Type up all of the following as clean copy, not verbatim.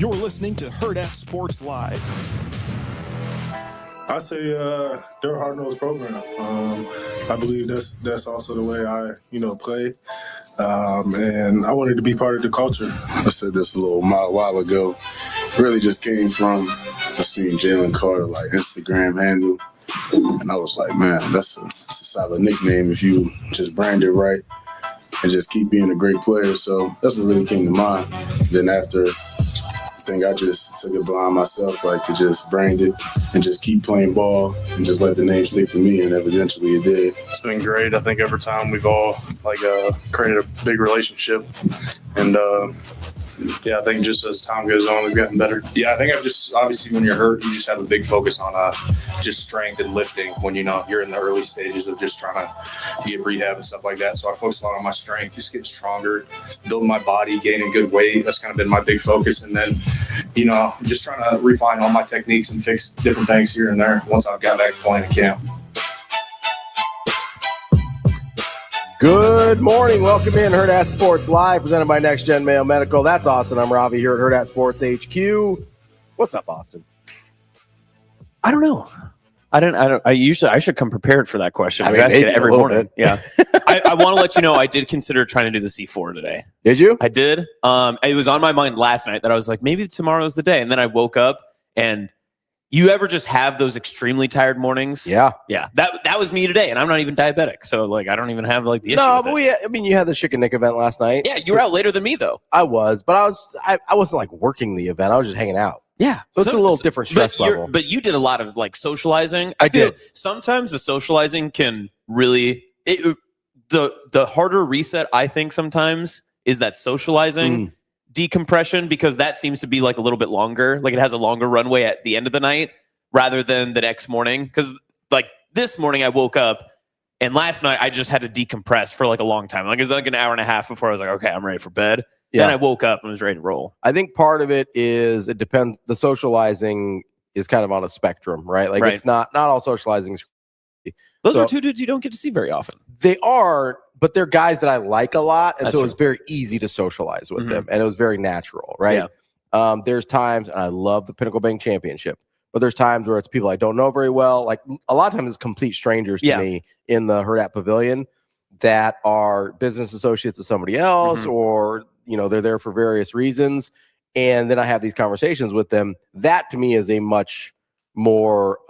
You're listening to Hurrdat Sports Live. I say they're a hard-nosed program. I believe that's also the way I, play. And I wanted to be part of the culture. I said this a while ago. Really just came from, I seen Jalen Carter, Instagram handle. And I was like, man, that's a solid nickname if you just brand it right and just keep being a great player. So that's what really came to mind. Then after, I think I just took it behind myself, to just brand it and just keep playing ball and just let the name stick to me, and eventually it did. It's been great. I think every time we've all created a big relationship, and I think just as time goes on, we've gotten better. Yeah, I think obviously when you're hurt, you just have a big focus on just strength and lifting when you're in the early stages of just trying to get rehab and stuff like that. So I focused a lot on my strength, just getting stronger, building my body, gaining good weight. That's kind of been my big focus. And then, just trying to refine all my techniques and fix different things here and there once I've got back to playing in camp. Good morning. Welcome in Hurrdat Sports Live, presented by Next Gen Mayo Medical. That's Austin. I'm Ravi here at Hurrdat Sports HQ. What's up, Austin? I don't know. I should come prepared for that question. I ask it every morning. Bit. Yeah. I want to let you know I did consider trying to do the C4 today. Did you? I did. It was on my mind last night that I was like, maybe tomorrow's the day. And then I woke up, and you ever just have those extremely tired mornings? Yeah. Yeah. That was me today, and I'm not even diabetic. So, I don't even have, the issue No, with but it. you had the Schick and Nick event last night. Yeah, you were out later than me, though. I was, but I wasn't, working the event. I was just hanging out. Yeah. So it's a little different stress level. But you did a lot of, socializing. I did. Sometimes the socializing can really the harder reset, I think, sometimes is that socializing decompression, because that seems to be a little bit longer. It has a longer runway at the end of the night rather than the next morning. Because this morning I woke up, and last night I just had to decompress for a long time. It was an hour and a half before I was like, okay, I'm ready for bed. Yeah. Then I woke up and was ready to roll. I think part of it is it depends. The socializing is kind of on a spectrum, right? Right. It's not all socializing is. Those are two dudes you don't get to see very often. They are, but they're guys that I like a lot, and That's so true. it's very easy to socialize with them, and it was very natural, right? Yeah. There's times, and I love the Pinnacle Bank Championship, but there's times where it's people I don't know very well. A lot of times it's complete strangers to me in the Hurrdat Pavilion that are business associates of somebody else, or they're there for various reasons, and then I have these conversations with them. That to me is a much more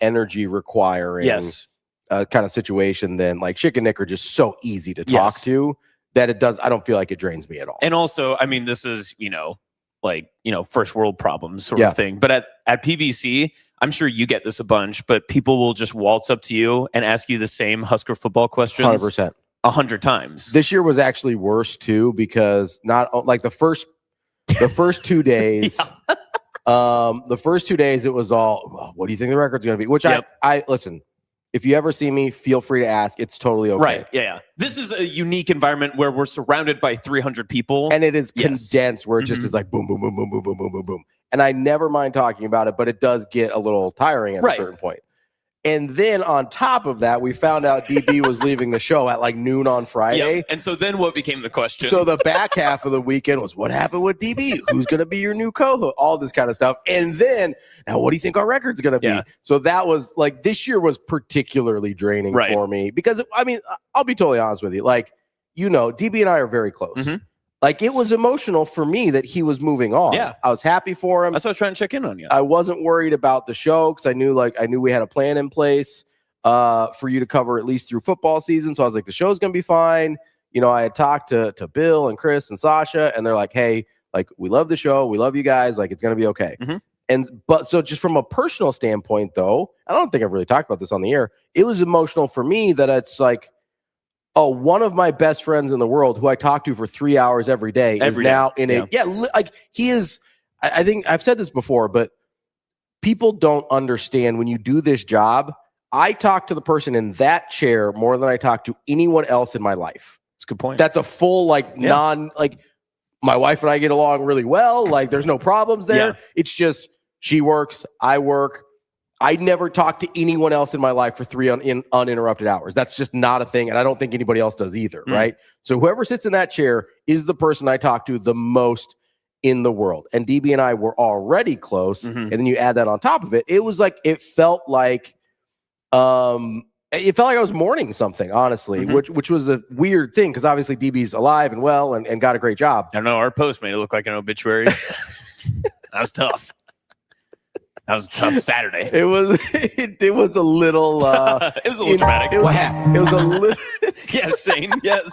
energy requiring kind of situation than Schick and Nick are just so easy to talk to that it does. I don't feel like it drains me at all. And also, this is first world problems sort of thing. But at PBC, I'm sure you get this a bunch, but people will just waltz up to you and ask you the same Husker football questions 100%. 100 times. This year was actually worse too, because not the first 2 days. The first 2 days it was all, what do you think the record's going to be? Which I listen. If you ever see me, feel free to ask. It's totally okay. Right. Yeah. This is a unique environment where we're surrounded by 300 people. And it is condensed, where it just is boom, boom, boom, boom, boom, boom, boom, boom, boom. And I never mind talking about it, but it does get a little tiring at a certain point. And then on top of that, we found out DB was leaving the show at noon on Friday. Yep. And so then what became the question? So the back half of the weekend was, what happened with DB? Who's going to be your new co-host? All this kind of stuff. And then, now what do you think our record's going to be? So that was this year was particularly draining for me, because I'll be totally honest with you. DB and I are very close. It was emotional for me that he was moving on. Yeah. I was happy for him. That's why I was trying to check in on you. I wasn't worried about the show, because I knew we had a plan in place for you to cover at least through football season. So I was like, the show's going to be fine. I had talked to Bill and Chris and Sasha, and they're like, hey, we love the show. We love you guys. It's going to be okay. But so just from a personal standpoint, though, I don't think I've really talked about this on the air. It was emotional for me that it's one of my best friends in the world, who I talk to for 3 hours every day, is now in a he is. I think I've said this before, but people don't understand when you do this job. I talk to the person in that chair more than I talk to anyone else in my life. That's a good point. That's a full my wife and I get along really well. There's no problems there. Yeah. It's just she works, I work. I never talk to anyone else in my life for 3 uninterrupted hours. That's just not a thing, and I don't think anybody else does either, right? So whoever sits in that chair is the person I talk to the most in the world. And DB and I were already close. Mhm. And then you add that on top of it. It was like, it felt like I was mourning something, honestly, which was a weird thing because obviously DB's alive and well and got a great job. I don't know. Our post made it look like an obituary. That was tough. That was a tough Saturday. It was it was a little it was a little dramatic. What happened? It was a little Yes, Shane. Yes.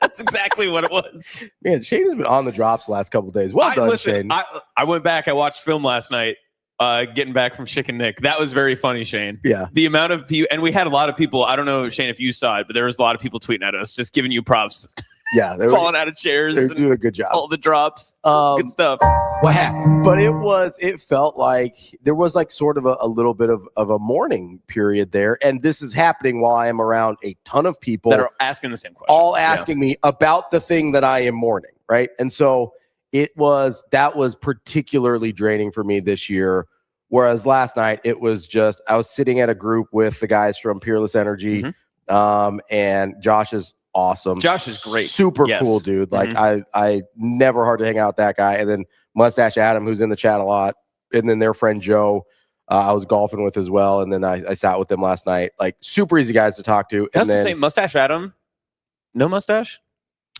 That's exactly what it was. Man, Shane has been on the drops the last couple of days. Well done, Shane. I went back. I watched film last night, getting back from Schick and Nick. That was very funny, Shane. Yeah. The amount of people, and we had a lot of people. I don't know, Shane, if you saw it, but there was a lot of people tweeting at us, just giving you props. Yeah, they falling out of chairs. They're doing a good job. All the drops. Good stuff. What happened? But it felt like there was like sort of a little bit of a mourning period there. And this is happening while I am around a ton of people that are asking the same question. All asking me about the thing that I am mourning, right? And so that was particularly draining for me this year. Whereas last night, it was just, I was sitting at a group with the guys from Peerless Energy, and Josh is awesome. Josh is great. Super cool dude. Like I never hard to hang out with that guy. And then Mustache Adam, who's in the chat a lot. And then their friend Joe, I was golfing with as well. And then I sat with them last night. Like super easy guys to talk to. That's the same Mustache Adam. No mustache?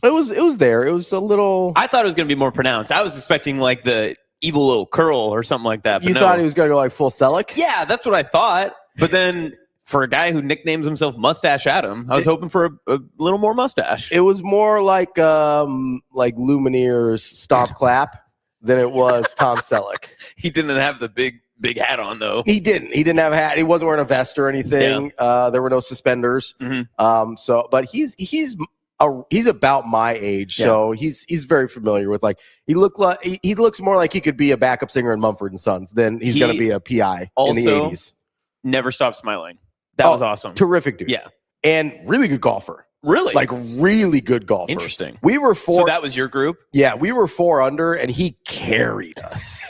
It was there. It was a little. I thought it was going to be more pronounced. I was expecting like the evil little curl or something like that. But you thought he was going to go like full Selleck? Yeah, that's what I thought. But then for a guy who nicknames himself Mustache Adam, I was hoping for a little more mustache. It was more like Lumineer's Stomp Clap than it was Tom Selleck. He didn't have the big hat on though. He didn't have a hat. He wasn't wearing a vest or anything. Yeah. There were no suspenders. But he's about my age, so he's very familiar with like he looks more like he could be a backup singer in Mumford and Sons than he's going to be a PI in the 80s. Never stopped smiling. That was awesome. Terrific dude. Yeah, and really good golfer. Really, like really good golfer. Interesting. We were 4. So that was your group. Yeah, we were 4 under, and he carried us.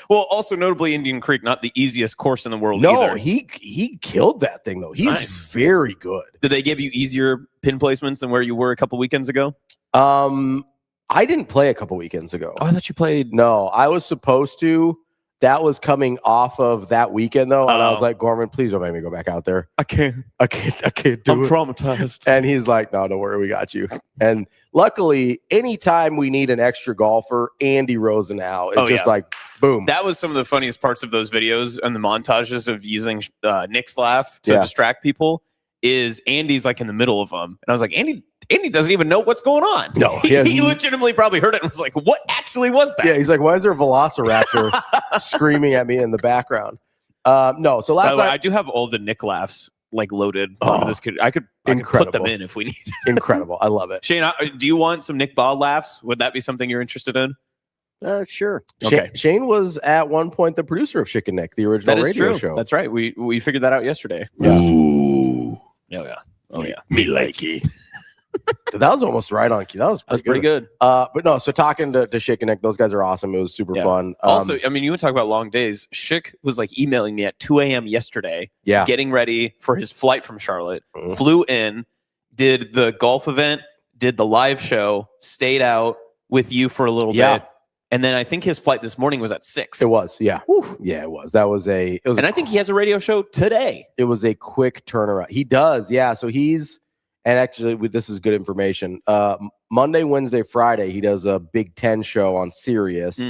Well, also notably, Indian Creek, not the easiest course in the world. No, either. he killed that thing though. He's very good. Did they give you easier pin placements than where you were a couple weekends ago? I didn't play a couple weekends ago. Oh, I thought you played. No, I was supposed to. That was coming off of that weekend though, and I was like, Gorman, please don't make me go back out there. I can't do I'm it. Traumatized. And he's like, no, don't worry, we got you. And luckily, anytime we need an extra golfer, Andy Rosenau is like, boom. That was some of the funniest parts of those videos and the montages of using Nick's laugh to distract people. Is Andy's like in the middle of them, and I was like, Andy doesn't even know what's going on. No, he legitimately probably heard it and was like, what actually was that? Yeah, he's like, why is there a velociraptor screaming at me in the background? No, so last night I do have all the Nick laughs like loaded. This I could put them in if we need. Incredible, I love it. Shane, do you want some Nick Ball laughs? Would that be something you're interested in? Sure. Okay. Shane was at one point the producer of Schick and Nick, the original radio show. That's right. We figured that out yesterday. Yeah. Ooh. Oh yeah. Me likey. That was almost right on key. That was pretty good. But no, so talking to Schick and Nick, those guys are awesome. It was super fun. Also, I mean, you would talk about long days. Schick was like emailing me at 2 a.m. yesterday, getting ready for his flight from Charlotte. Flew in, did the golf event, did the live show, stayed out with you for a little bit. And then I think his flight this morning was at 6. It was, yeah. Whew. Yeah, it was. And I think he has a radio show today. It was a quick turnaround. He does, yeah. So and actually, this is good information. Monday, Wednesday, Friday, he does a Big Ten show on Sirius.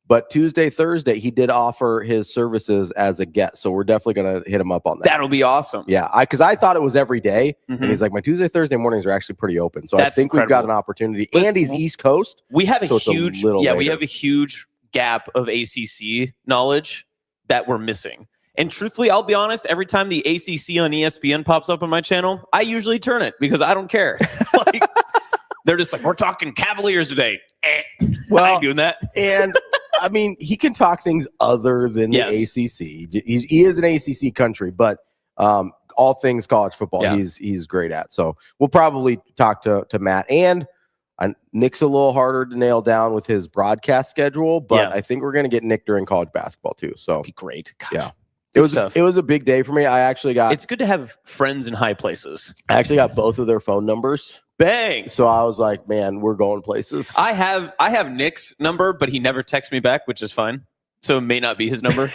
But Tuesday, Thursday, he did offer his services as a guest. So we're definitely going to hit him up on that. That'll be awesome. Yeah, because I thought it was every day. And he's like, my Tuesday, Thursday mornings are actually pretty open. So I think we've got an opportunity. And he's East Coast. We have we have a huge gap of ACC knowledge that we're missing. And truthfully, I'll be honest, every time the ACC on ESPN pops up on my channel, I usually turn it because I don't care. Like, they're just like, we're talking Cavaliers today. Well, I ain't doing that. And I mean, he can talk things other than the ACC. He is an ACC country, but all things college football, he's great at. So we'll probably talk to Matt. And Nick's a little harder to nail down with his broadcast schedule, but I think we're going to get Nick during college basketball too. So be great. Gosh. Yeah. It was a big day for me. It's good to have friends in high places. I actually got both of their phone numbers. Bang. So I was like, man, we're going places. I have Nick's number, but he never texts me back, which is fine. So it may not be his number.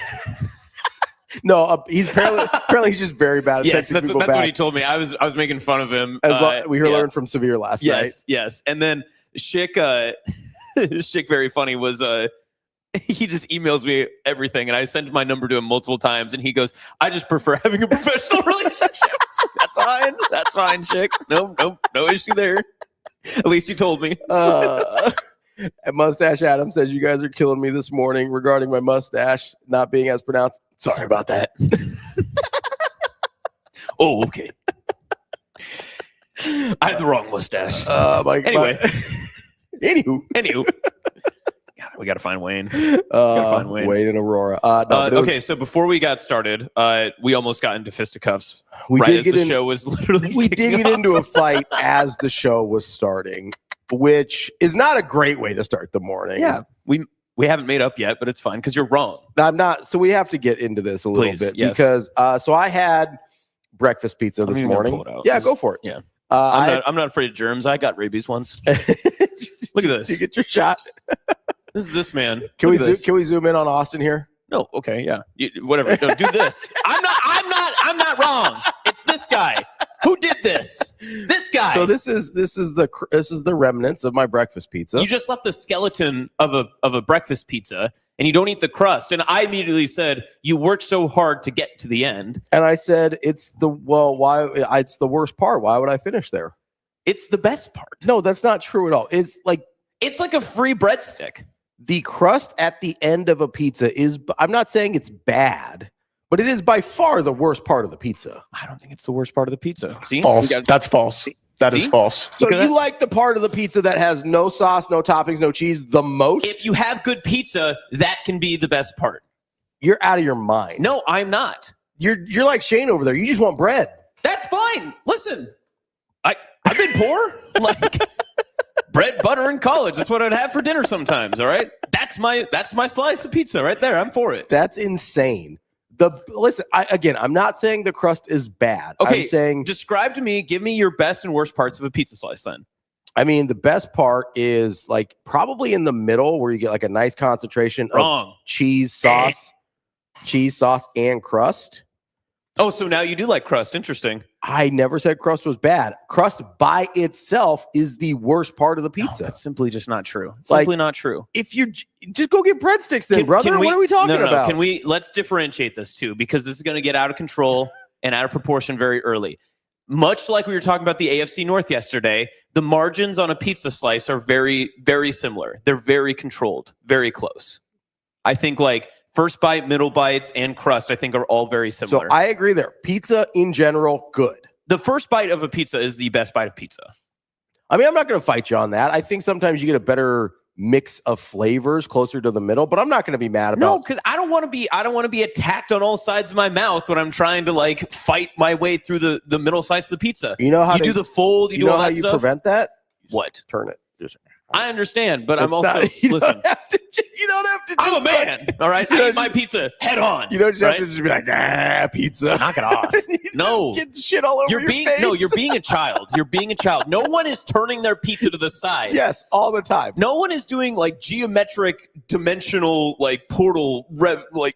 No, he's apparently he's just very bad at Yes, texting that's people back. what he told me. I was making fun of him. We learned from Severe last night. Yes. And then Schick, Schick, very funny, was he just emails me everything, and I sent my number to him multiple times, and he goes, "I just prefer having a professional relationship." That's fine. That's fine, Schick. No issue there. At least he told me. And Mustache Adam says, "You guys are killing me this morning regarding my mustache not being as pronounced." Sorry about that. Oh, okay. I had the wrong mustache. Anyway. Anywho. God, we got to find Wayne. Wayne and Aurora. Okay, so before we got started, we almost got into fisticuffs. We right did as get the show was literally we did get into a fight as the show was starting, which is not a great way to start the morning. Yeah, we haven't made up yet, but it's fine because you're wrong. I'm not. So we have to get into this a little bit because so I had breakfast pizza this morning. Yeah, go for it. Yeah, I'm not afraid of germs. I got rabies once. Look at this. You get your shot. This is this man. Can we zoom in on Austin here? No. Okay. Yeah. Whatever. No, do this. I'm not wrong. It's this guy. Who did this? This guy. So this is the remnants of my breakfast pizza. You just left the skeleton of a breakfast pizza, and you don't eat the crust. And I immediately said, "You worked so hard to get to the end." And I said, It's the worst part. Why would I finish there? It's the best part. No, that's not true at all. It's like a free breadstick. The crust at the end of a pizza is, I'm not saying it's bad, but it is by far the worst part of the pizza. I don't think it's the worst part of the pizza. See? False. That's false. That is false. So you like the part of the pizza that has no sauce, no toppings, no cheese the most? If you have good pizza, that can be the best part. You're out of your mind. No, I'm not. You're like Shane over there. You just want bread. That's fine. Listen, I've been poor. Like bread, butter, and college. That's what I'd have for dinner sometimes. All right. That's my slice of pizza right there. I'm for it. That's insane. Listen, I'm not saying the crust is bad. Okay. I'm saying describe to me, give me your best and worst parts of a pizza slice then. I mean, the best part is like probably in the middle where you get like a nice concentration of cheese sauce and crust. Oh, so now you do like crust. Interesting. I never said crust was bad. Crust by itself is the worst part of the pizza. No, that's simply just not true. It's like, simply not true. If you just go get breadsticks then, brother. What are we talking about? Let's differentiate this too, because this is going to get out of control and out of proportion very early. Much like we were talking about the AFC North yesterday, the margins on a pizza slice are very, very similar. They're very controlled, very close. I think like first bite, middle bites, and crust, I think, are all very similar. So I agree there. Pizza in general, good. The first bite of a pizza is the best bite of pizza. I mean, I'm not going to fight you on that. I think sometimes you get a better mix of flavors closer to the middle, but I'm not going to be mad about. No, because I don't want to be attacked on all sides of my mouth when I'm trying to like fight my way through the middle slice of the pizza. You know how you do the fold. You do all that stuff. You prevent that? What? Turn it. I understand, but I'm also listen. You don't have to. I'm a man. All right, I eat my pizza head on. You don't just have to just be like, pizza. Knock it off. No, get shit all over your face. No, you're being a child. You're being a child. No one is turning their pizza to the side. Yes, all the time. No one is doing like geometric, dimensional, like portal,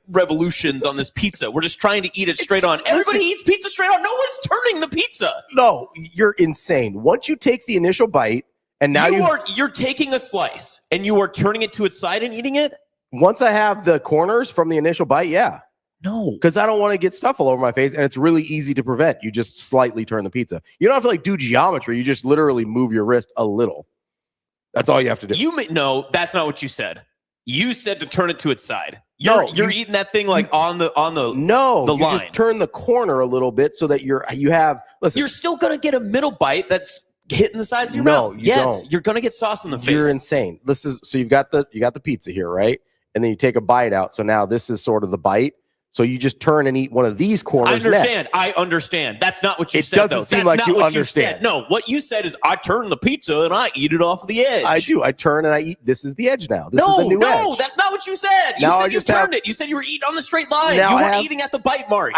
revolutions on this pizza. We're just trying to eat it straight on. Everybody eats pizza straight on. No one's turning the pizza. No, you're insane. Once you take the initial bite. And now you're taking a slice and you are turning it to its side and eating it? Once I have the corners from the initial bite, yeah. No. Because I don't want to get stuff all over my face, and it's really easy to prevent. You just slightly turn the pizza. You don't have to like do geometry. You just literally move your wrist a little. That's all you have to do. No, that's not what you said. You said to turn it to its side. You're eating that thing like on the line. Just turn the corner a little bit so that you have. Listen, you're still gonna get a middle bite that's hitting the sides of your mouth. Yes, you're gonna get sauce in the face. You're insane. So you've got the pizza here, right? And then you take a bite out. So now this is sort of the bite. So you just turn and eat one of these corners. I understand. That's not what you said. It doesn't though. seem That's like not you what understand. You said. No, what you said is I turn the pizza and I eat it off the edge. I do. I turn and I eat. This is the edge now. This is the new edge. That's not what you said. You Now said I you just turned it. You said you were eating on the straight line. Now You I weren't have- eating at the bite mark.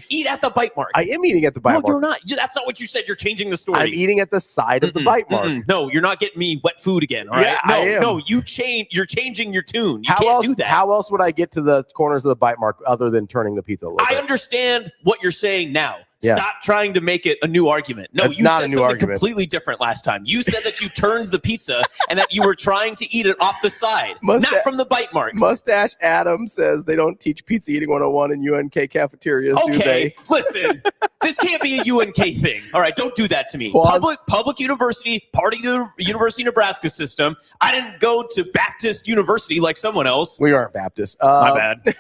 Eat at the bite mark. I am eating at the bite No, mark. you're not. That's not what you said. You're changing the story. I'm eating at the side of the bite mark. No, you're not getting me wet food again. All right? Yeah, no, I am. no, you're changing your tune. You How can't else? do that. How else would I get to the corners of the bite mark other than turning the pizza a little I bit? understand what you're saying now. Yeah. Stop trying to make it a new argument. No, That's you not said a new something argument. completely different last time. You said that you turned the pizza and that you were trying to eat it off the side, not from the bite marks. Mustache Adam says they don't teach pizza eating 101 in UNK cafeterias, do they? Okay, listen, this can't be a UNK thing. All right, don't do that to me. Well, Public university, part of the University of Nebraska system. I didn't go to Baptist University like someone else. We aren't Baptist. My bad.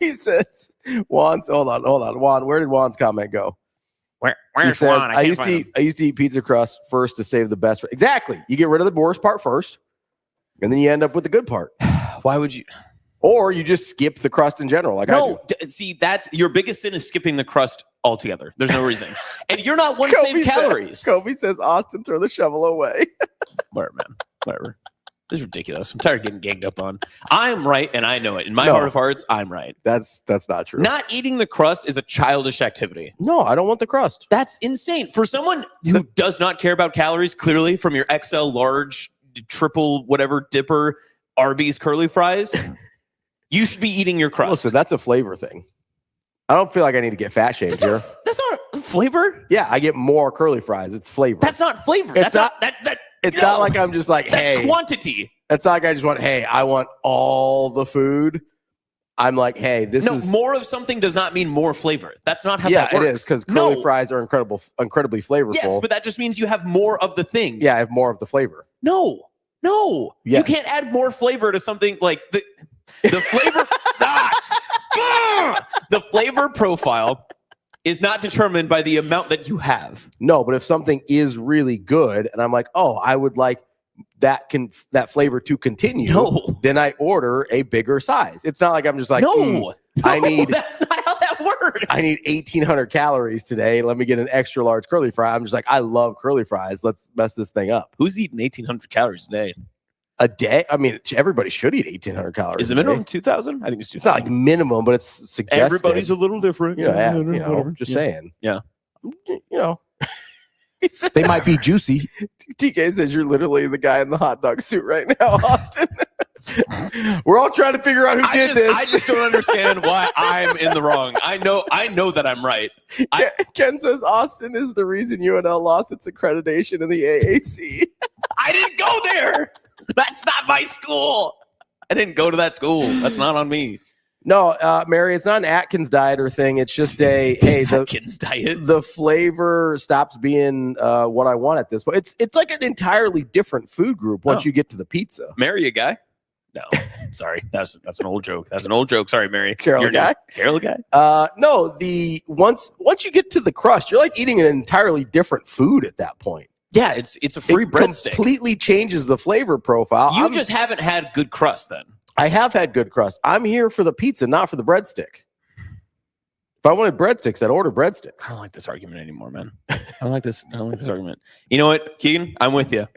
He says, Juan's, hold on. Juan, where did Juan's comment go? He Where's says, Juan? I used to eat pizza crust first to save the best. Exactly. You get rid of the worst part first, and then you end up with the good part. Why would you? Or you just skip the crust in general. Like No, see, that's your biggest sin is skipping the crust altogether. There's no reason. And you're not one to save calories. Kobe says, Austin, throw the shovel away. Whatever, man. Whatever. This is ridiculous. I'm tired of getting ganged up on. I'm right, and I know it. In my heart of hearts, I'm right. That's not true. Not eating the crust is a childish activity. No, I don't want the crust. That's insane. For someone who does not care about calories, clearly, from your XL, large, triple, whatever, dipper, Arby's curly fries, you should be eating your crust. Listen, that's a flavor thing. I don't feel like I need to get fat shamed here. That's not flavor. Yeah, I get more curly fries. It's flavor. That's not flavor. It's That's not like I'm just like, that's hey. quantity. It's not like I just want, hey, I want all the food. I'm like, hey, this is more of something does not mean more flavor. That's not how that works. Yeah, it is because curly fries are incredibly flavorful. Yes, but that just means you have more of the thing. Yeah, I have more of the flavor. No. Yes. You can't add more flavor to something like the flavor. The flavor profile is not determined by the amount that you have. No, but if something is really good and I'm like, oh, I would like that flavor to continue, then I order a bigger size. It's not like I'm just like, I need that's not how that works. I need 1,800 calories today. Let me get an extra large curly fry. I'm just like, I love curly fries. Let's mess this thing up. Who's eating 1,800 calories a day? A day? I mean, everybody should eat 1,800 calories. Is the minimum 2,000? I think it's 2,000. It's not like minimum, but it's suggested. Everybody's a little different. Just saying. Yeah. They might be juicy. TK says you're literally the guy in the hot dog suit right now, Austin. We're all trying to figure out who did this. I just don't understand why I'm in the wrong. I know that I'm right. Ken says Austin is the reason UNL lost its accreditation in the AAC. I didn't go there. That's not my school. I didn't go to that school. That's not on me. No, Mary, it's not an Atkins diet or thing. It's just Atkins diet. The flavor stops being what I want at this point. It's like an entirely different food group once you get to the pizza. Marry a guy? No, sorry, that's an old joke. That's an old joke. Sorry, Mary. Carol guy? Carol guy? No, once you get to the crust, you're like eating an entirely different food at that point. Yeah, it's a free breadstick. Completely changes the flavor profile. You just haven't had good crust then. I have had good crust. I'm here for the pizza, not for the breadstick. If I wanted breadsticks, I'd order breadsticks. I don't like this argument anymore, man. I don't like this argument. You know what, Keegan? I'm with you.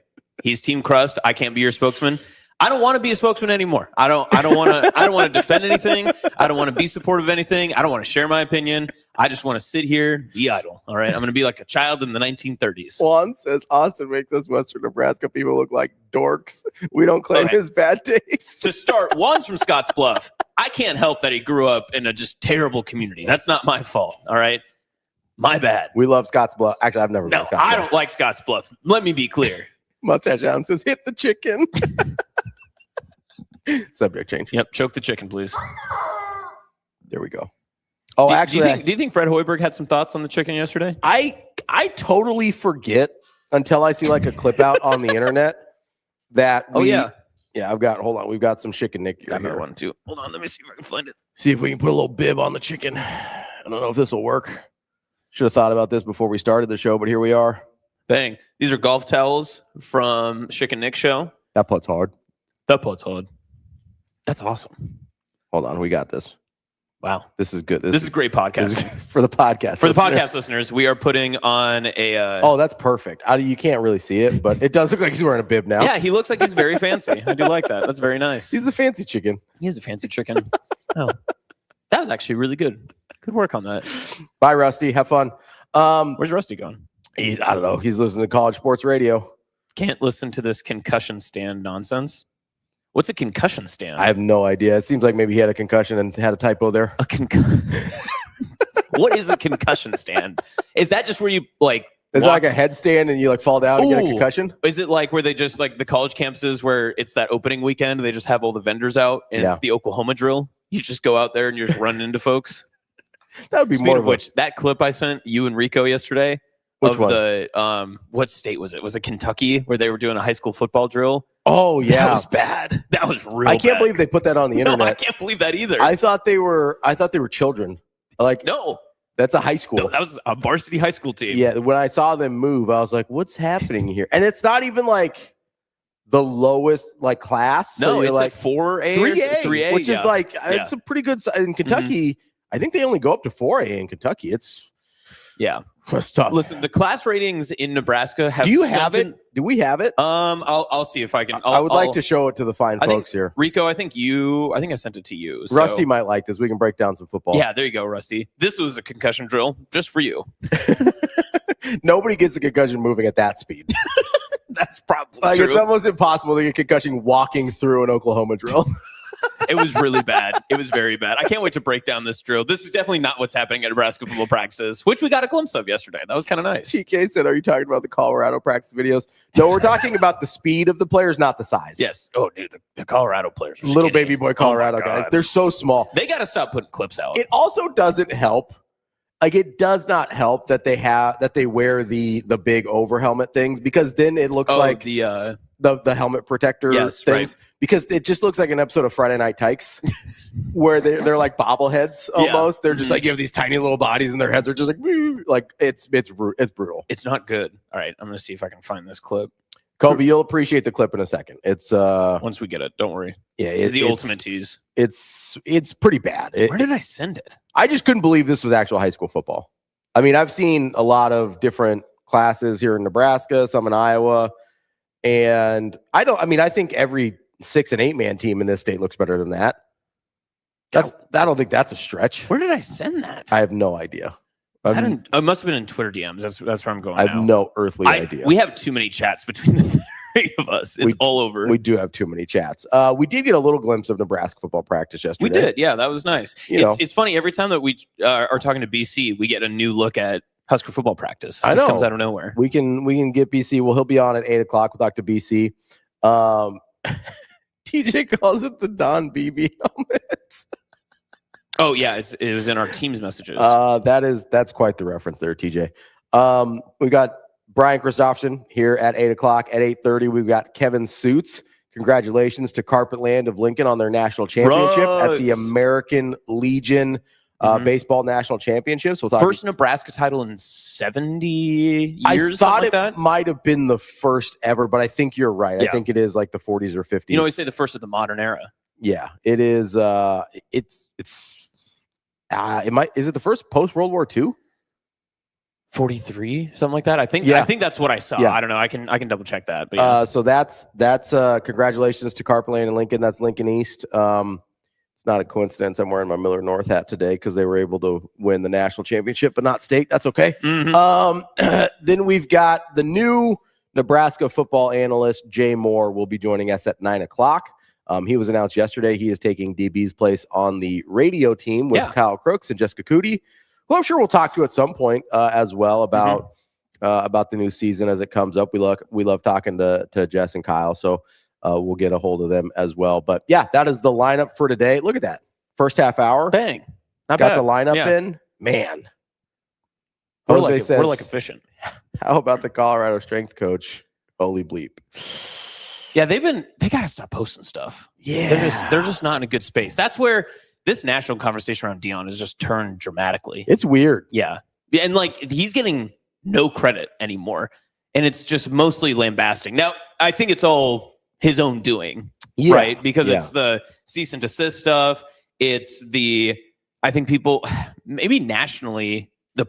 He's team crust. I can't be your spokesman. I don't want to be a spokesman anymore. I don't want to defend anything. I don't want to be supportive of anything. I don't want to share my opinion. I just want to sit here, be idle. All right. I'm going to be like a child in the 1930s. Juan says Austin makes us Western Nebraska people look like dorks. We don't claim his bad taste. To start, Juan's from Scottsbluff. I can't help that he grew up in a just terrible community. That's not my fault. All right. My bad. We love Scottsbluff. Actually, I've never been to Scottsbluff. I don't like Scottsbluff. Let me be clear. Mustache Adam says, hit the chicken. Subject change. Yep. Choke the chicken, please. There we go. Oh, actually, do you think Fred Hoiberg had some thoughts on the chicken yesterday? I totally forget until I see like a clip out on the internet that I've got, we've got some chicken Nick. I got one too. Hold on, let me see if I can find it. See if we can put a little bib on the chicken. I don't know if this will work. Should have thought about this before we started the show, but here we are. Bang. These are golf towels from Schick and Nick show. That putt's hard. That putt's hard. That's awesome. Hold on, we got this. Wow. This is good. This is great podcast. For the podcast. For the podcast listeners, we are putting on a. Oh, that's perfect. You can't really see it, but it does look like he's wearing a bib now. Yeah, he looks like he's very fancy. I do like that. That's very nice. He's the fancy chicken. He is a fancy chicken. Oh, that was actually really good. Good work on that. Bye, Rusty. Have fun. Where's Rusty going? I don't know. He's listening to college sports radio. Can't listen to this concussion stand nonsense. What's a concussion stand? I have no idea. It seems like maybe he had a concussion and had a typo there. What is a concussion stand? Is that just where you like? Is it like a headstand and you like fall down and get a concussion? Is it like where they just like the college campuses where it's that opening weekend and they just have all the vendors out and it's the Oklahoma drill? You just go out there and you're just running into folks. That would be Speaking more of which, that clip I sent you and Rico yesterday. Which of one? The what state was it? Was it Kentucky where they were doing a high school football drill? Oh yeah, that was bad. That was real. I can't bad. believe they put that on the internet. No, I can't believe that either. I thought they were children. Like no, that's a high school. No, that was a varsity high school team. Yeah, when I saw them move, I was like, "What's happening here?" And it's not even like the lowest like class. No, so it's like 4A, 3A, which is like it's a pretty good size. In Kentucky, I think they only go up to 4A in Kentucky. It's tough. Listen, the class ratings in Nebraska have. Do you have it? Do we have it? I'll see if I can. I would like to show it to the fine folks here. Rico, I think I sent it to you. So. Rusty might like this. We can break down some football. Yeah, there you go, Rusty. This was a concussion drill just for you. Nobody gets a concussion moving at that speed. That's probably like true. It's almost impossible to get concussion walking through an Oklahoma drill. It was really bad. It was very bad. I can't wait to break down this drill. This is definitely not what's happening at Nebraska football practices, which we got a glimpse of yesterday. That was kind of nice. TK said, "Are you talking about the Colorado practice videos?" No, we're talking about the speed of the players, not the size. Yes. Oh, dude, the Colorado players are little skinny. baby boy Colorado guys. They're so small. They got to stop putting clips out. It also doesn't help. Like it does not help that they wear the big over helmet things because then it looks like the helmet protector things right. Because it just looks like an episode of Friday Night Tykes where they're like bobbleheads almost. Yeah. They're just like you have these tiny little bodies and their heads are just like it's brutal. It's not good. All right, I'm gonna see if I can find this clip. Kobe, you'll appreciate the clip in a second. It's once we get it, don't worry. Yeah, it's the ultimate tease. It's pretty bad. Where did I send it? I just couldn't believe this was actual high school football. I mean, I've seen a lot of different classes here in Nebraska, some in Iowa, and I think every 6 and 8 man team in this state looks better than that. I don't think that's a stretch. Where did I send that? I have no idea. It must have been in Twitter DMs. That's where I'm going. I have no earthly idea. We have too many chats between the three of us. It's all over. We do have too many chats. We did get a little glimpse of Nebraska football practice yesterday. We did. Yeah, that was nice. It's funny. Every time that we are talking to BC, we get a new look at Husker football practice. It just comes out of nowhere. We can get BC. Well, he'll be on at 8:00. We'll talk to BC. TJ calls it the Don Beebe helmet. Oh yeah, it was in our team's messages. That's quite the reference there, TJ. We got Brian Christopherson here at 8:00. At 8:30, we've got Kevin Sjuts. Congratulations to CarpetLand of Lincoln on their national championship at the American Legion baseball national championships. First Nebraska title in 70 years. I thought it might have been the first ever, but I think you're right. Yeah. I think it is like the 40s or 50s. You know, we say the first of the modern era. Yeah, it is. Is it the first post World War II? 43, something like that. I think that's what I saw. Yeah. I don't know. I can double check that. But yeah. So that's congratulations to CarpetLand and Lincoln. That's Lincoln East. It's not a coincidence I'm wearing my Miller North hat today because they were able to win the national championship, but not state. That's okay. Then we've got the new Nebraska football analyst, Jay Moore, will be joining us at 9:00. He was announced yesterday. He is taking DB's place on the radio team with Kyle Crooks and Jessica Cootie, who I'm sure we'll talk to at some point as well about the new season as it comes up. We love talking to Jess and Kyle, so we'll get a hold of them as well. But yeah, that is the lineup for today. Look at that. First half hour. Bang. Not got bad. the lineup in. Man. We're like efficient. How about the Colorado strength coach? Holy bleep. Yeah, they got to stop posting stuff. Yeah. They're just not in a good space. That's where this national conversation around Deion has just turned dramatically. It's weird. Yeah. And like he's getting no credit anymore. And it's just mostly lambasting. Now, I think it's all his own doing, right? Because it's the cease and desist stuff. It's the I think people, maybe nationally, the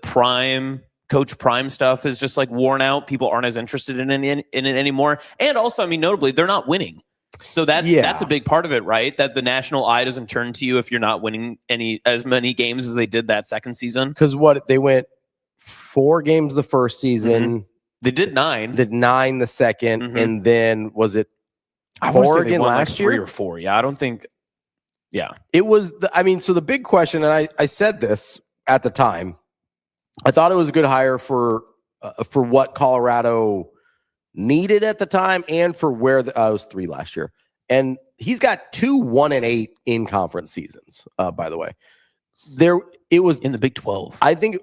Coach Prime stuff is just like worn out. People aren't as interested in it anymore. And also, I mean, notably, they're not winning. So that's a big part of it, right? That the national eye doesn't turn to you if you're not winning as many games as they did that second season. Because they went 4 games the first season. Mm-hmm. They did 9. Did 9 the second, Mm-hmm. and then was it I want to 4 say they again won last like year? 3 or 4. Yeah, I don't think. Yeah, it was. So the big question, and I said this at the time, I thought it was a good hire for what Colorado needed at the time, and for where it was 3 last year, and he's got 2 1-8 in conference seasons. By the way, it was in the Big 12. I think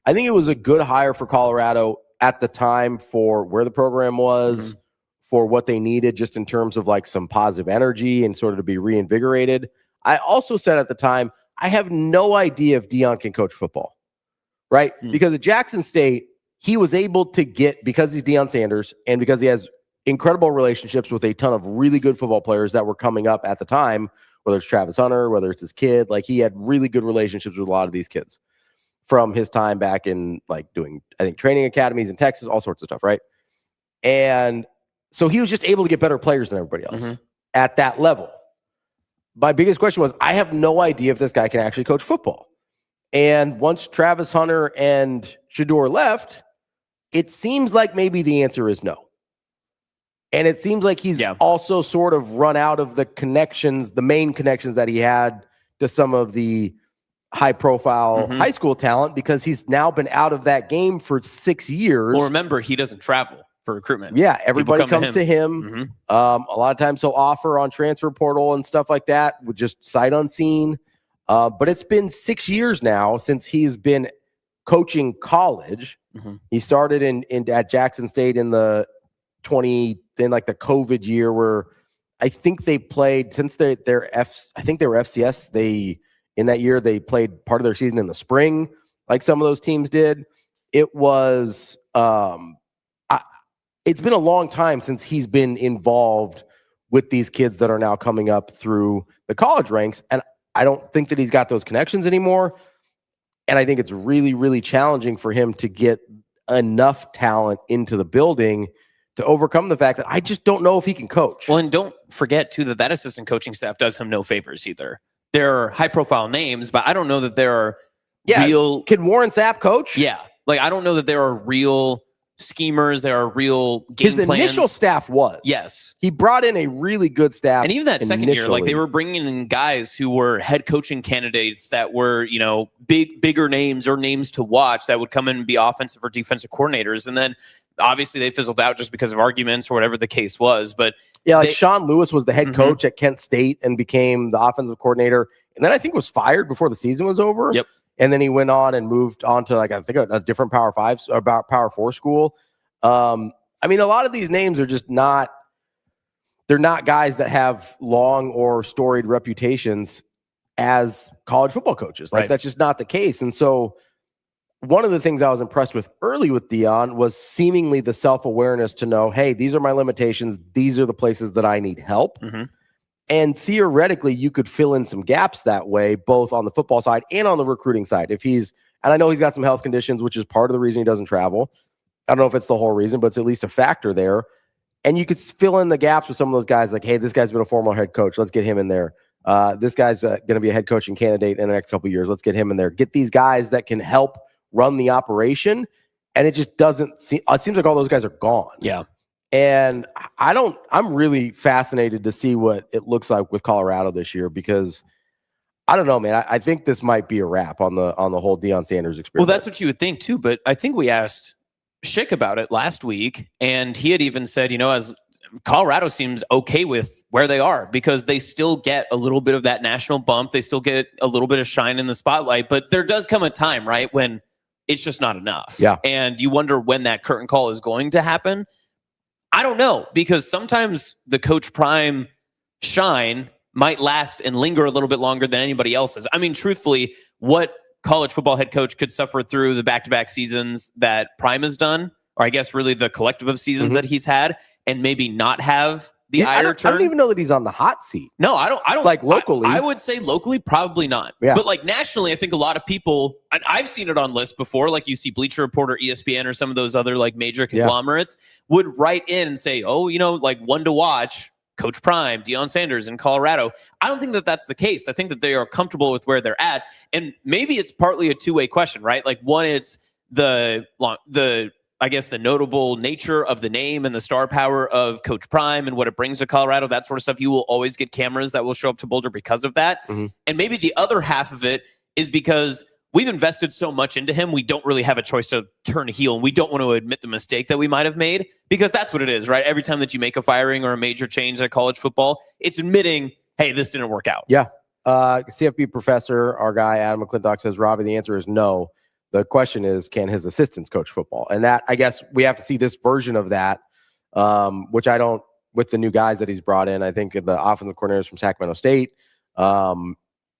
it was a good hire for Colorado at the time for where the program was, for what they needed, just in terms of like some positive energy and sort of to be reinvigorated. I also said at the time, I have no idea if Deion can coach football, right? Because at Jackson State, he was able to get, because he's Deion Sanders and because he has incredible relationships with a ton of really good football players that were coming up at the time, whether it's Travis Hunter, whether it's his kid, like he had really good relationships with a lot of these kids from his time back in like doing, I think, training academies in Texas, all sorts of stuff, right? And so he was just able to get better players than everybody else at that level. My biggest question was, I have no idea if this guy can actually coach football. And once Travis Hunter and Shedeur left, it seems like maybe the answer is no. And it seems like he's also sort of run out of the connections, the main connections that he had to some of the high-profile high school talent, because he's now been out of that game for 6 years. Well, remember, he doesn't travel for recruitment. Yeah, everybody comes to him. A lot of times he'll offer on transfer portal and stuff like that with just sight unseen. But it's been 6 years now since he's been coaching college. He started at Jackson State in the the COVID year, where I think they played, since I think they were FCS. In that year, they played part of their season in the spring, like some of those teams did. It was, it's been a long time since he's been involved with these kids that are now coming up through the college ranks. And I don't think that he's got those connections anymore. And I think it's really, really challenging for him to get enough talent into the building to overcome the fact that I just don't know if he can coach. Well, and don't forget, too, that assistant coaching staff does him no favors either. There are high-profile names, but I don't know that there are real... Can Warren Sapp coach? Yeah. Like, I don't know that there are real schemers. There are real game His plans. initial staff was. Yes. He brought in a really good staff. And even that second year, like, they were bringing in guys who were head coaching candidates that were, bigger names or names to watch that would come in and be offensive or defensive coordinators. And then, obviously, they fizzled out just because of arguments or whatever the case was. But Sean Lewis was the head coach at Kent State and became the offensive coordinator, and then I think was fired before the season was over. Yep. And then he went on and moved on to I think a different Power 5 or Power 4 school. I mean, a lot of these names are just not. They're not guys that have long or storied reputations as college football coaches. Like that's just not the case. And so, one of the things I was impressed with early with Deion was seemingly the self-awareness to know, hey, these are my limitations. These are the places that I need help. And theoretically, you could fill in some gaps that way, both on the football side and on the recruiting side. And I know he's got some health conditions, which is part of the reason he doesn't travel. I don't know if it's the whole reason, but it's at least a factor there. And you could fill in the gaps with some of those guys like, hey, this guy's been a former head coach. Let's get him in there. This guy's going to be a head coaching candidate in the next couple of years. Let's get him in there. Get these guys that can help run the operation, and it just doesn't seem. It seems like all those guys are gone. Yeah, and I'm really fascinated to see what it looks like with Colorado this year, because I don't know, man. I think this might be a wrap on the whole Deion Sanders experience. Well, that's what you would think too, but I think we asked Schick about it last week, and he had even said, as Colorado seems okay with where they are because they still get a little bit of that national bump. They still get a little bit of shine in the spotlight, but there does come a time, right, when it's just not enough. Yeah. And you wonder when that curtain call is going to happen. I don't know, because sometimes the Coach Prime shine might last and linger a little bit longer than anybody else's. I mean, truthfully, what college football head coach could suffer through the back-to-back seasons that Prime has done, or I guess really the collective of seasons that he's had, and maybe not have the I ire don't turn. even know that he's on the hot seat. No, I don't Like locally. I would say locally, probably not. Yeah. But like nationally, I think a lot of people, and I've seen it on lists before, like you see Bleacher Report or ESPN or some of those other like major conglomerates would write in and say, oh, like one to watch, Coach Prime, Deion Sanders in Colorado. I don't think that that's the case. I think that they are comfortable with where they're at. And maybe it's partly a two-way question, right? Like one, it's I guess the notable nature of the name and the star power of Coach Prime and what it brings to Colorado, that sort of stuff. You will always get cameras that will show up to Boulder because of that. Mm-hmm. And maybe the other half of it is because we've invested so much into him, we don't really have a choice to turn a heel, and we don't want to admit the mistake that we might have made, because that's what it is, right? Every time that you make a firing or a major change at college football, it's admitting, hey, this didn't work out. Yeah. CFB professor, our guy, Adam McClintock, says, Ravi, the answer is no. The question is, can his assistants coach football? And that, I guess, we have to see this version of that, which I don't, with the new guys that he's brought in. I think the offensive coordinators from Sacramento State,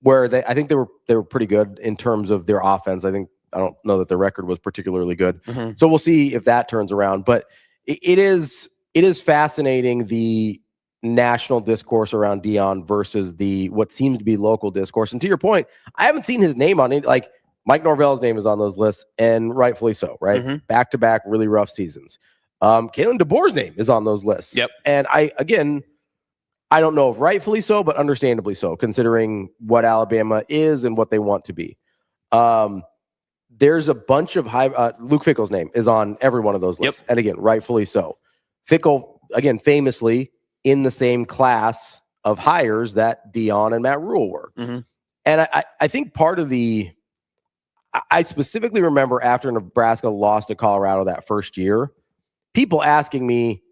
where I think they were pretty good in terms of their offense. I don't know that their record was particularly good. Mm-hmm. So we'll see if that turns around. But it is fascinating, the national discourse around Deion versus what seems to be local discourse. And to your point, I haven't seen his name on it. Like Mike Norvell's name is on those lists, and rightfully so, right? Mm-hmm. Back-to-back really rough seasons. Kalen DeBoer's name is on those lists. Yep. And I don't know if rightfully so, but understandably so, considering what Alabama is and what they want to be. There's a bunch of Luke Fickell's name is on every one of those lists. Yep. And again, rightfully so. Fickell, again, famously in the same class of hires that Deion and Matt Rule were. Mm-hmm. And I think part of I specifically remember after Nebraska lost to Colorado that first year, people asking me,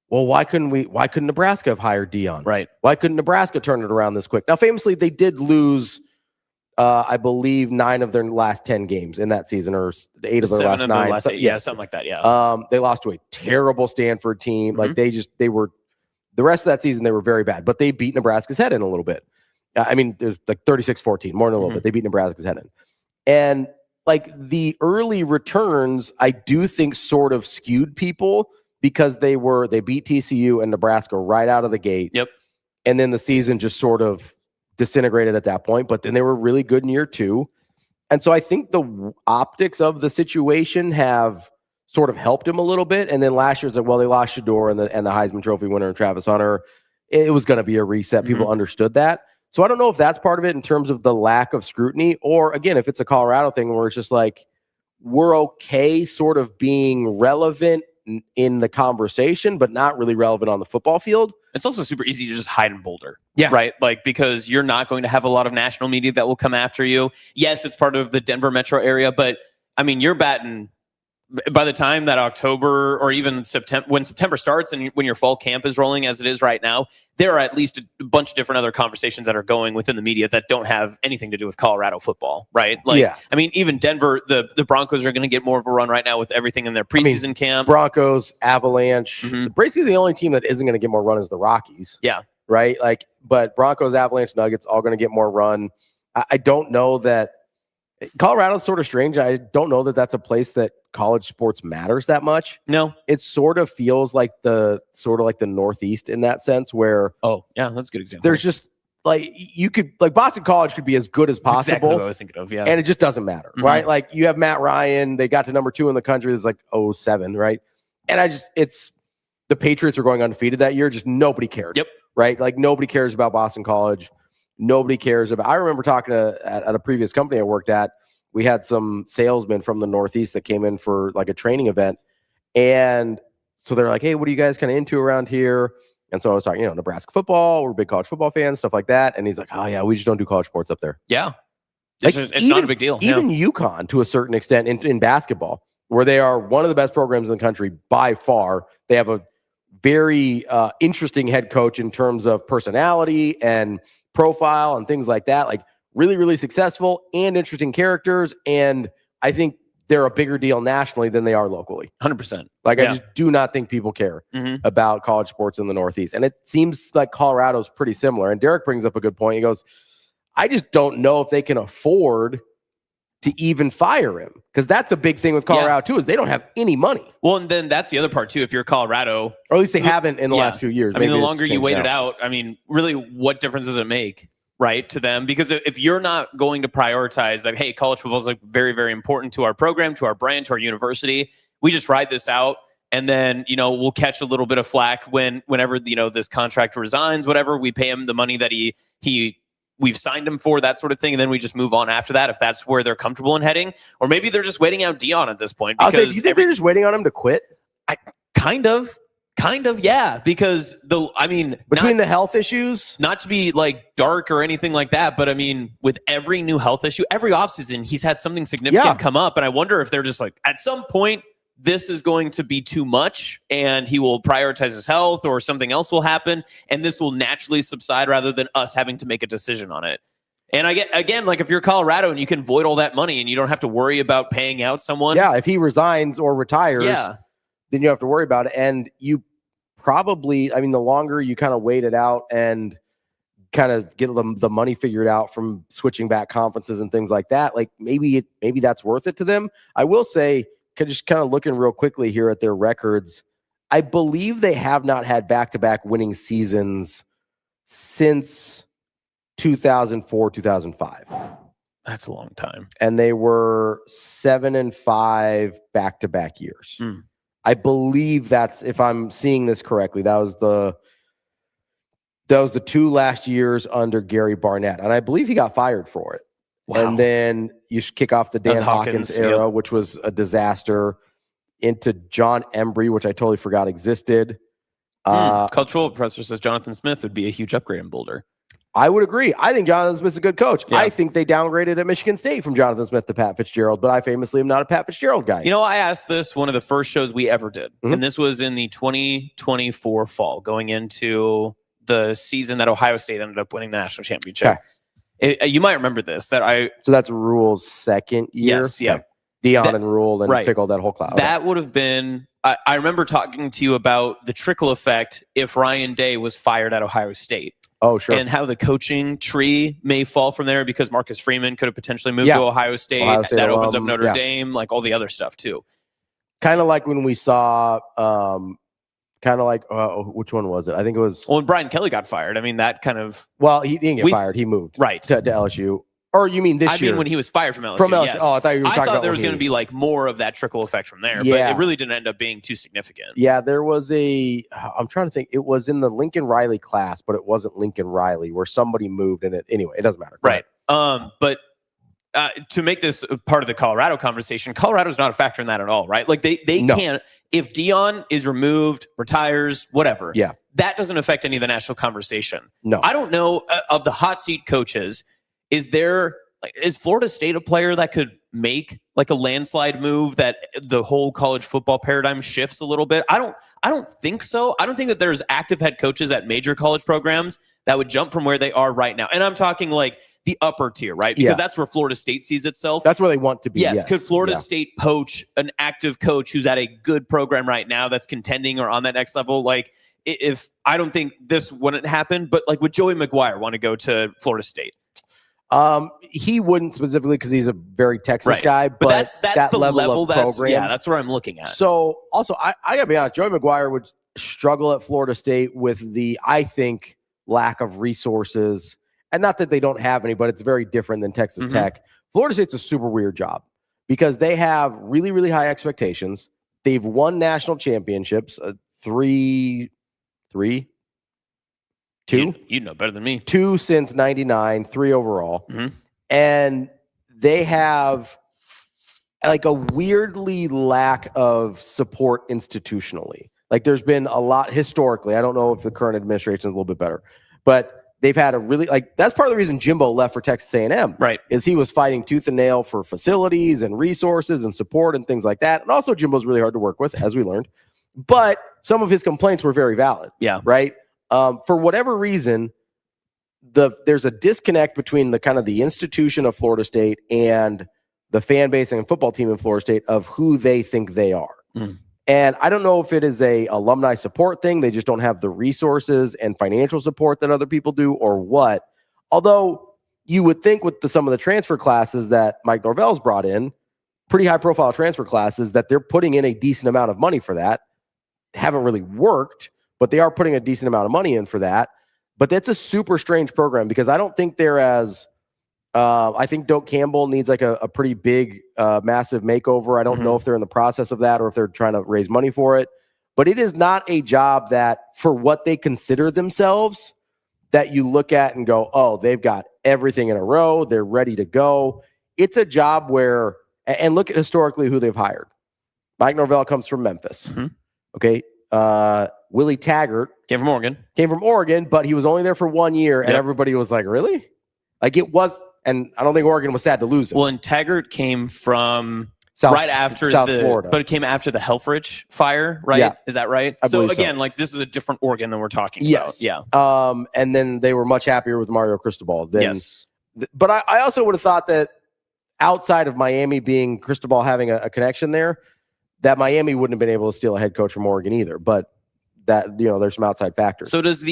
well, why couldn't Nebraska have hired Deion? Right. Why couldn't Nebraska turn it around this quick? Now, famously, they did lose, I believe, 9 of their last 10 games in that season, or 8 of their last 9. Something like that, yeah. They lost to a terrible Stanford team. Mm-hmm. Like they were, the rest of that season, they were very bad, but they beat Nebraska's head in a little bit. I mean, there's like 36-14, more than a little bit. They beat Nebraska's head in. And like the early returns, I do think sort of skewed people, because they beat TCU and Nebraska right out of the gate. Yep. And then the season just sort of disintegrated at that point, but then they were really good in year 2. And so I think the optics of the situation have sort of helped him a little bit. And then last year it's like, well, they lost Shador and the Heisman Trophy winner and Travis Hunter. It was going to be a reset. People mm-hmm. understood that. So I don't know if that's part of it in terms of the lack of scrutiny, or again, if it's a Colorado thing where it's just like, we're okay sort of being relevant in the conversation, but not really relevant on the football field. It's also super easy to just hide in Boulder. Yeah. Right? Like, because you're not going to have a lot of national media that will come after you. Yes, it's part of the Denver metro area, but I mean, you're batting by the time that October or even September, when September starts and when your fall camp is rolling as it is right now, there are at least a bunch of different other conversations that are going within the media that don't have anything to do with Colorado football, right? Like, yeah. I mean, even Denver, the Broncos are going to get more of a run right now with everything in their preseason camp. Broncos, Avalanche, mm-hmm. basically the only team that isn't going to get more run is the Rockies. Yeah. Right? Like, but Broncos, Avalanche, Nuggets, all going to get more run. I don't know that Colorado's sort of strange. I don't know that that's a place that college sports matters that much. No, it sort of feels like the Northeast in that sense, where that's a good example. There's just like Boston College could be as good as possible. That's exactly what I was thinking of, yeah. And it just doesn't matter, mm-hmm. right? Like you have Matt Ryan, they got to number 2 in the country. It's like 07, right? And it's the Patriots were going undefeated that year. Just nobody cared. Yep. Right? Like nobody cares about Boston College. Nobody cares about. I remember talking at a previous company I worked at. We had some salesmen from the Northeast that came in for like a training event, and so they're like, "Hey, what are you guys kind of into around here?" And so I was talking, Nebraska football. We're big college football fans, stuff like that. And he's like, "Oh yeah, we just don't do college sports up there." Yeah, it's not a big deal. Even UConn, to a certain extent, in basketball, where they are one of the best programs in the country by far. They have a very interesting head coach in terms of personality and profile and things like that, like really, really successful and interesting characters. And I think they're a bigger deal nationally than they are locally. 100%. Like, I just do not think people care about college sports in the Northeast. And it seems like Colorado's pretty similar. And Derek brings up a good point. He goes, I just don't know if they can afford to even fire him, because that's a big thing with Colorado too, is they don't have any money. Well, and then that's the other part too. If you're Colorado, or at least they haven't in the last few years. I mean, the Maybe longer it's you wait changed it now. out, I mean, really, what difference does it make, right, to them? Because if you're not going to prioritize that, hey, college football is like very, very important to our program, to our brand, to our university, we just ride this out, and then we'll catch a little bit of flack whenever this contract resigns, whatever. We pay him the money that we've signed him for, that sort of thing, and then we just move on after that if that's where they're comfortable in heading. Or maybe they're just waiting out Deion at this point. I'll say, do you think they're just waiting on him to quit? Kind of, yeah. Because between the health issues, not to be like dark or anything like that, but I mean, with every new health issue, every offseason, he's had something significant come up, and I wonder if they're just like, at some point, this is going to be too much, and he will prioritize his health, or something else will happen, and this will naturally subside rather than us having to make a decision on it. And again, like if you're Colorado and you can void all that money and you don't have to worry about paying out someone. Yeah, if he resigns or retires, then you have to worry about it. And you probably, I mean, the longer you kind of wait it out and kind of get the money figured out from switching back conferences and things like that, like maybe that's worth it to them. I will say, just kind of looking real quickly here at their records, I believe they have not had back-to-back winning seasons since 2004, 2005. That's a long time. And they were 7-5 back-to-back years. I believe that's, if I'm seeing this correctly, that was the 2 last years under Gary Barnett. And I believe he got fired for it. Wow. And then you kick off the Dan Hawkins era, which was a disaster, into John Embry, which I totally forgot existed. Cultural professor says Jonathan Smith would be a huge upgrade in Boulder. I would agree. I think Jonathan Smith's a good coach. Yeah. I think they downgraded at Michigan State from Jonathan Smith to Pat Fitzgerald, but I famously am not a Pat Fitzgerald guy. I asked this one of the first shows we ever did, and this was in the 2024 fall, going into the season that Ohio State ended up winning the national championship. Okay. You might remember this. So that's Rule's second year? Yes, yeah. Okay. Deion and Rule and Pickle, that whole class. That would have been, I remember talking to you about the trickle effect if Ryan Day was fired at Ohio State. Oh, sure. And how the coaching tree may fall from there, because Marcus Freeman could have potentially moved to Ohio State. That opens up Notre Dame, like all the other stuff too. Kind of like when we saw... which one was it? I think it was... Well, when Brian Kelly got fired, I mean, that kind of... Well, he didn't get fired. He moved to LSU. Or you mean this year? I mean, when he was fired from LSU. From LSU. Yes. Oh, I thought you were talking about there was going to be like more of that trickle effect from there, but it really didn't end up being too significant. Yeah, there was I'm trying to think. It was in the Lincoln Riley class, but it wasn't Lincoln Riley, where somebody moved in it. Anyway, it doesn't matter. Right. But to make this part of the Colorado conversation, Colorado's not a factor in that at all, right? Like they can't, if Deion is removed, retires, whatever, that doesn't affect any of the national conversation. No. I don't know, of the hot seat coaches, is Florida State a player that could make like a landslide move that the whole college football paradigm shifts a little bit? I don't think so. I don't think that there's active head coaches at major college programs that would jump from where they are right now. And I'm talking like the upper tier, right? Because that's where Florida State sees itself. That's where they want to be. Yes. Could Florida State poach an active coach who's at a good program right now that's contending or on that next level? Like, if I don't think this wouldn't happen, but like, would Joey McGuire want to go to Florida State? He wouldn't specifically because he's a very Texas guy, but that's that the level of program. Yeah, that's where I'm looking at. So also, I gotta be honest, Joey McGuire would struggle at Florida State with the, I think, lack of resources. And not that they don't have any, but it's very different than Texas Tech. Florida State's a super weird job because they have really, really high expectations. They've won national championships, two. You know better than me. 2 since 99, 3 overall. And they have like a weirdly lack of support institutionally. Like there's been a lot historically. I don't know if the current administration is a little bit better, but they've had a really, like, that's part of the reason Jimbo left for Texas A&M. Right. Is he was fighting tooth and nail for facilities and resources and support and things like that. And also Jimbo's really hard to work with, as we learned. But some of his complaints were very valid. Yeah. Right. For whatever reason, there's a disconnect between the kind of the institution of Florida State and the fan base and football team in Florida State of who they think they are. And I don't know if it is a alumni support thing. They just don't have the resources and financial support that other people do or what. Although, you would think with some of the transfer classes that Mike Norvell's brought in, pretty high profile transfer classes, that they're putting in a decent amount of money for that. Haven't really worked, but they are putting a decent amount of money in for that. But that's a super strange program because I don't think they're as I think Doak Campbell needs like a pretty big, massive makeover. I don't know if they're in the process of that or if they're trying to raise money for it. But it is not a job that, for what they consider themselves, that you look at and go, oh, they've got everything in a row. They're ready to go. It's a job where, and look at historically who they've hired. Mike Norvell comes from Memphis. Okay. Willie Taggart Came from Oregon, but he was only there for 1 year, and everybody was like, really? Like it was, and I don't think Oregon was sad to lose him. Well, and Taggart came from South Florida, but it came after the Helfrich fire, right? Yeah. Is that right? So again, like this is a different Oregon than we're talking about. Yeah. And then they were much happier with Mario Cristobal. But I also would have thought that outside of Miami being Cristobal having a connection there, that Miami wouldn't have been able to steal a head coach from Oregon either. But that, there's some outside factors. So does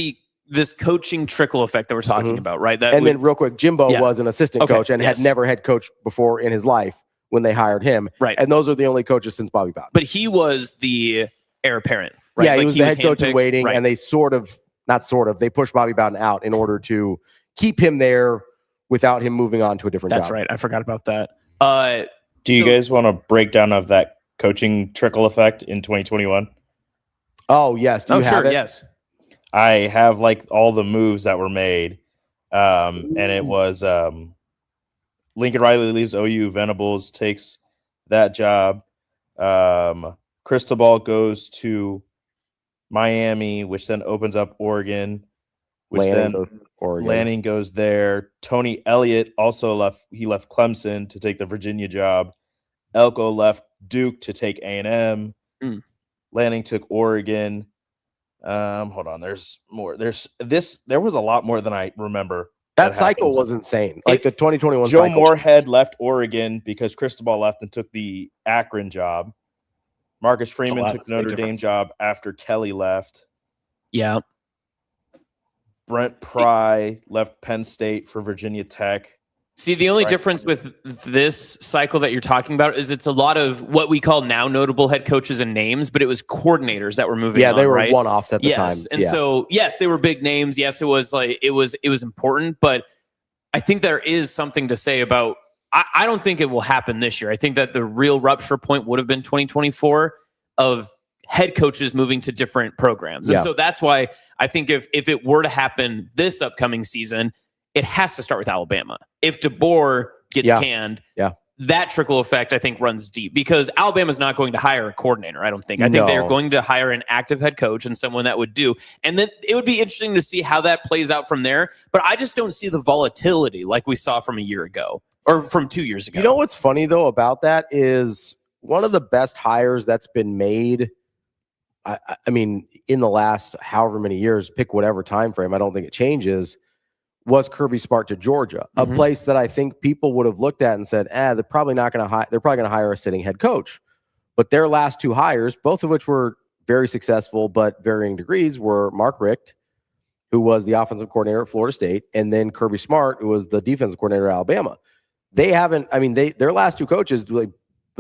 this coaching trickle effect that we're talking about, right? Then real quick, Jimbo was an assistant coach and had never head coached before in his life when they hired him. Right. And those are the only coaches since Bobby Bowden. But he was the heir apparent, right? Yeah, like he was the head coach in waiting, right. and they they pushed Bobby Bowden out in order to keep him there without him moving on to a different job. That's right. I forgot about that. Do you guys want a breakdown of that coaching trickle effect in 2021? Oh, yes. Do you have it? Yes. I have like all the moves that were made. And it was Lincoln Riley leaves OU, Venables takes that job. Cristobal goes to Miami, which then opens up Oregon, Lanning goes there. Tony Elliott also left. He left Clemson to take the Virginia job. Elko left Duke to take A&M. Lanning took Oregon. Hold on. There's more. There was a lot more than I remember. That cycle was insane. Like the 2021 Joe cycle. Moorhead left Oregon because Cristobal left and took the Akron job. Marcus Freeman took the Notre Dame job after Kelly left. Yeah. Brent Pry left Penn State for Virginia Tech. See, the only difference with this cycle that you're talking about is it's a lot of what we call now notable head coaches and names, but it was coordinators that were moving on. Yeah, they were right? one-offs at the time. And so, yes, they were big names. Yes, it was like it was important, but I think there is something to say about I don't think it will happen this year. I think that the real rupture point would have been 2024 of head coaches moving to different programs. And so that's why I think if it were to happen this upcoming season, it has to start with Alabama. If DeBoer gets canned, that trickle effect, I think, runs deep because Alabama's not going to hire a coordinator, I don't think. I think they're going to hire an active head coach and someone that would do. And then it would be interesting to see how that plays out from there. But I just don't see the volatility like we saw from a year ago or from 2 years ago. You know what's funny, though, about that is one of the best hires that's been made, I mean, in the last however many years, pick whatever time frame, I don't think it changes, was Kirby Smart to Georgia, a place that I think people would have looked at and said, they're probably not going to hire. They're probably going to hire a sitting head coach. But their last two hires, both of which were very successful, but varying degrees, were Mark Richt, who was the offensive coordinator at Florida State, and then Kirby Smart, who was the defensive coordinator at Alabama. They haven't. I mean, their last two coaches that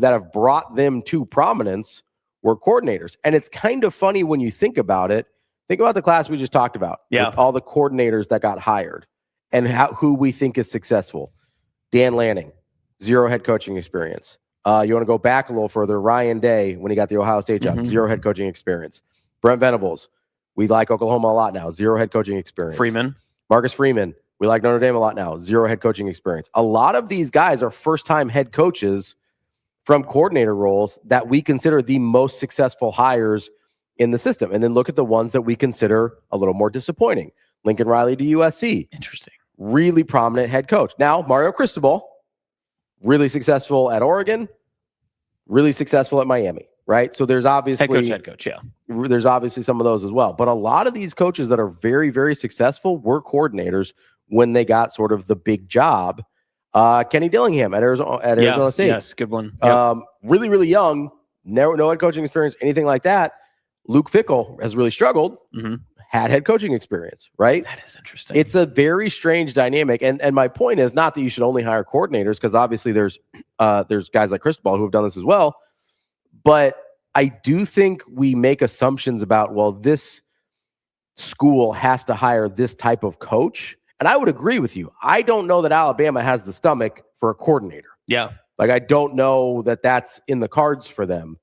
have brought them to prominence were coordinators, and it's kind of funny when you think about it. Think about the class we just talked about. With all the coordinators that got hired. And who we think is successful. Dan Lanning, 0 head coaching experience. You want to go back a little further, Ryan Day, when he got the Ohio State job, 0 head coaching experience. Brent Venables, we like Oklahoma a lot now, 0 head coaching experience. Marcus Freeman, we like Notre Dame a lot now, 0 head coaching experience. A lot of these guys are first-time head coaches from coordinator roles that we consider the most successful hires in the system. And then look at the ones that we consider a little more disappointing. Lincoln Riley to USC. Interesting. Really prominent head coach. Now, Mario Cristobal, really successful at Oregon, really successful at Miami, right? So there's obviously head coach, yeah. There's obviously some of those as well. But a lot of these coaches that are very, very successful were coordinators when they got sort of the big job. Kenny Dillingham at Arizona State. Yes, good one. Yep. Really, really young, no head coaching experience, anything like that. Luke Fickell has really struggled. had head coaching experience, right? That is interesting. It's a very strange dynamic. And my point is not that you should only hire coordinators, because obviously there's guys like Cristobal who have done this as well. But I do think we make assumptions about, well, this school has to hire this type of coach. And I would agree with you. I don't know that Alabama has the stomach for a coordinator. Yeah. Like, I don't know that that's in the cards for them.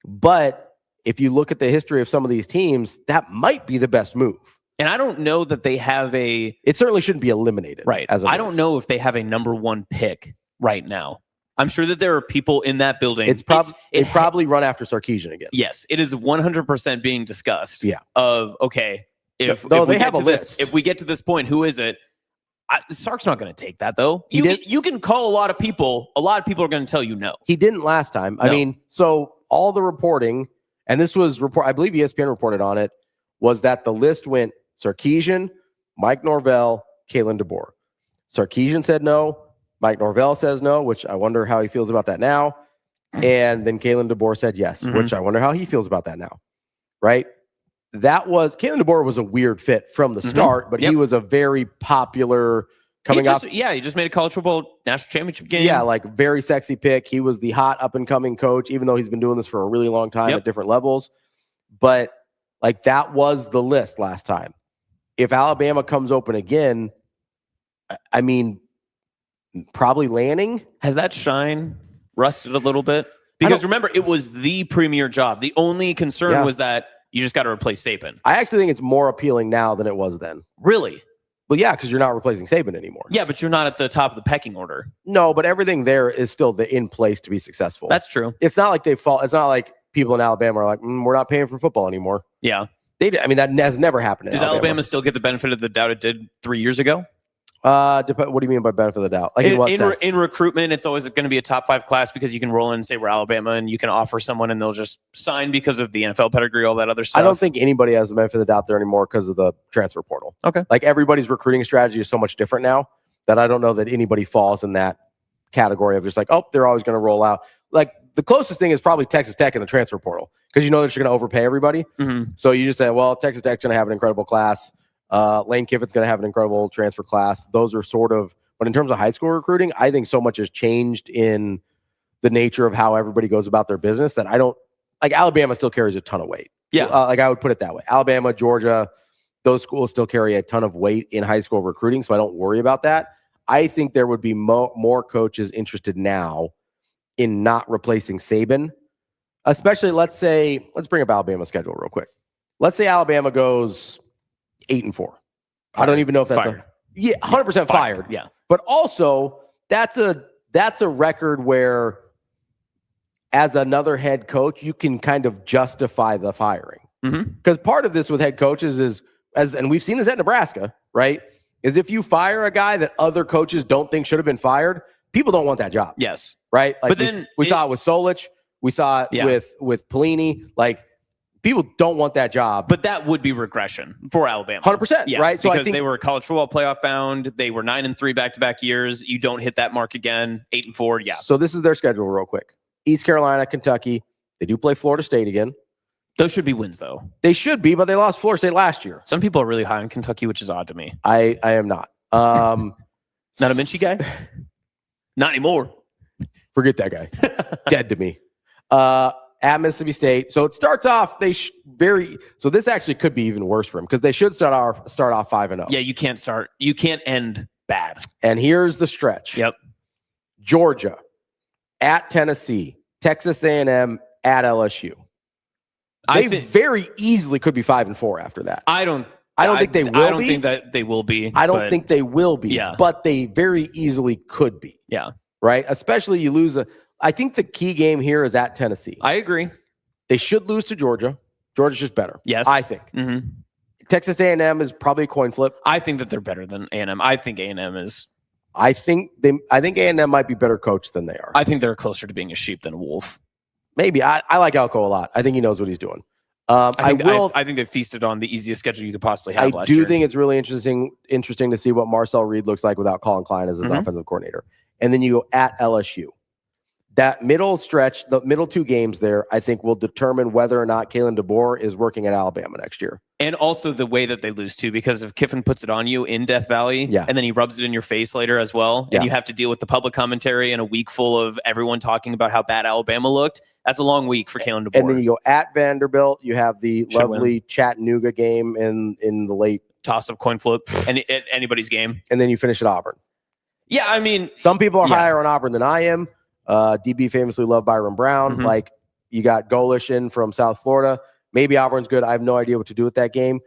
But if you look at the history of some of these teams, that might be the best move. And I don't know that they have It certainly shouldn't be eliminated. Right. I don't know if they have a number one pick right now. I'm sure that there are people in that building. They probably run after Sarkisian again. Yes, it is 100% being discussed. Yeah. Of, okay, if they have a list. If we get to this point, who is it? Sark's not going to take that, though. You can call a lot of people. A lot of people are going to tell you no. He didn't last time. No. I mean, so all the reporting, and this was I believe ESPN reported on it, was that the list went Sarkisian, Mike Norvell, Kalen DeBoer. Sarkisian said no. Mike Norvell says no, which I wonder how he feels about that now. And then Kalen DeBoer said yes, which I wonder how he feels about that now. Right? Kalen DeBoer was a weird fit from the start, but he was a very popular coming up. Yeah, he just made a college football national championship game. Yeah, like very sexy pick. He was the hot up and coming coach, even though he's been doing this for a really long time at different levels. But like, that was the list last time. If Alabama comes open again, I mean, probably Lanning. Has that shine rusted a little bit? Because remember, it was the premier job. The only concern was that you just got to replace Saban. I actually think it's more appealing now than it was then. Really? Well, yeah, because you're not replacing Saban anymore. Yeah, but you're not at the top of the pecking order. No, but everything there is still in place to be successful. That's true. It's not like it's not like people in Alabama are like, we're not paying for football anymore. Yeah. I mean, that has never happened. Does Alabama still get the benefit of the doubt it did 3 years ago? What do you mean by benefit of the doubt? Like, in what sense? In recruitment, it's always going to be a top 5 class because you can roll in and say we're Alabama, and you can offer someone and they'll just sign because of the NFL pedigree, all that other stuff. I don't think anybody has the benefit of the doubt there anymore because of the transfer portal. Okay. Like, everybody's recruiting strategy is so much different now that I don't know that anybody falls in that category of just like, oh, they're always going to roll out. Like, the closest thing is probably Texas Tech in the transfer portal because you know that you're going to overpay everybody. So you just say, well, Texas Tech's going to have an incredible class. Lane Kiffin's going to have an incredible transfer class. Those are sort of, but in terms of high school recruiting, I think so much has changed in the nature of how everybody goes about their business that I don't like. Alabama still carries a ton of weight. Yeah. Like, I would put it that way. Alabama, Georgia, those schools still carry a ton of weight in high school recruiting. So I don't worry about that. I think there would be more coaches interested now in not replacing Saban, especially let's bring up Alabama's schedule real quick. Let's say Alabama goes 8-4. I don't even know if that's fired. 100% fired. Yeah. But also that's a record where as another head coach, you can kind of justify the firing. Because part of this with head coaches is, and we've seen this at Nebraska, right? Is if you fire a guy that other coaches don't think should have been fired, people don't want that job. Yes. Right? Like, but then we saw it with Solich. We saw it with Pelini. Like, people don't want that job. But that would be regression for Alabama. 100%, right? So because I think they were college football playoff bound. They were 9-3 back-to-back years. You don't hit that mark again. 8-4, yeah. So this is their schedule real quick. East Carolina, Kentucky. They do play Florida State again. Those should be wins, though. They should be, but they lost Florida State last year. Some people are really high on Kentucky, which is odd to me. I am not. Not a Minchie guy? Not anymore. Forget that guy. Dead to me. At Mississippi State. So it starts off, so this actually could be even worse for him because they should start off 5-0. Yeah, you can't end bad. And here's the stretch. Yep. Georgia, at Tennessee, Texas A&M, at LSU. They very easily could be 5-4 after that. I don't think they will be. I don't think that they will be. I don't think they will be. Yeah. But they very easily could be. Yeah. Right? Especially you lose I think the key game here is at Tennessee. I agree. They should lose to Georgia. Georgia's just better. Yes. I think. Texas A&M is probably a coin flip. I think that they're better than A&M. I think A&M is. I think A&M might be better coached than they are. I think they're closer to being a sheep than a wolf. Maybe. I like Elko a lot. I think he knows what he's doing. I think they feasted on the easiest schedule you could possibly have last year. I do think it's really interesting to see what Marcel Reed looks like without Colin Klein as his offensive coordinator. And then you go at LSU. that middle stretch, the middle 2 games there, I think will determine whether or not Kalen DeBoer is working at Alabama next year. And also the way that they lose too, because if Kiffin puts it on you in Death Valley, and then he rubs it in your face later as well, and you have to deal with the public commentary and a week full of everyone talking about how bad Alabama looked, that's a long week for Kalen DeBoer. And then you go at Vanderbilt, you have the lovely Chattanooga game in the late toss-up coin flip, and anybody's game. And then you finish at Auburn. Yeah, I mean, some people are higher on Auburn than I am. DB famously loved Byron Brown. Like, you got Golish in from South Florida. Maybe Auburn's good. I have no idea what to do with that game.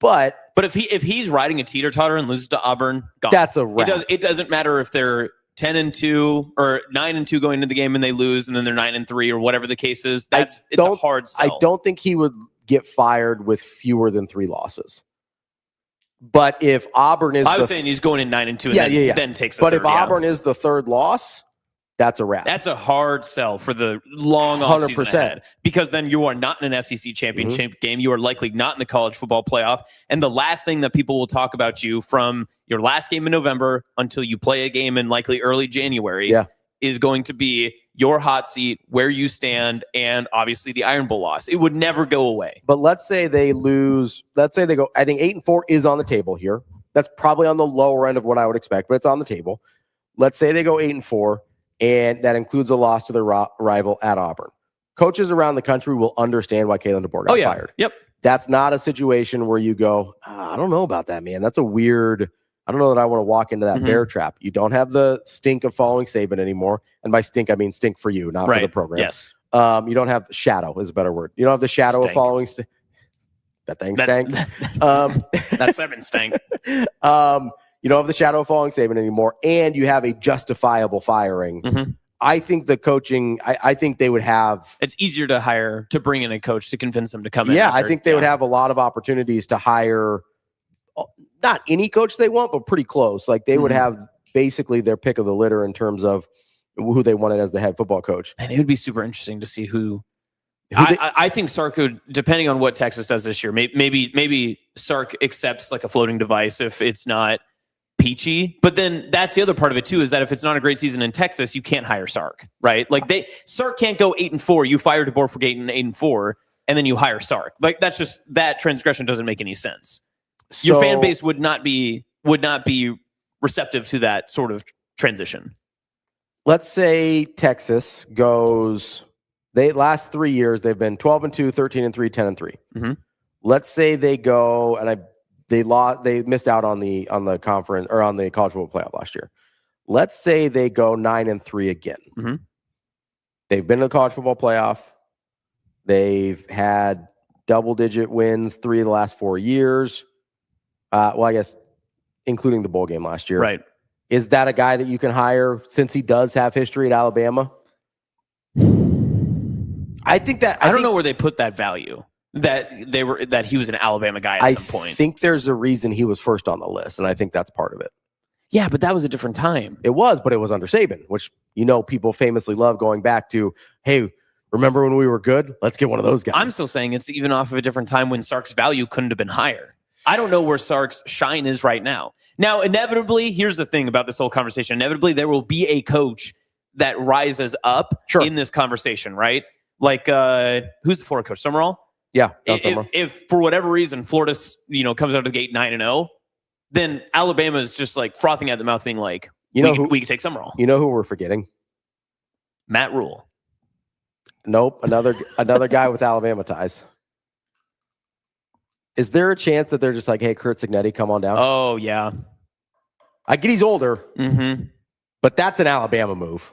But if he's riding a teeter-totter and loses to Auburn, gone. That's a wrap. It doesn't matter if they're 10-2 or 9-2 going into the game and they lose, and then they're 9-3 or whatever the case is. It's a hard sell. I don't think he would get fired with fewer than 3 losses. But if Auburn is, I was saying he's going in 9-2 and then takes. But if Auburn is the 3rd loss, that's a wrap. That's a hard sell for the long offseason ahead, because then you are not in an SEC championship game. You are likely not in the college football playoff. And the last thing that people will talk about you from your last game in November until you play a game in likely early January is going to be your hot seat, where you stand, and obviously the Iron Bowl loss. It would never go away. But let's say they lose. Let's say they go. I think 8-4 is on the table here. That's probably on the lower end of what I would expect, but it's on the table. Let's say they go 8-4. And that includes a loss to their rival at Auburn. Coaches around the country will understand why Kalen DeBoer got fired. Yep. That's not a situation where you go, I don't know about that, man. That's a weird, I don't know that I want to walk into that bear trap. You don't have the stink of following Saban anymore. And by stink, I mean stink for you, not for the program. Yes. You don't have shadow is a better word. You don't have the shadow of following. That thing stank. That Saban stank. You don't have the shadow of following Saban anymore, and you have a justifiable firing. I think the coaching, I think they would have. It's easier to bring in a coach to convince them to come in. Yeah, I think they would have a lot of opportunities to hire not any coach they want, but pretty close. Like, they would have basically their pick of the litter in terms of who they wanted as the head football coach. And it would be super interesting to see who I think Sark would, depending on what Texas does this year, maybe Sark accepts like a floating device if it's not peachy. But then that's the other part of it too, is that if it's not a great season in Texas, you can't hire Sark, right? Like, Sark can't go 8-4. You fire DeBoer for getting 8-4, and then you hire Sark. Like, that's just, that transgression doesn't make any sense. So, your fan base would not be receptive to that sort of transition. Let's say Texas goes, last 3 years they've been 12-2, 13-3, 10-3. Let's say they go, and they missed out on the conference or on the college football playoff last year. Let's say they go 9-3 again. They've been to the college football playoff. They've had double-digit wins 3 of the last 4 years. Well, I guess including the bowl game last year. Right. Is that a guy that you can hire since he does have history at Alabama? I think that I don't know where they put that value that he was an Alabama guy at some point. I think there's a reason he was first on the list, and I think that's part of it. Yeah, but that was a different time. It was, but it was under Saban, which, people famously love going back to, hey, remember when we were good? Let's get one of those guys. I'm still saying it's even off of a different time when Sark's value couldn't have been higher. I don't know where Sark's shine is right now. Now, inevitably, here's the thing about this whole conversation. Inevitably, there will be a coach that rises up in this conversation, right? Like, who's the Florida coach? Summerall? Yeah. If for whatever reason Florida, comes out of the gate 9-0, then Alabama is just like frothing at the mouth, being like, we could take Summerall. You know who we're forgetting? Matt Rule. Nope. Another guy with Alabama ties. Is there a chance that they're just like, hey, Curt Cignetti, come on down? Oh, yeah. I get he's older, but that's an Alabama move.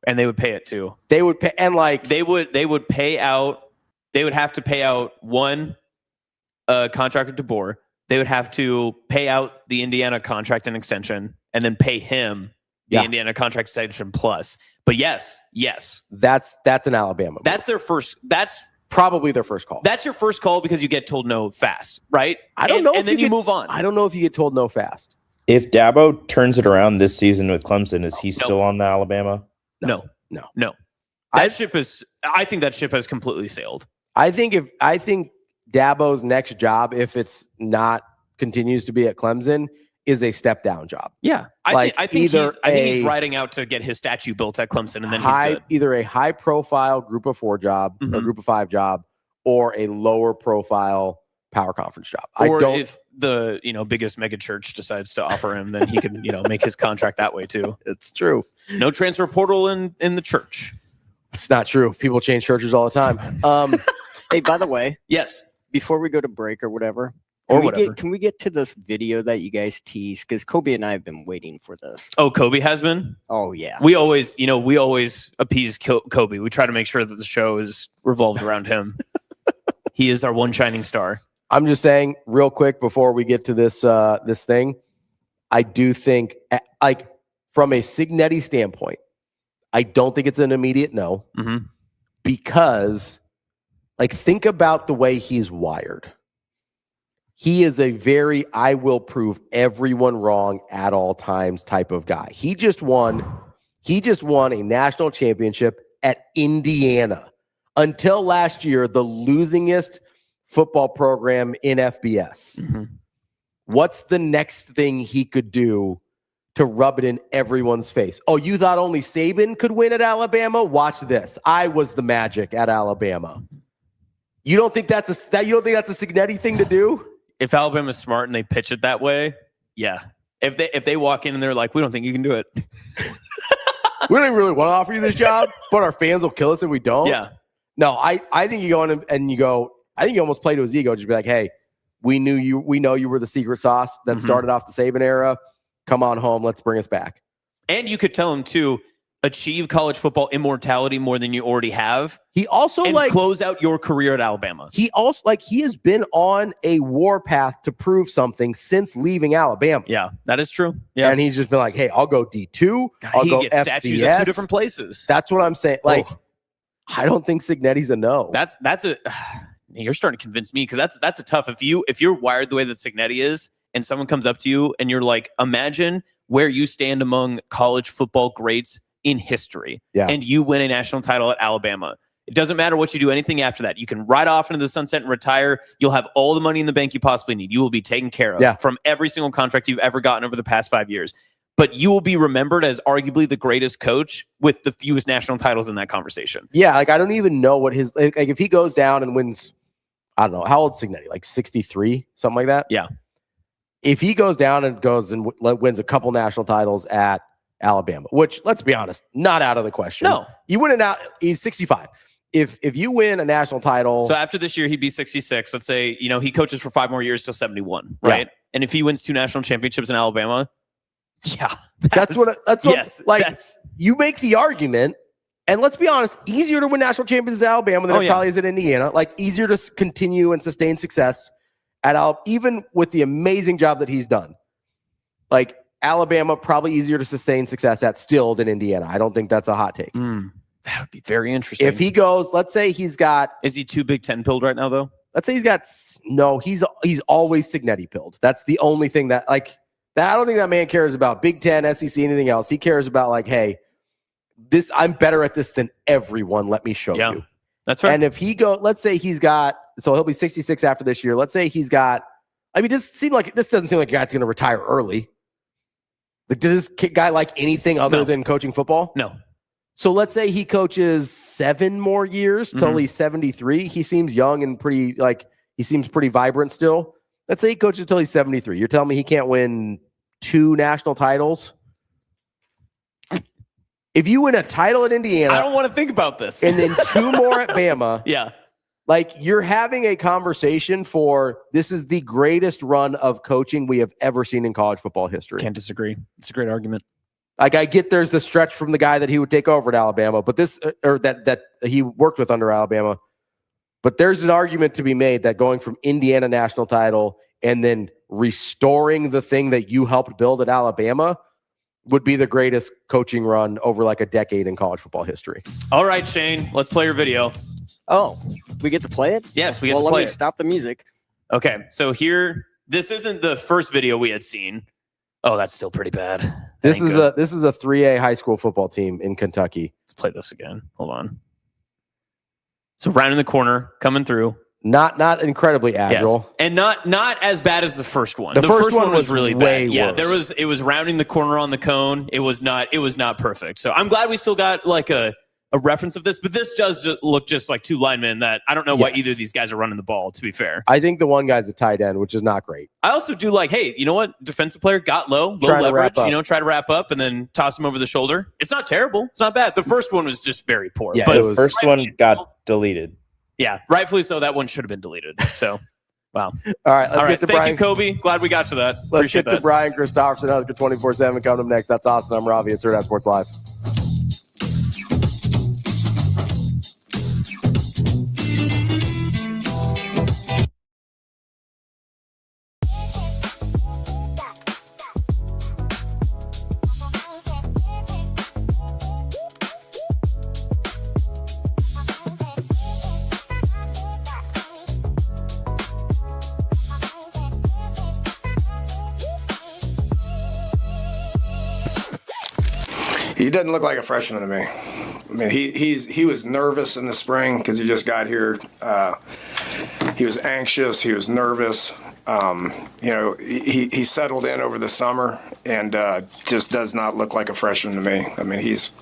And they would pay it too. They would pay, and like they would pay out. They would have to pay out one contract to DeBoer. They would have to pay out the Indiana contract and extension, and then pay him the Indiana contract extension plus. But yes, that's an Alabama move. That's their first. That's probably their first call. That's your first call because you get told no fast, right? I don't know, and then you move on. I don't know if you get told no fast. If Dabo turns it around this season with Clemson, is he still on the Alabama? No. I think that ship has completely sailed. I think Dabo's next job, if it's not continues to be at Clemson, is a step down job. Yeah. Like, I think either he's riding out to get his statue built at Clemson, and then he's good. Either a high profile group of 4 job, or group of 5 job, or a lower profile power conference job. Or if the biggest mega church decides to offer him, then he can make his contract that way too. It's true. No transfer portal in the church. It's not true. People change churches all the time. Hey, by the way, yes. Before we go to break or whatever, can we get to this video that you guys teased? Because Kobe and I have been waiting for this. Oh, Kobe has been? Oh, yeah. We always appease Kobe. We try to make sure that the show is revolved around him. He is our one shining star. I'm just saying real quick before we get to this thing, I do think, like, from a Cignetti standpoint, I don't think it's an immediate no, because, like, think about the way he's wired. He is a very I will prove everyone wrong at all times type of guy. He just won a national championship at Indiana. Until last year, the losingest football program in FBS. What's the next thing he could do to rub it in everyone's face? Oh, you thought only Saban could win at Alabama? Watch this. I was the Magic at Alabama. You don't think that's a Cignetti thing to do? If Alabama's smart and they pitch it that way, yeah. If they walk in and they're like, we don't think you can do it. We don't even really want to offer you this job, but our fans will kill us if we don't. Yeah. No, I think you go in and you go, I think you almost play to his ego. Just be like, hey, we know you were the secret sauce that started off the Saban era. Come on home. Let's bring us back. And you could tell him to achieve college football immortality more than you already have. He also close out your career at Alabama. He also he has been on a war path to prove something since leaving Alabama. Yeah, that is true. Yeah. And he's just been like, hey, I'll go D2. I'll go FCS. Statues at 2 different places. That's what I'm saying. I don't think Cignetti's a no. You're starting to convince me, because that's a tough. If you're wired the way that Cignetti is, and someone comes up to you and you're like, imagine where you stand among college football greats in history, and you win a national title at Alabama. It doesn't matter what you do anything after that. You can ride off into the sunset and retire. You'll have all the money in the bank you possibly need. You will be taken care of from every single contract you've ever gotten over the past 5 years. But you will be remembered as arguably the greatest coach with the fewest national titles in that conversation. Yeah, I don't even know what his if he goes down and wins, I don't know, how old's Cignetti? 63, something like that? Yeah. If he goes down and wins a couple national titles at Alabama, which, let's be honest, not out of the question. No. You win it out, he's 65. If you win a national title. So after this year, he'd be 66. Let's say, he coaches for 5 more years till 71, right? Yeah. And if he wins 2 national championships in Alabama, you make the argument, and let's be honest, easier to win national championships at Alabama than it probably is at Indiana. Easier to continue and sustain success at even with the amazing job that he's done. Alabama probably easier to sustain success at still than Indiana. I don't think that's a hot take. That would be very interesting. If he goes, let's say he's got. Is he too Big Ten pilled right now, though? Let's say he's got. No, he's always Cignetti pilled. That's the only thing that I don't think that man cares about Big Ten, SEC, anything else. He cares about I'm better at this than everyone. Let me show you. That's right. And if let's say he's got, so he'll be 66 after this year. Let's say he's got, this doesn't seem like a guy that's going to retire early. Does this guy like anything other than coaching football? No. So let's say he coaches 7 more years till he's 73. He seems young and pretty, he seems pretty vibrant still. Let's say he coaches until he's 73. You're telling me he can't win 2 national titles? If you win a title at Indiana. I don't want to think about this. And then 2 more at Bama. Yeah. You're having a conversation for this is the greatest run of coaching we have ever seen in college football history. Can't disagree. It's a great argument. I get there's the stretch from the guy that he would take over at Alabama, but that he worked with under Alabama. But there's an argument to be made that going from Indiana national title and then restoring the thing that you helped build at Alabama would be the greatest coaching run over a decade in college football history. All right, Shane, let's play your video. Oh, we get to play it? Yes, we get to play it. Let me stop the music. Okay, so this isn't the first video we had seen. Oh, that's still pretty bad. This is a 3A high school football team in Kentucky. Let's play this again. Hold on. So rounding the corner, coming through. Not incredibly agile. Yes. And not as bad as the first one. The first one was really way bad. Yeah, worse. it was rounding the corner on the cone. It was not perfect. So I'm glad we still got like a reference of this, but this does look just like two linemen that I don't know why either of these guys are running the ball, to be fair. I think the one guy's a tight end, which is not great. I also do like, hey, you know what? Defensive player got low leverage, try to wrap up and then toss him over the shoulder. It's not terrible. It's not bad. The first one was just very poor. Yeah, but The first one got deleted. Yeah, rightfully so. That one should have been deleted. So, wow. All right, let's get to Thank Brian. you, Kobe. Glad we got to that. Let's Appreciate get to that. Brian Christopherson, Husker 24/7 coming up next. That's Austin. I'm Ravi. It's Hurrdat Sports Live. He doesn't look like a freshman to me. I mean, he was nervous in the spring because he just got here. He was anxious. He was nervous. He settled in over the summer and just does not look like a freshman to me. I mean, he's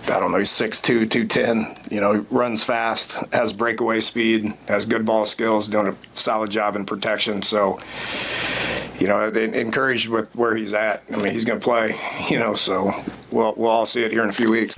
6'2", 210. He runs fast, has breakaway speed, has good ball skills, doing a solid job in protection. So, encouraged with where he's at. I mean, he's going to play, so we'll all see it here in a few weeks.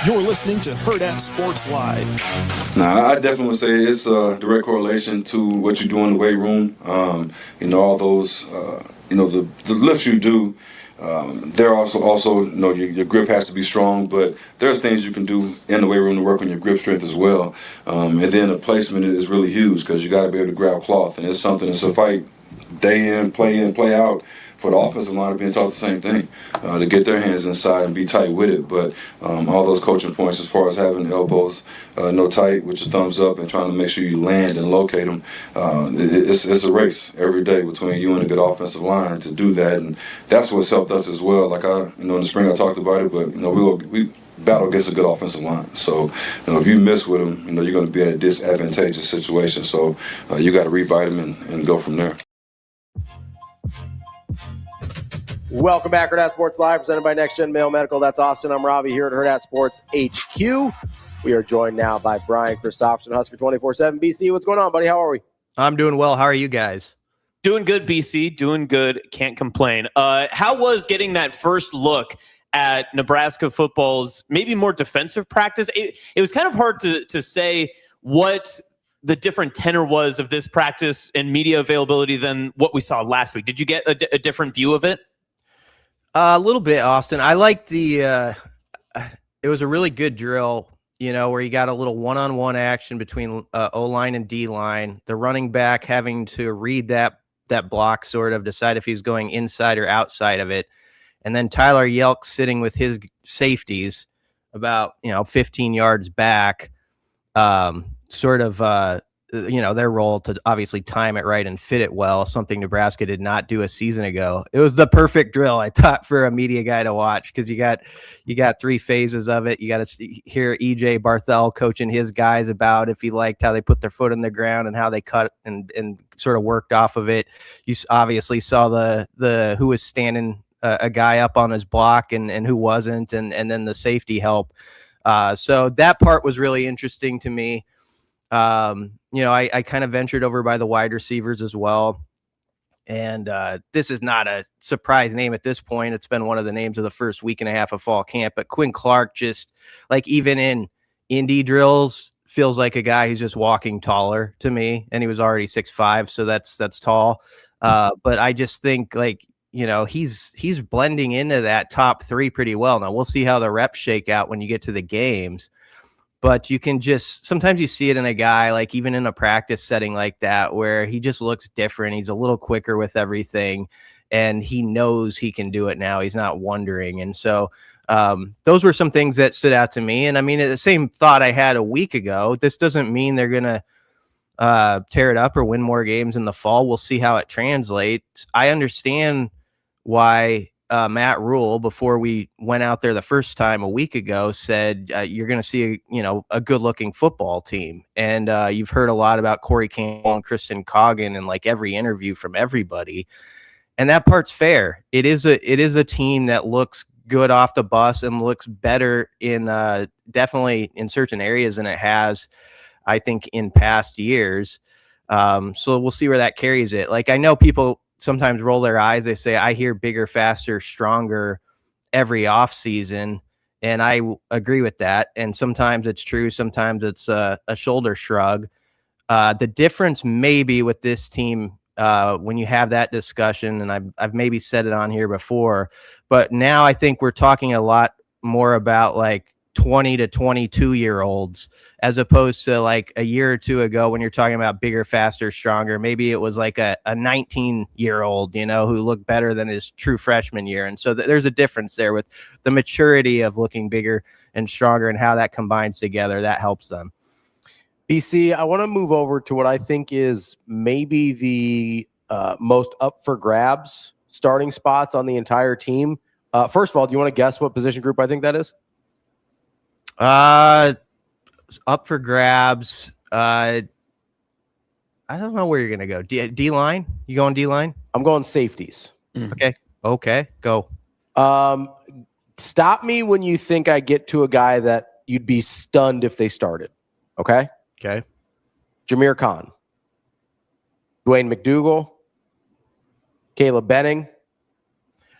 You're listening to Hurrdat Sports Live. Nah, I definitely would say it's a direct correlation to what you do in the weight room. All those, the lifts you do. There also, your grip has to be strong, but there's things you can do in the weight room to work on your grip strength as well. And then the placement is really huge because you got to be able to grab cloth, and it's a fight day in, play out. For the offensive line, being taught the same thing, to get their hands inside and be tight with it. But all those coaching points as far as having the elbows no tight with your thumbs up and trying to make sure you land and locate them, it's a race every day between you and a good offensive line to do that. And that's what's helped us as well. Like in the spring I talked about it, but we battle against a good offensive line. So, if you miss with them, you're going to be at a disadvantageous situation. So you got to rebite them and go from there. Welcome back, Hurrdat Sports Live, presented by Next Gen Mail Medical. That's Austin. I'm Ravi here at Hurrdat Sports HQ. We are joined now by Brian Christopherson, Husker 24/7 BC. What's going on, buddy? How are we? I'm doing well. How are you guys? Doing good, BC. Doing good. Can't complain. How was getting that first look at Nebraska football's maybe more defensive practice? It was kind of hard to say what the different tenor was of this practice and media availability than what we saw last week. Did you get a different view of it? A little bit, Austin. I liked it was a really good drill, where you got a little one-on-one action between O-line and D-line, the running back having to read that block, sort of decide if he's going inside or outside of it. And then Tyler Yelk sitting with his safeties about, 15 yards back. sort of their role to obviously time it right and fit it well, something Nebraska did not do a season ago. It was the perfect drill, I thought, for a media guy to watch, because you got 3 phases of it. You got to hear EJ Barthel coaching his guys about if he liked how they put their foot in the ground and how they cut and sort of worked off of it. You obviously saw the who was standing a guy up on his block and who wasn't, and then the safety help. So that part was really interesting to me. I kind of ventured over by the wide receivers as well. And this is not a surprise name at this point. It's been one of the names of the first week and a half of fall camp. But Quinn Clark, just like even in indie drills, feels like a guy who's just walking taller to me. And he was already 6'5", so that's tall. But I just think he's blending into that top 3 pretty well. Now we'll see how the reps shake out when you get to the games. But you can sometimes you see it in a guy, like even in a practice setting like that, where he just looks different. He's a little quicker with everything, and he knows he can do it now. He's not wondering. And so those were some things that stood out to me. And I mean, the same thought I had a week ago. This doesn't mean they're going to tear it up or win more games in the fall. We'll see how it translates. I understand why Matt Rule, before we went out there the first time a week ago, said you're going to see a good looking football team. And you've heard a lot about Corey Campbell and Kristen Coggan in like every interview from everybody. And that part's fair. It is a team that looks good off the bus and looks better in definitely in certain areas than it has, I think, in past years. So we'll see where that carries it. Like, I know people sometimes roll their eyes. They say, I hear bigger, faster, stronger every offseason. And I agree with that. And sometimes it's true. Sometimes it's a shoulder shrug. The difference maybe with this team, when you have that discussion, and I've maybe said it on here before, but now I think we're talking a lot more about like 20 to 22-year-olds, as opposed to like a year or two ago when you're talking about bigger, faster, stronger. Maybe it was like a 19-year-old, who looked better than his true freshman year. And so there's a difference there with the maturity of looking bigger and stronger, and how that combines together. That helps them. BC, I want to move over to what I think is maybe the most up for grabs starting spots on the entire team. First of all, do you want to guess what position group I think that is? Up for grabs. I don't know where you're going to go. D-line? You going D-line? I'm going safeties. Okay. Go. Stop me when you think I get to a guy that you'd be stunned if they started. Okay. Jameer Khan, Dwayne McDougal, Caleb Benning.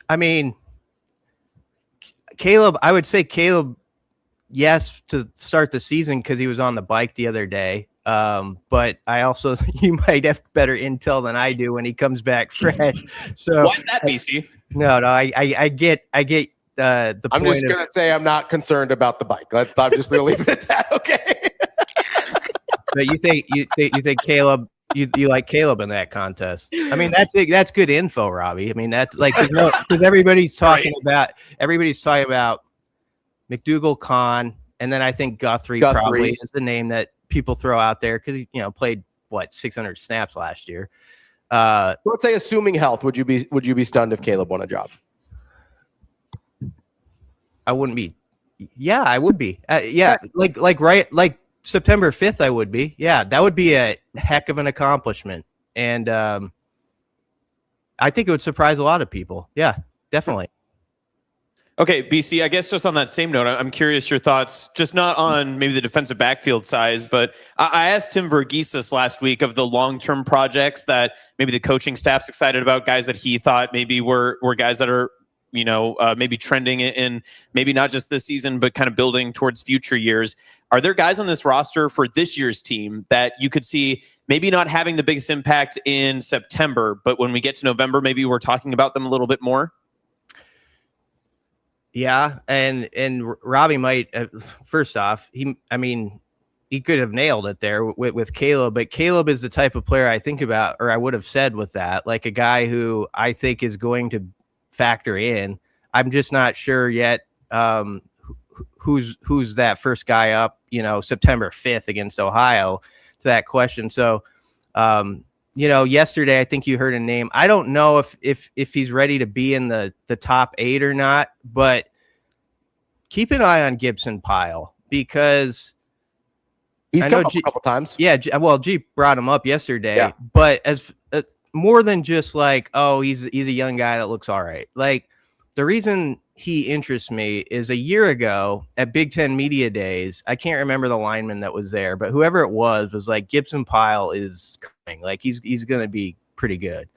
I mean, Caleb, I would say Caleb, yes, to start the season because he was on the bike the other day. But I also, you might have better intel than I do when he comes back fresh. So why that, BC? No, I get the I'm point. Just gonna say I'm not concerned about the bike. I'm just gonna leave it at that. Okay. But you think Caleb, you like Caleb in that contest? I mean, that's good info, Ravi. I mean, that's like because everybody's talking about McDougal, Khan, and then I think Guthrie probably is the name that people throw out there because he played 600 snaps last year. Let's say, assuming health, would you be stunned if Caleb won a job? I wouldn't be. Yeah, I would be. Like September 5th, I would be. Yeah, that would be a heck of an accomplishment. And I think it would surprise a lot of people. Yeah, definitely. Okay, BC, I guess just on that same note, I'm curious your thoughts, just not on maybe the defensive backfield size, but I asked Tim Verghese last week of the long-term projects that maybe the coaching staff's excited about, guys that he thought maybe were guys that are maybe trending in maybe not just this season, but kind of building towards future years. Are there guys on this roster for this year's team that you could see maybe not having the biggest impact in September, but when we get to November, maybe we're talking about them a little bit more? Yeah, and Ravi might. First off, he could have nailed it there with Caleb, but Caleb is the type of player I think about, or I would have said with that, like a guy who I think is going to factor in. I'm just not sure yet who's that first guy up, September 5th against Ohio, to that question. So, yesterday I think you heard a name. I don't know if he's ready to be in the top 8 or not, but keep an eye on Gibson Pyle, because he's come up a couple times. Yeah, well, G brought him up yesterday, but as more than just like, oh, he's a young guy that looks all right. Like, the reason he interests me is a year ago at Big Ten Media Days, I can't remember the lineman that was there, but whoever it was like, Gibson Pyle is coming. Like, he's going to be pretty good.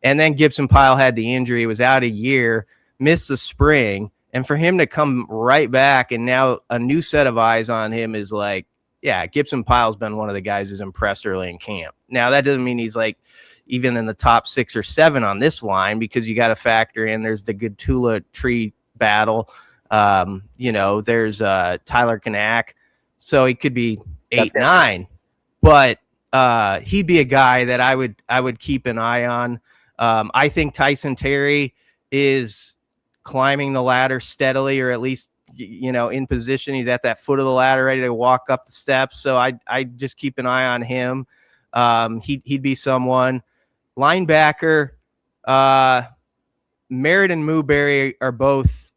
And then Gibson Pyle had the injury, was out a year, missed the spring. And for him to come right back, and now a new set of eyes on him, is like, yeah, Gibson Pyle's been one of the guys who's impressed early in camp. Now, that doesn't mean he's like even in the top 6 or 7 on this line, because you got to factor in there's the good Tula tree battle. There's Tyler Kanak, so he could be 8, 9, but he'd be a guy that I would keep an eye on. I think Tyson Terry is climbing the ladder steadily, or at least in position. He's at that foot of the ladder, ready to walk up the steps. So I just keep an eye on him. He'd be someone. Linebacker, Merritt and Mooberry are both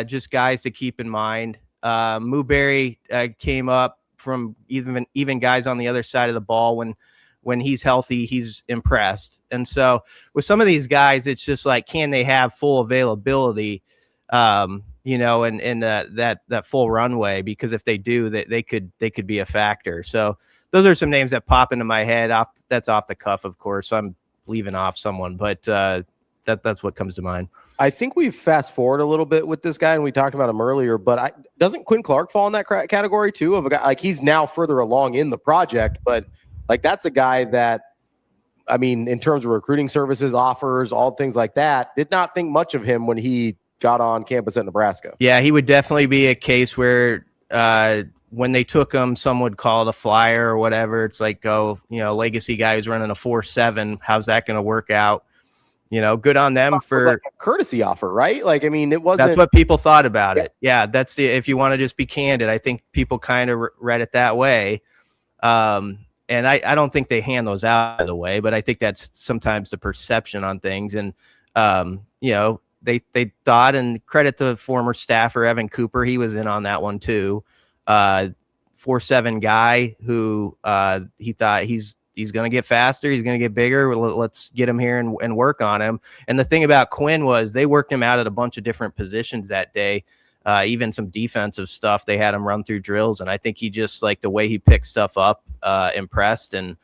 just guys to keep in mind. Mooberry came up from even guys on the other side of the ball. When he's healthy, he's impressed. And so with some of these guys, it's just like, can they have full availability, and that full runway? Because if they do, they could be a factor. So those are some names that pop into my head. That's off the cuff, of course. So I'm leaving off someone, but that's what comes to mind. I think we fast forward a little bit with this guy, and we talked about him earlier, but doesn't Quinn Clark fall in that category too, of a guy like, he's now further along in the project, but like, that's a guy that, I mean, in terms of recruiting services, offers, all things like that, did not think much of him when he got on campus at Nebraska. Yeah, he would definitely be a case where when they took him, some would call it a flyer or whatever. It's like, legacy guy who's running a 4.7. How's that going to work out? Good on them for like a courtesy offer, right? Like, I mean, it wasn't. That's what people thought about it. Yeah, that's if you want to just be candid, I think people kind of read it that way. And I don't think they hand those out, by the way, but I think that's sometimes the perception on things. And, they thought, and credit to former staffer Evan Cooper, he was in on that one too. 4.7 guy who he thought he's going to get faster. He's going to get bigger. Let's get him here and work on him. And the thing about Quinn was they worked him out at a bunch of different positions that day. Even some defensive stuff, they had him run through drills. And I think he just, like, the way he picked stuff up, impressed. And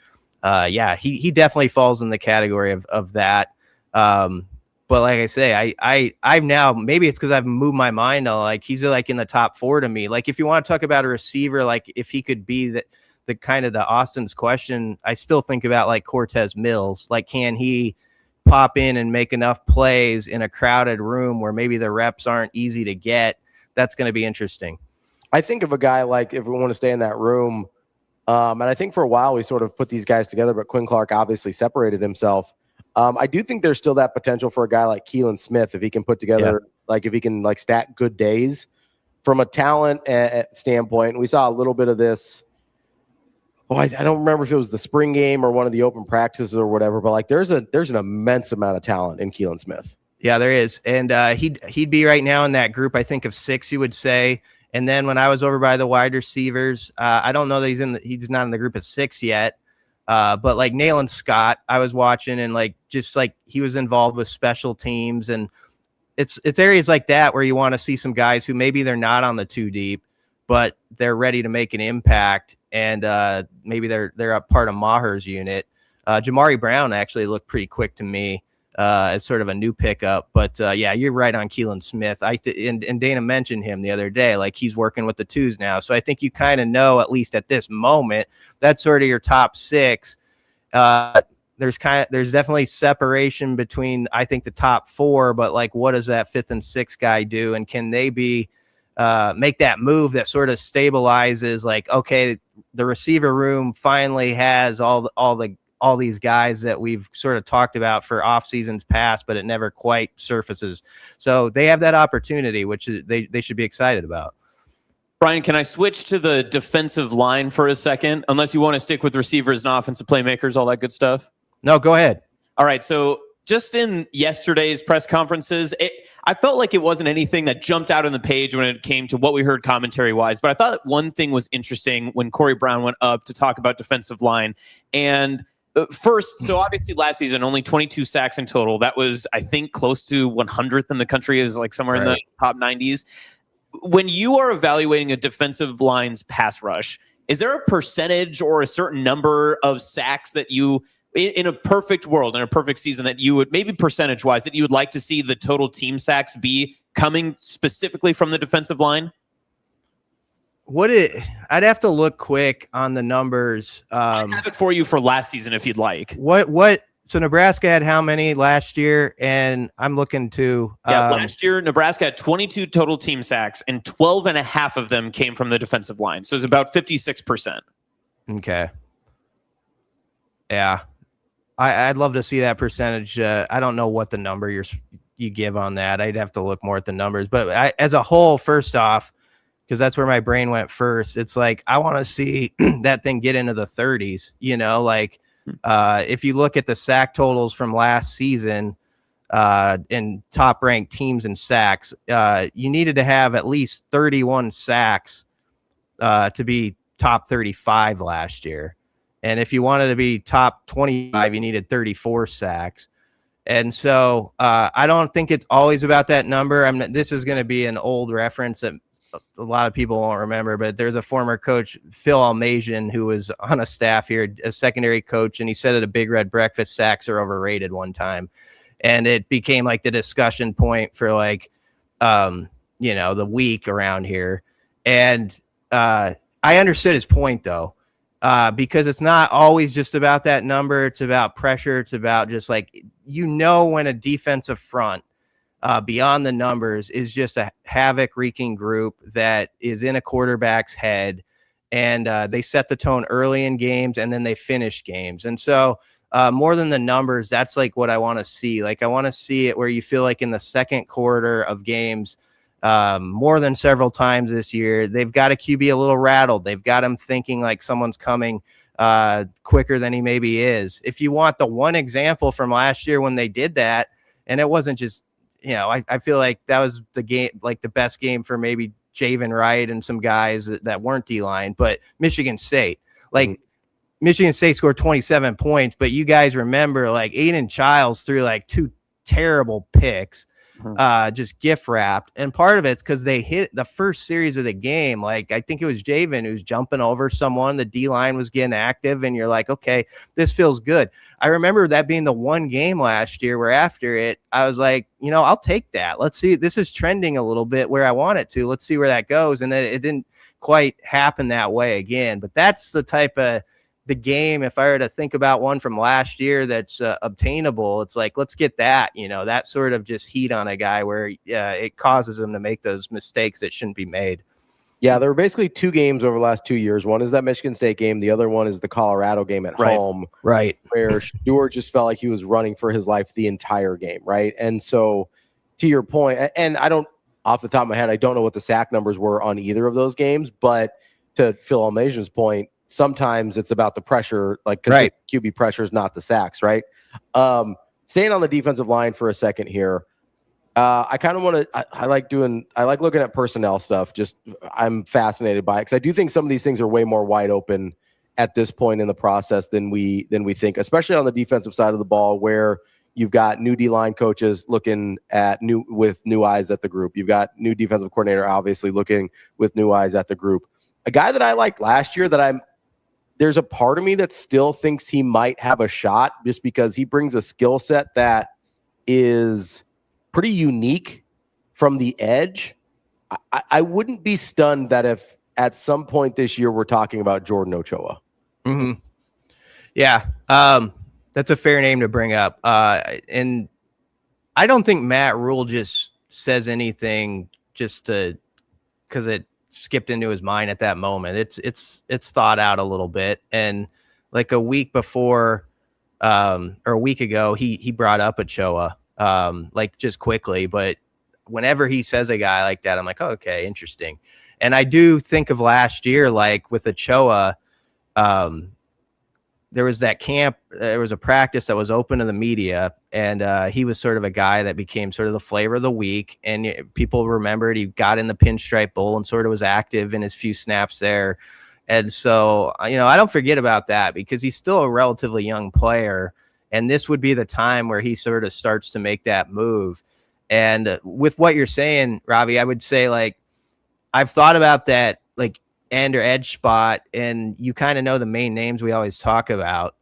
he definitely falls in the category of that. But like I say, I've now, maybe it's because I've moved my mind on, like, he's like in the top 4 to me. Like, if you want to talk about a receiver, like if he could be the kind of the Austin's question, I still think about like Cortez Mills. Like, can he pop in and make enough plays in a crowded room where maybe the reps aren't easy to get? That's going to be interesting. I think of a guy, like, if we want to stay in that room, and I think for a while we sort of put these guys together, but Quinn Clark obviously separated himself. I do think there's still that potential for a guy like Keelan Smith, if he can put together, like, if he can, like, stack good days from a talent standpoint. We saw a little bit of this. Oh, I don't remember if it was the spring game or one of the open practices or whatever, but like, there's an immense amount of talent in Keelan Smith. Yeah, there is. And he'd be right now in that group, I think, of 6, you would say. And then when I was over by the wide receivers, I don't know that he's not in the group of 6 yet. But like Nayland Scott, I was watching, and like, just like, he was involved with special teams, and it's areas like that where you want to see some guys who maybe they're not on the 2 deep, but they're ready to make an impact. And maybe they're a part of Maher's unit. Jamari Brown actually looked pretty quick to me as sort of a new pickup. But yeah, you're right on Keelan Smith. And Dana mentioned him the other day. Like, he's working with the 2s now. So I think you kind of know, at least at this moment, that's sort of your top 6. There's definitely separation between, I think, the top 4. But like, what does that 5th and 6th guy do? And can they be make that move that sort of stabilizes, like, okay, the receiver room finally has all these guys that we've sort of talked about for off seasons past, but it never quite surfaces. So they have that opportunity, which they should be excited about. Brian, can I switch to the defensive line for a second? Unless you want to stick with receivers and offensive playmakers, all that good stuff. No, go ahead. All right. So just in yesterday's press conferences, I felt like it wasn't anything that jumped out on the page when it came to what we heard commentary-wise. But I thought one thing was interesting when Corey Brown went up to talk about defensive line. And first, so obviously last season, only 22 sacks in total. That was, I think, close to 100th in the country. It was like somewhere in the top 90s. When you are evaluating a defensive line's pass rush, is there a percentage or a certain number of sacks that you, in a perfect world, in a perfect season, that you would, maybe percentage-wise, that you would like to see the total team sacks be coming specifically from the defensive line? I'd have to look quick on the numbers. I have it for you for last season if you'd like. So Nebraska had how many last year? And I'm looking to last year Nebraska had 22 total team sacks, and 12 and a half of them came from the defensive line. So it's about 56%. Okay. Yeah, I'd love to see that percentage. I don't know what the number you give on that. I'd have to look more at the numbers. But as a whole, first off, because that's where my brain went first, it's like I want to see that thing get into the 30s. You know, like if you look at the sack totals from last season in top ranked teams in sacks, you needed to have at least 31 sacks to be top 35 last year. And if you wanted to be top 25, you needed 34 sacks. And so I don't think it's always about that number. This is going to be an old reference that a lot of people won't remember, but there's a former coach, Phil Almazian, who was on a staff here, a secondary coach, and he said at a Big Red Breakfast, sacks are overrated one time. And it became like the discussion point for the week around here. And I understood his point, though. Because it's not always just about that number. It's about pressure. It's about just when a defensive front beyond the numbers is just a havoc-wreaking group that is in a quarterback's head, and they set the tone early in games and then they finish games. And so more than the numbers, that's like what I want to see. Like I want to see it where you feel like in the second quarter of games, more than several times this year, they've got a QB a little rattled. They've got him thinking like someone's coming quicker than he maybe is. If you want the one example from last year when they did that, and it wasn't just, I feel like that was the game, like the best game for maybe Javen Wright and some guys that weren't D-line, but Michigan State, Michigan State scored 27 points, but you guys remember like Aiden Childs threw like 2 terrible picks. Just gift wrapped, and part of it's because they hit the first series of the game. Like I think it was Javen who's jumping over someone. The D line was getting active, and you're like, okay, this feels good. I remember that being the one game last year where after it, I was like, I'll take that. Let's see. This is trending a little bit where I want it to. Let's see where that goes. And then it didn't quite happen that way again. But that's the type of the game, if I were to think about one from last year that's obtainable, it's like, let's get that, that sort of just heat on a guy where it causes him to make those mistakes that shouldn't be made. Yeah, there were basically 2 games over the last 2 years. One is that Michigan State game. The other one is the Colorado game at home. Right. Where Stewart just felt like he was running for his life the entire game, right? And so to your point, and I don't, off the top of my head, I don't know what the sack numbers were on either of those games, but to Phil Almazian's point, sometimes it's about the pressure, like QB pressure is not the sacks, right? Staying on the defensive line for a second here, I kind of want to. I like looking at personnel stuff. Just I'm fascinated by it because I do think some of these things are way more wide open at this point in the process than we think, especially on the defensive side of the ball, where you've got new D-line coaches looking at with new eyes at the group. You've got new defensive coordinator obviously looking with new eyes at the group. A guy that I liked last year that there's a part of me that still thinks he might have a shot just because he brings a skill set that is pretty unique from the edge. I wouldn't be stunned that if at some point this year we're talking about Jordan Ochoa. Mm-hmm. Yeah, that's a fair name to bring up. And I don't think Matt Rule just says anything just because it skipped into his mind at that moment. It's thought out a little bit. And like a week before or a week ago, he brought up Ochoa like just quickly. But whenever he says a guy like that, I'm like, oh, okay, interesting. And I do think of last year, like with Ochoa, there was that camp, there was a practice that was open to the media, and he was sort of a guy that became sort of the flavor of the week. And people remembered he got in the Pinstripe Bowl and sort of was active in his few snaps there. And so, I don't forget about that because he's still a relatively young player. And this would be the time where he sort of starts to make that move. And with what you're saying, Ravi, I would say, like, I've thought about that, like, end or edge spot, and you kind of know the main names we always talk about,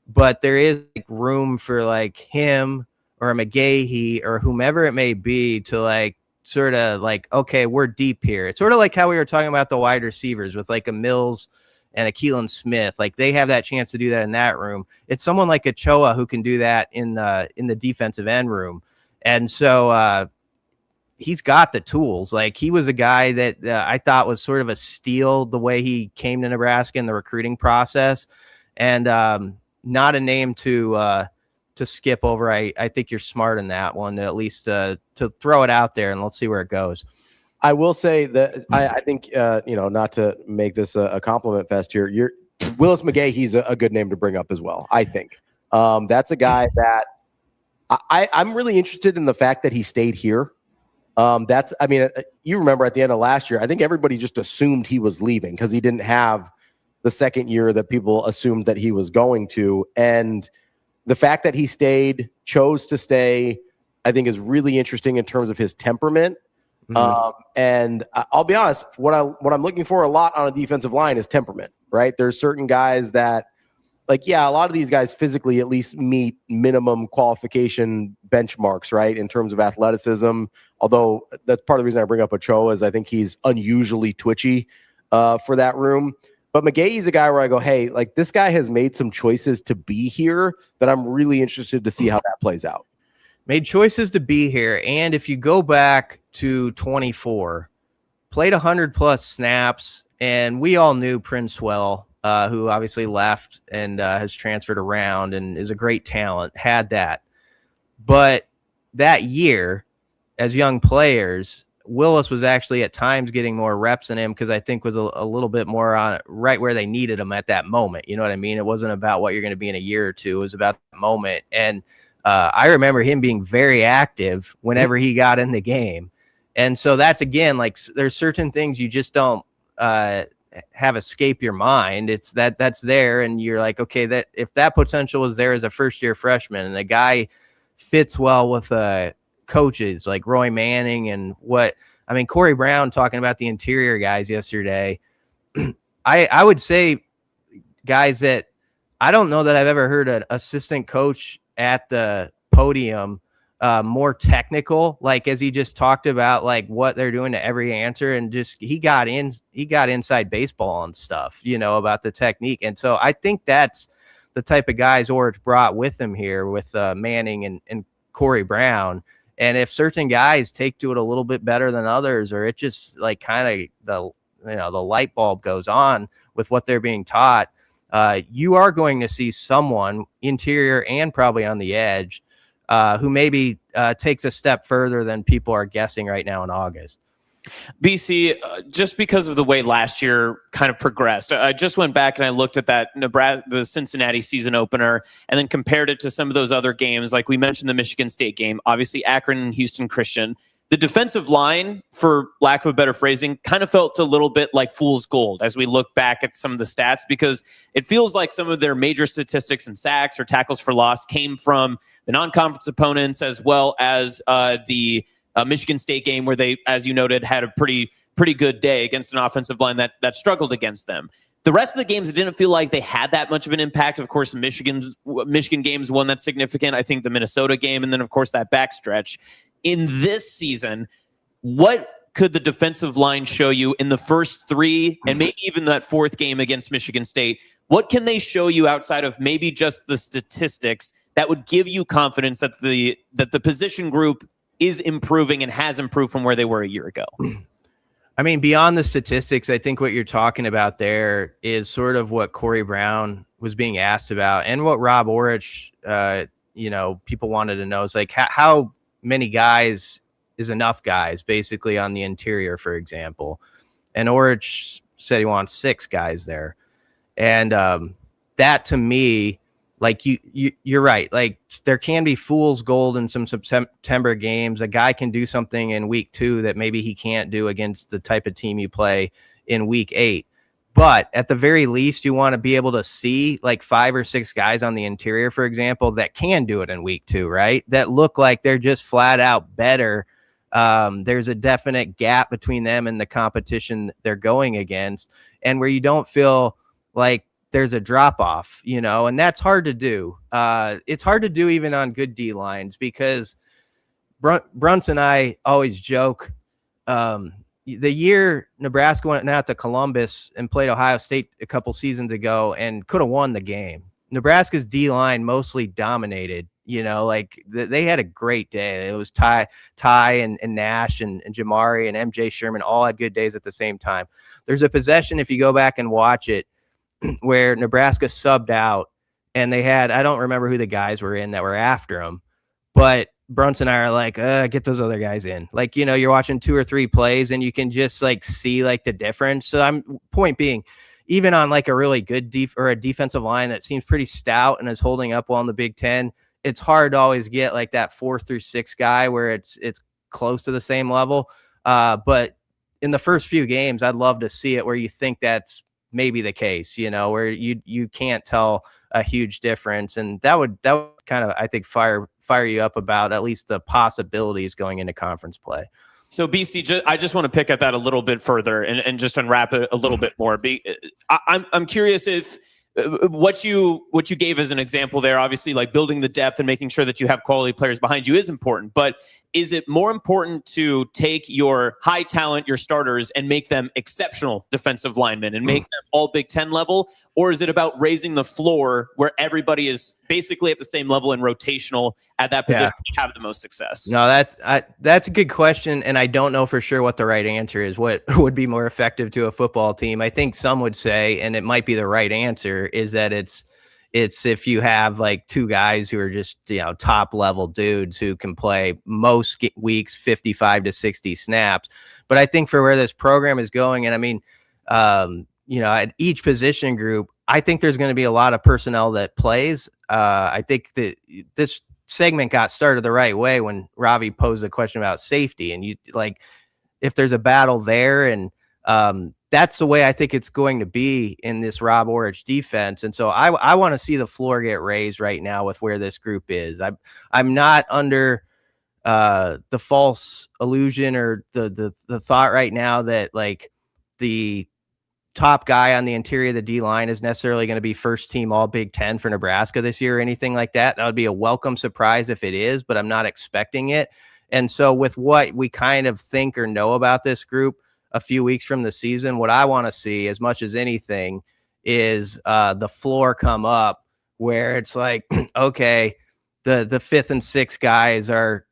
but there is like room for like him or a McGahee or whomever it may be to like sort of like, okay, we're deep here. It's sort of like how we were talking about the wide receivers with like a Mills and a Keelan Smith. Like they have that chance to do that in that room. It's someone like Ochoa who can do that in the defensive end room. And so he's got the tools. Like he was a guy that I thought was sort of a steal the way he came to Nebraska in the recruiting process, and not a name to skip over. I think you're smart in that one, at least to throw it out there, and let's see where it goes. I will say that I think, not to make this a compliment fest here, Willis McGahee's a good name to bring up as well. I think that's a guy that I'm really interested in the fact that he stayed here. You remember at the end of last year, I think everybody just assumed he was leaving because he didn't have the second year that people assumed that he was going to. And the fact that he stayed, chose to stay, I think is really interesting in terms of his temperament. And I'll be honest, what I'm looking for a lot on a defensive line is temperament, right? There's certain guys that, like, yeah, a lot of these guys physically at least meet minimum qualification benchmarks, right, in terms of athleticism. Although that's part of the reason I bring up Ochoa is I think he's unusually twitchy for that room. But McGahee's a guy where I go, hey, like this guy has made some choices to be here that I'm really interested to see how that plays out. Made choices to be here. And if you go back to 24, played 100+ snaps, and we all knew Princewell, who obviously left and has transferred around and is a great talent, had that. But that year, as young players, Willis was actually at times getting more reps than him because I think was a little bit more on right where they needed him at that moment. You know what I mean? It wasn't about what you're going to be in a year or two. It was about the moment. And I remember him being very active whenever he got in the game. And so that's, again, like there's certain things you just don't have escape your mind. It's that's there. And you're like, okay, that if that potential was there as a first-year freshman and the guy fits well with coaches like Roy Manning and Corey Brown talking about the interior guys yesterday. I would say guys that I don't know that I've ever heard an assistant coach at the podium more technical, like as he just talked about like what they're doing to every answer, and just he got inside baseball and stuff, about the technique. And so I think that's the type of guys Orich brought with him here with Manning and Corey Brown. And if certain guys take to it a little bit better than others, or it just like kind of the light bulb goes on with what they're being taught, you are going to see someone interior and probably on the edge who maybe takes a step further than people are guessing right now in August. BC, just because of the way last year kind of progressed, I just went back and I looked at that the Cincinnati season opener and then compared it to some of those other games. Like we mentioned the Michigan State game, obviously Akron and Houston Christian. The defensive line, for lack of a better phrasing, kind of felt a little bit like fool's gold as we look back at some of the stats, because it feels like some of their major statistics and sacks or tackles for loss came from the non-conference opponents, as well as the Michigan State game where they, as you noted, had a pretty good day against an offensive line that struggled against them. The rest of the games, it didn't feel like they had that much of an impact. Of course, Michigan game is one that's significant. I think the Minnesota game, and then, of course, that backstretch. In this season, what could the defensive line show you in the first three and maybe even that fourth game against Michigan State? What can they show you outside of maybe just the statistics that would give you confidence that the position group is improving and has improved from where they were a year ago? I mean, beyond the statistics, I think what you're talking about there is sort of what Corey Brown was being asked about, and what Rob Orich, people wanted to know is like how many guys is enough guys basically on the interior, for example. and Orich said he wants 6 guys there. And that to me, like you're right. Like there can be fool's gold in some September games. A guy can do something in week 2 that maybe he can't do against the type of team you play in week 8. But at the very least, you want to be able to see like 5 or 6 guys on the interior, for example, that can do it in week 2, right? That look like they're just flat out better. There's a definite gap between them and the competition they're going against, and where you don't feel like there's a drop off, and that's hard to do. It's hard to do even on good D lines, because Brunts and I always joke. The year Nebraska went out to Columbus and played Ohio State a couple seasons ago and could have won the game, Nebraska's D line mostly dominated. They had a great day. It was Ty and Nash and Jamari and MJ Sherman all had good days at the same time. There's a possession, if you go back and watch it, where Nebraska subbed out, and they had, I don't remember who the guys were in that were after them, but Brunson and I are like, get those other guys in. Like, you're watching 2 or 3 plays and you can just like see like the difference. So point being, even on like a really good a defensive line that seems pretty stout and is holding up well in the Big Ten, it's hard to always get like that 4 through 6 guy where it's close to the same level. But in the first few games, I'd love to see it where you think that's maybe the case, where you can't tell a huge difference. And that would kind of, I think, fire you up about at least the possibilities going into conference play. So BC, I just want to pick at that a little bit further and just unwrap it a little bit more. I'm curious if what you gave as an example there, obviously like building the depth and making sure that you have quality players behind you is important, but is it more important to take your high talent, your starters, and make them exceptional defensive linemen and make them all Big Ten level? Or is it about raising the floor where everybody is basically at the same level and rotational at that position to have the most success? No, that's a good question. And I don't know for sure what the right answer is. What would be more effective to a football team? I think some would say, and it might be the right answer, is that it's if you have like 2 guys who are just, top level dudes who can play most weeks 55 to 60 snaps. But I think for where this program is going, and I mean, at each position group, I think there's going to be a lot of personnel that plays. I think that this segment got started the right way when Ravi posed the question about safety, and if there's a battle there, and that's the way I think it's going to be in this Rob Orich defense. And so I want to see the floor get raised right now with where this group is. I'm not under the false illusion or the thought right now that like the top guy on the interior of the D line is necessarily going to be first team all Big Ten for Nebraska this year or anything like that. That would be a welcome surprise if it is, but I'm not expecting it. And so with what we kind of think or know about this group a few weeks from the season, what I want to see as much as anything is the floor come up where it's like, okay, the 5th and 6th guys are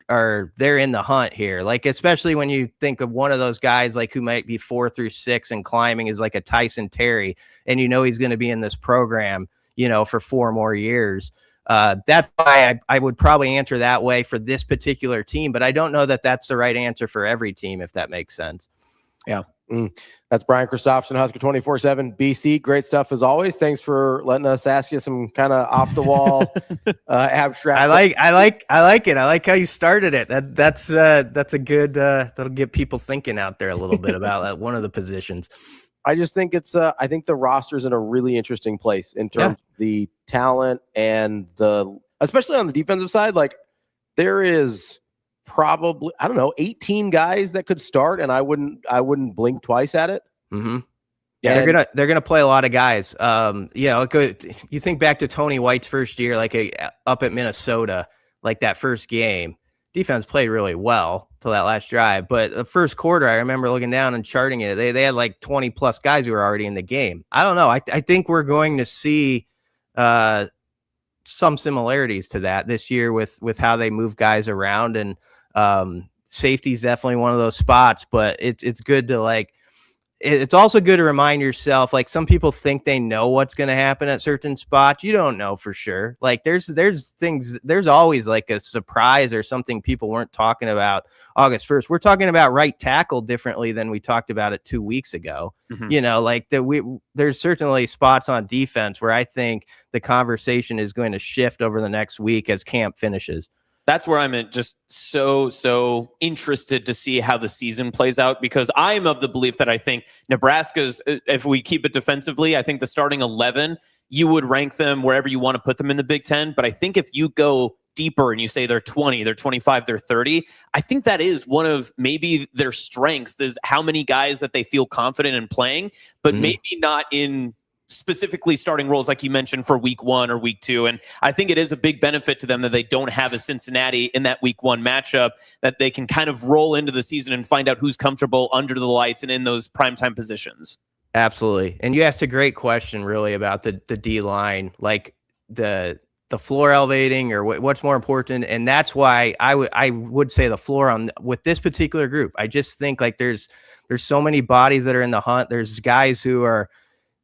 they're in the hunt here. Like, especially when you think of one of those guys, like who might be 4 through 6 and climbing is like a Tyson Terry. And, he's going to be in this program, for 4 more years. That's why I would probably answer that way for this particular team, but I don't know that that's the right answer for every team, if that makes sense. Yeah. That's Brian Christopherson, Husker 24/7 BC. Great stuff as always. Thanks for letting us ask you some kind of off the wall abstract. I like it. I like how you started it. That's a good that'll get people thinking out there a little bit about one of the positions. I just think I think the roster's in a really interesting place in terms of the talent and especially on the defensive side. Like there is probably, 18 guys that could start, and I wouldn't blink twice at it. Mm-hmm. Yeah, they're gonna play a lot of guys. You think back to Tony White's first year, up at Minnesota, like that first game, defense played really well till that last drive. But the first quarter, I remember looking down and charting it. They had like 20 plus guys who were already in the game. I don't know. I think we're going to see some similarities to that this year with how they move guys around, and safety is definitely one of those spots. But it's good to it's also good to remind yourself, like, some people think they know what's going to happen at certain spots. You don't know for sure. Like, there's always like a surprise or something people weren't talking about August 1st. We're talking about right tackle differently than we talked about it 2 weeks ago. You know, like there's certainly spots on defense where I think the conversation is going to shift over the next week as camp finishes. That's where I'm just so interested to see how the season plays out, because I'm of the belief that I think Nebraska's, if we keep it defensively, I think the starting 11, you would rank them wherever you want to put them in the Big Ten. But I think if you go deeper and you say they're 20, they're 25, they're 30, I think that is one of maybe their strengths, is how many guys that they feel confident in playing, but maybe not in specifically starting roles like you mentioned for week 1 or week 2. And I think it is a big benefit to them that they don't have a Cincinnati in that week 1 matchup, that they can kind of roll into the season and find out who's comfortable under the lights and in those primetime positions. Absolutely. And you asked a great question really about the D line, like the floor elevating or what's more important. And that's why I would say the floor with this particular group. I just think like there's so many bodies that are in the hunt. There's guys who are,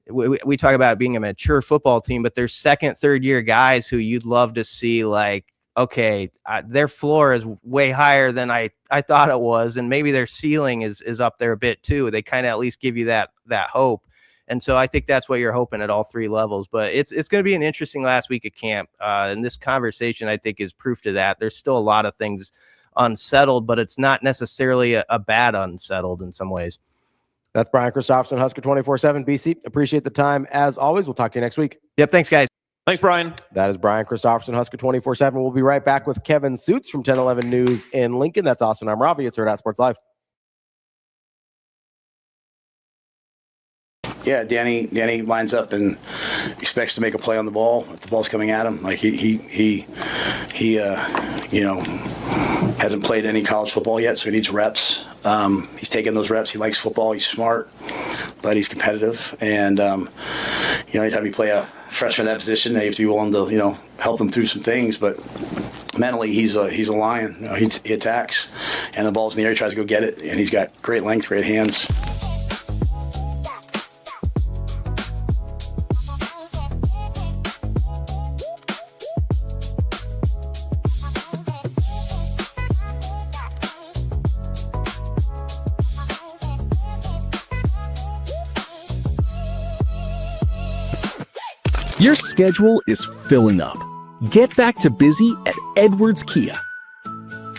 we talk about being a mature football team, but there's second, third year guys who you'd love to see, like, okay, their floor is way higher than I thought it was. And maybe their ceiling is up there a bit too. They kind of at least give you that hope. And so I think that's what you're hoping at all 3 levels, but it's going to be an interesting last week of camp. And this conversation, I think, is proof to that. There's still a lot of things unsettled, but it's not necessarily a bad unsettled in some ways. That's Brian Christopherson, Husker 24/7. BC, appreciate the time as always. We'll talk to you next week. Yep. Thanks, guys. Thanks, Brian. That is Brian Christopherson, Husker 24/7. We'll be right back with Kevin Sjuts from 1011 News in Lincoln. That's Austin. I'm Ravi. It's Hurrdat Sports Live. Yeah, Danny lines up and expects to make a play on the ball if the ball's coming at him. Like he hasn't played any college football yet, so he needs reps. He's taking those reps. He likes football. He's smart, but he's competitive. And anytime you play a freshman in that position, you have to be willing to help them through some things. But mentally, he's a lion. He attacks, and the ball's in the air. He tries to go get it, and he's got great length, great hands. Your schedule is filling up. Get back to busy at Edwards Kia.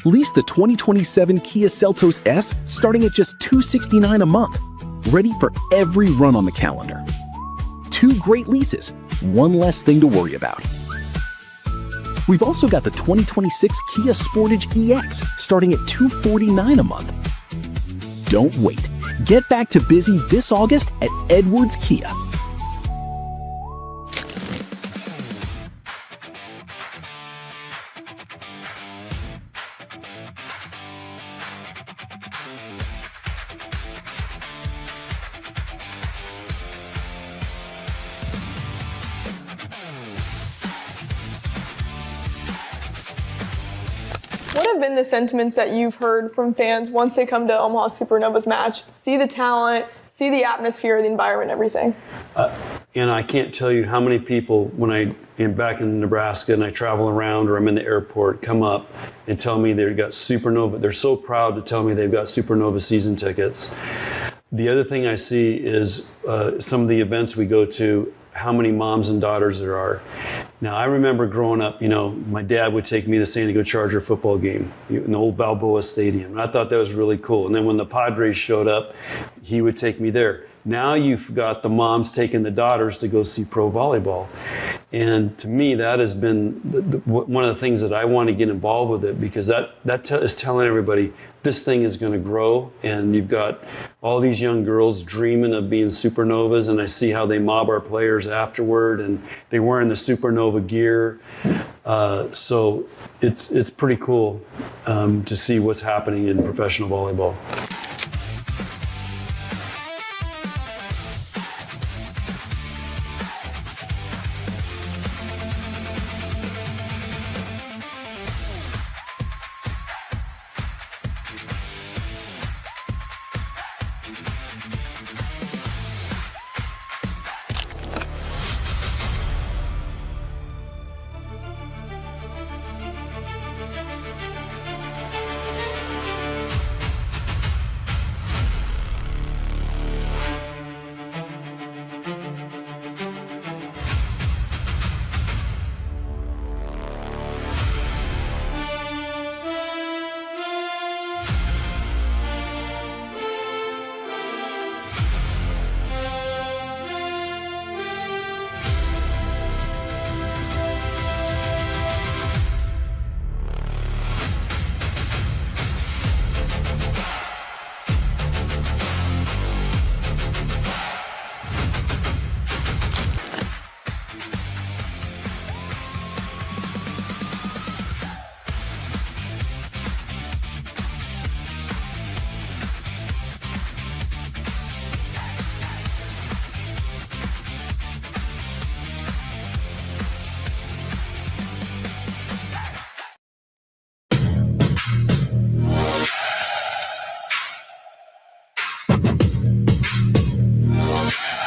Lease the 2027 Kia Seltos S starting at just $269 a month. Ready for every run on the calendar. 2 great leases, 1 less thing to worry about. We've also got the 2026 Kia Sportage EX starting at $249 a month. Don't wait. Get back to busy this August at Edwards Kia. What have been the sentiments that you've heard from fans once they come to Omaha Supernovas match, see the talent, see the atmosphere, the environment, everything? And I can't tell you how many people, when I am back in Nebraska and I travel around or I'm in the airport, come up and tell me they've got Supernova. They're so proud to tell me they've got Supernova season tickets. The other thing I see is some of the events we go to, how many moms and daughters there are. Now, I remember growing up, my dad would take me to San Diego Charger football game in the old Balboa Stadium. And I thought that was really cool. And then when the Padres showed up, he would take me there. Now you've got the moms taking the daughters to go see pro volleyball. And to me, that has been one of the things that I want to get involved with it, because that is telling everybody this thing is going to grow. And you've got all these young girls dreaming of being Supernovas, and I see how they mob our players afterward, and they're wearing the Supernova gear. So it's pretty cool to see what's happening in professional volleyball.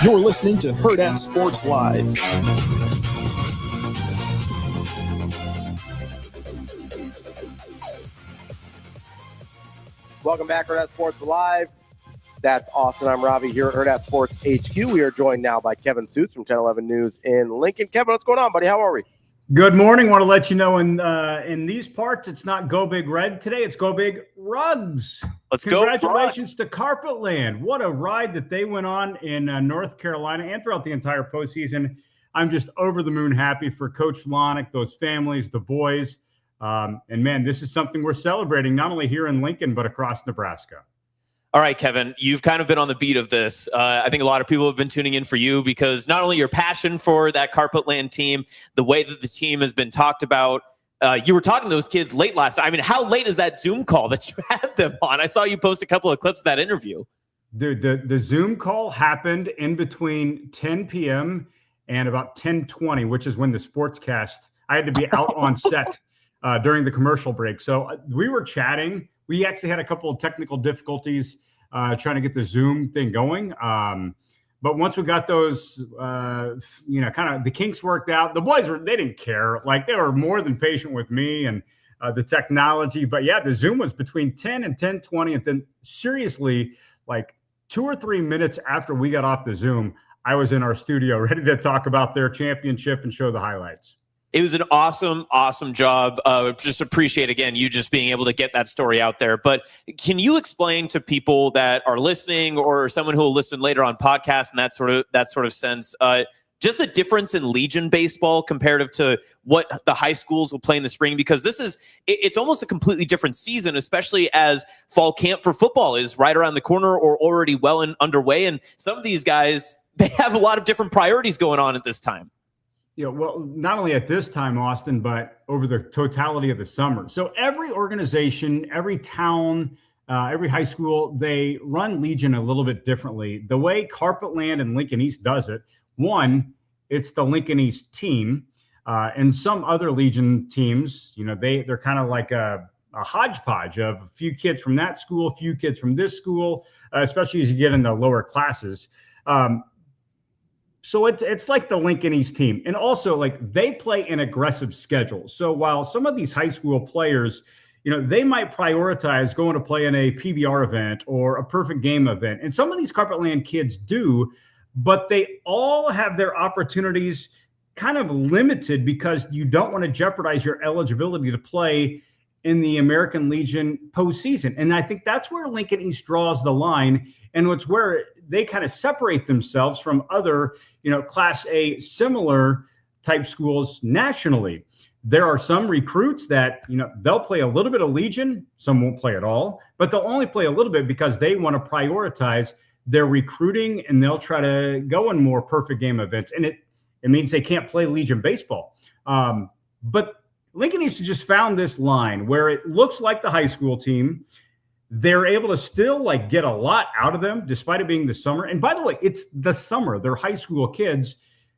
You're listening to Hurrdat Sports Live. Welcome back, Hurrdat Sports Live. That's Austin. I'm Ravi here at Hurrdat Sports HQ. We are joined now by Kevin Sjuts from 1011 News in Lincoln. Kevin, what's going on, buddy? How are we? Good morning. Want to let you know in these parts, it's not Go Big Red today. It's Go Big Rugs. Let's go. Congratulations to CarpetLand. What a ride that they went on in North Carolina and throughout the entire postseason. I'm just over the moon happy for Coach Lonick, those families, the boys. And man, this is something we're celebrating not only here in Lincoln, but across Nebraska. All right, Kevin, you've kind of been on the beat of this. I think a lot of people have been tuning in for you because not only your passion for that CarpetLand team, the way that the team has been talked about. You were talking to those kids late last night. I mean, how late is that Zoom call that you had them on? I saw you post a couple of clips of that interview. Dude, the Zoom call happened in between 10 p.m. and about 10:20, which is when the sportscast, I had to be out on set during the commercial break. So we were chatting. We actually had a couple of technical difficulties trying to get the Zoom thing going. But once we got those, kind of the kinks worked out, the boys they didn't care. Like they were more than patient with me and the technology. But yeah, the Zoom was between 10 and 10:20. And then seriously, like 2 or 3 minutes after we got off the Zoom, I was in our studio ready to talk about their championship and show the highlights. It was an awesome, awesome job. Just appreciate, again, you just being able to get that story out there. But can you explain to people that are listening or someone who will listen later on podcasts and that sort of sense, just the difference in Legion baseball comparative to what the high schools will play in the spring? Because it's almost a completely different season, especially as fall camp for football is right around the corner or already well underway. And some of these guys, they have a lot of different priorities going on at this time. Well, not only at this time, Austin, but over the totality of the summer. So every organization, every town, every high school, they run Legion a little bit differently. The way CarpetLand and Lincoln East does it, one, it's the Lincoln East team. And some other Legion teams, they're kind of like a hodgepodge of a few kids from that school, a few kids from this school, especially as you get in the lower classes. So it's like the Lincoln East team. And also, like, they play an aggressive schedule. So while some of these high school players, they might prioritize going to play in a PBR event or a perfect game event. And some of these CarpetLand kids do, but they all have their opportunities kind of limited because you don't want to jeopardize your eligibility to play in the American Legion postseason. And I think that's where Lincoln East draws the line. And it's where they kind of separate themselves from other, Class A similar type schools nationally. There are some recruits that, they'll play a little bit of Legion. Some won't play at all, but they'll only play a little bit because they want to prioritize their recruiting and they'll try to go in more perfect game events. And it means they can't play Legion baseball. But Lincoln East just found this line where it looks like the high school team. They're able to still get a lot out of them despite it being the summer. And by the way, it's the summer. They're high school kids.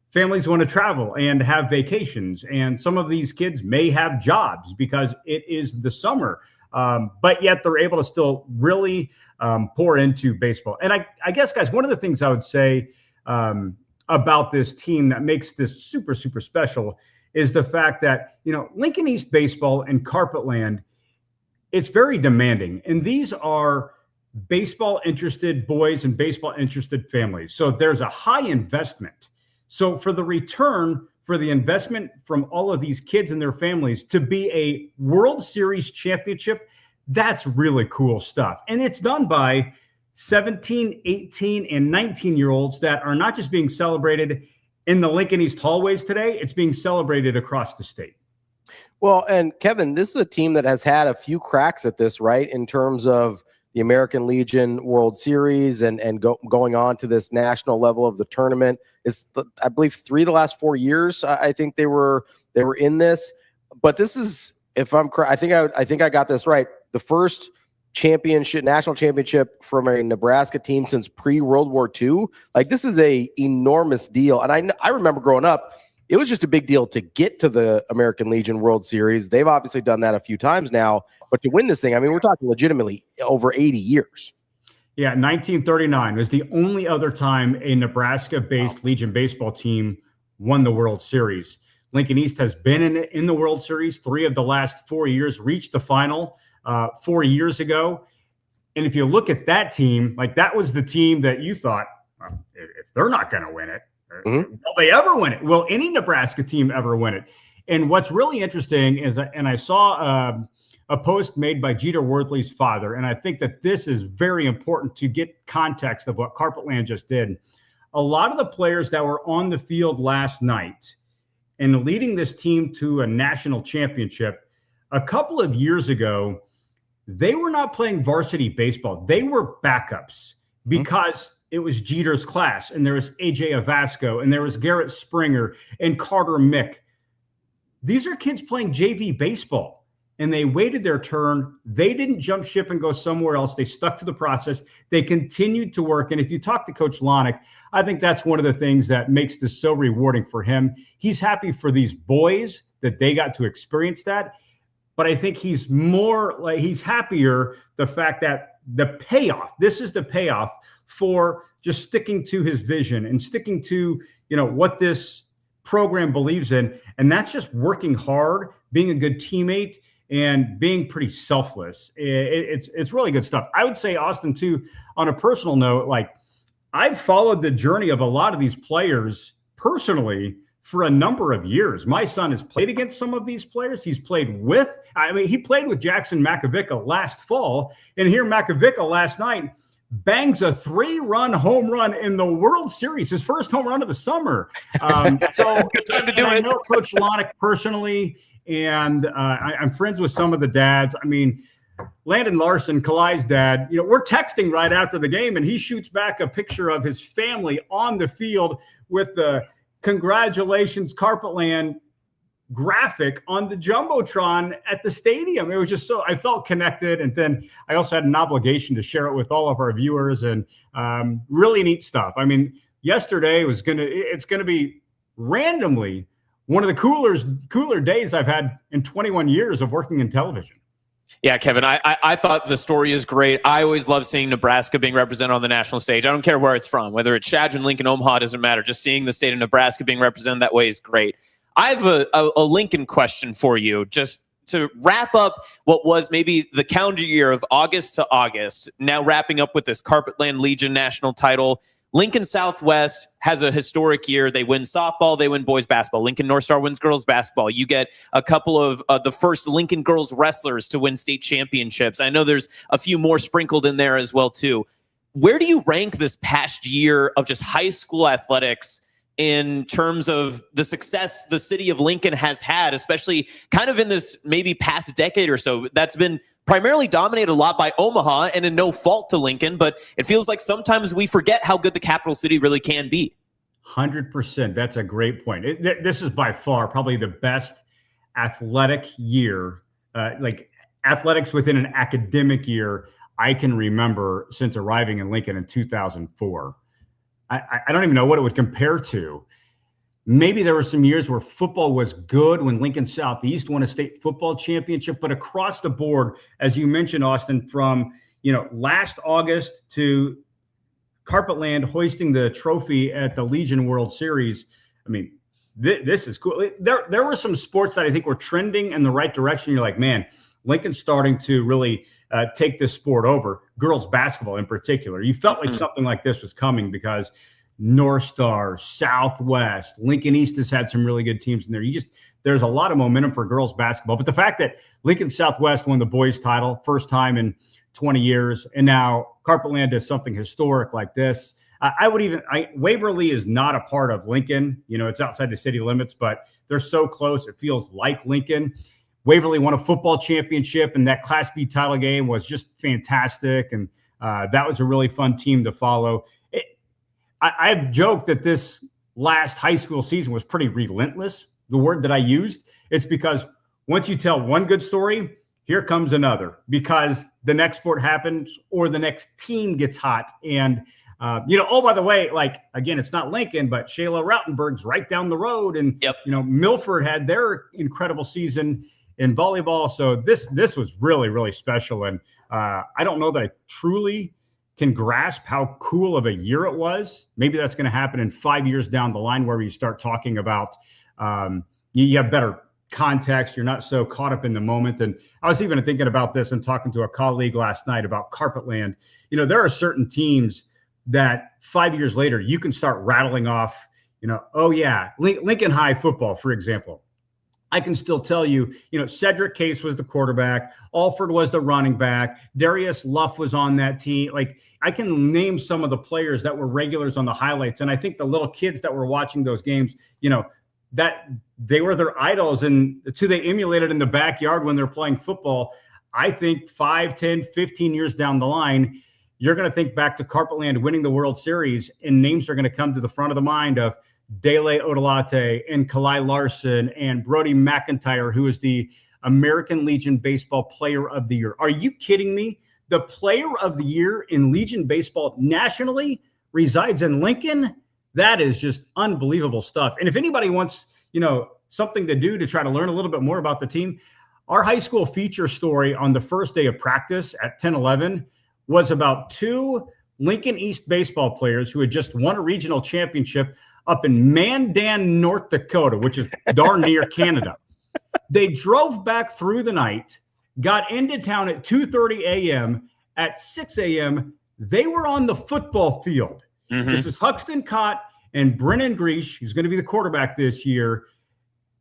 Families want to travel and have vacations. And some of these kids may have jobs because it is the summer. But yet they're able to still really pour into baseball. And I guess, guys, one of the things I would say about this team that makes this super, super special is the fact that, Lincoln East baseball and CarpetLand, it's very demanding. And these are baseball interested boys and baseball interested families. So there's a high investment. So for the return for the investment from all of these kids and their families to be a World Series championship, that's really cool stuff. And it's done by 17, 18, and 19-year-olds that are not just being celebrated in the Lincoln East hallways today, it's being celebrated across the state. Well, and Kevin, this is a team that has had a few cracks at this, right, in terms of the American Legion World Series and going on to this national level of the tournament. It's, I believe, 3 of the last 4 years. I think they were in this. But this is, if I'm correct, I think I got this right. The first national championship from a Nebraska team since pre-World War II. This is a enormous deal. And I remember growing up, it was just a big deal to get to the American Legion World Series. They've obviously done that a few times now, but to win this thing, we're talking legitimately over 80 years. Yeah, 1939 was the only other time a Nebraska-based Legion baseball team won the World Series. Lincoln East has been in the World Series 3 of the last 4 years, reached the final 4 years ago. And if you look at that team, like that was the team that you thought, if they're not going to win it, will they ever win it? Will any Nebraska team ever win it? And what's really interesting is, and I saw a post made by Jeter Worthley's father, and I think that this is very important to get context of what CarpetLand just did. A lot of the players that were on the field last night and leading this team to a national championship, a couple of years ago, they were not playing varsity baseball. They were backups because it was Jeter's class, and there was A.J. Avasco, and there was Garrett Springer and Carter Mick. These are kids playing JV baseball, and they waited their turn. They didn't jump ship and go somewhere else. They stuck to the process. They continued to work. And if you talk to Coach Lonick, I think that's one of the things that makes this so rewarding for him. He's happy for these boys that they got to experience that. But I think he's more like he's happier the fact that the payoff, this is the payoff for just sticking to his vision and sticking to, what this program believes in. And that's just working hard, being a good teammate, and being pretty selfless. It's really good stuff. I would say, Austin, too, on a personal note, like I've followed the journey of a lot of these players personally for a number of years. My son has played against some of these players. He played with Jackson Makovica last fall. And here Makovica last night bangs a 3-run home run in the World Series, his first home run of the summer. So good time to do it. I know Coach Lonick personally, and I'm friends with some of the dads. I mean, Landon Larson, Kalai's dad, we're texting right after the game, and he shoots back a picture of his family on the field with the congratulations CarpetLand graphic on the Jumbotron at the stadium. It was just so, I felt connected. And then I also had an obligation to share it with all of our viewers, and really neat stuff. I mean, yesterday it's going to be randomly one of the cooler days I've had in 21 years of working in television. Yeah, Kevin, I thought the story is great. I always love seeing Nebraska being represented on the national stage. I don't care where it's from, whether it's Chadron, Lincoln, Omaha, doesn't matter. Just seeing the state of Nebraska being represented that way is great. I have a Lincoln question for you, just to wrap up what was maybe the calendar year of August to August, now wrapping up with this CarpetLand Legion national title. Lincoln Southwest has a historic year. They win softball, they win boys basketball. Lincoln North Star wins girls basketball. You get a couple of the first Lincoln girls wrestlers to win state championships. I know there's a few more sprinkled in there as well, too. Where do you rank this past year of just high school athletics in terms of the success the city of Lincoln has had, especially kind of in this maybe past decade or so? That's been primarily dominated a lot by Omaha, and in no fault to Lincoln, but it feels like sometimes we forget how good the capital city really can be. 100%. That's a great point. This is by far probably the best athletic year, like athletics within an academic year I can remember since arriving in Lincoln in 2004. I don't even know what it would compare to. Maybe there were some years where football was good when Lincoln Southeast won a state football championship, but across the board, as you mentioned, Austin, from last August to CarpetLand hoisting the trophy at the Legion World Series. I mean, this is cool. There were some sports that I think were trending in the right direction. You're like, man, Lincoln's starting to really take this sport over. Girls basketball in particular. You felt like something like this was coming because North Star, Southwest, Lincoln East has had some really good teams in there. There's a lot of momentum for girls basketball. But the fact that Lincoln Southwest won the boys title, first time in 20 years, and now CarpetLand does something historic like this. Waverly is not a part of Lincoln. It's outside the city limits, but they're so close. It feels like Lincoln. Waverly won a football championship, and that Class B title game was just fantastic. And that was a really fun team to follow. I've joked that this last high school season was pretty relentless, the word that I used. It's because once you tell one good story, here comes another, because the next sport happens or the next team gets hot. And, oh, by the way, again, it's not Lincoln, but Shayla Rautenberg's right down the road. And, Milford had their incredible season in volleyball. So this was really, really special. And I don't know that I truly can grasp how cool of a year it was. Maybe that's going to happen in 5 years down the line, where you start talking about you have better context. You're not so caught up in the moment. And I was even thinking about this and talking to a colleague last night about CarpetLand. There are certain teams that 5 years later you can start rattling off, oh yeah, Lincoln High football, for example. I can still tell you, Cedric Case was the quarterback. Alford was the running back. Darius Luff was on that team. Like, I can name some of the players that were regulars on the highlights. And I think the little kids that were watching those games, that they were their idols and it's who they emulated in the backyard when they're playing football. I think 5, 10, 15 years down the line, you're going to think back to CarpetLand winning the World Series, and names are going to come to the front of the mind of Dele Odolate and Kalai Larson and Brody McIntyre, who is the American Legion Baseball Player of the Year. Are you kidding me? The Player of the Year in Legion Baseball nationally resides in Lincoln? That is just unbelievable stuff. And if anybody wants, something to do to try to learn a little bit more about the team, our high school feature story on the first day of practice at 10-11 was about 2 Lincoln East baseball players who had just won a regional championship up in Mandan, North Dakota, which is darn near Canada. They drove back through the night, got into town at 2:30 a.m. At 6 a.m., they were on the football field. Mm-hmm. This is Huxton Cott and Brennan Greesh, who's going to be the quarterback this year.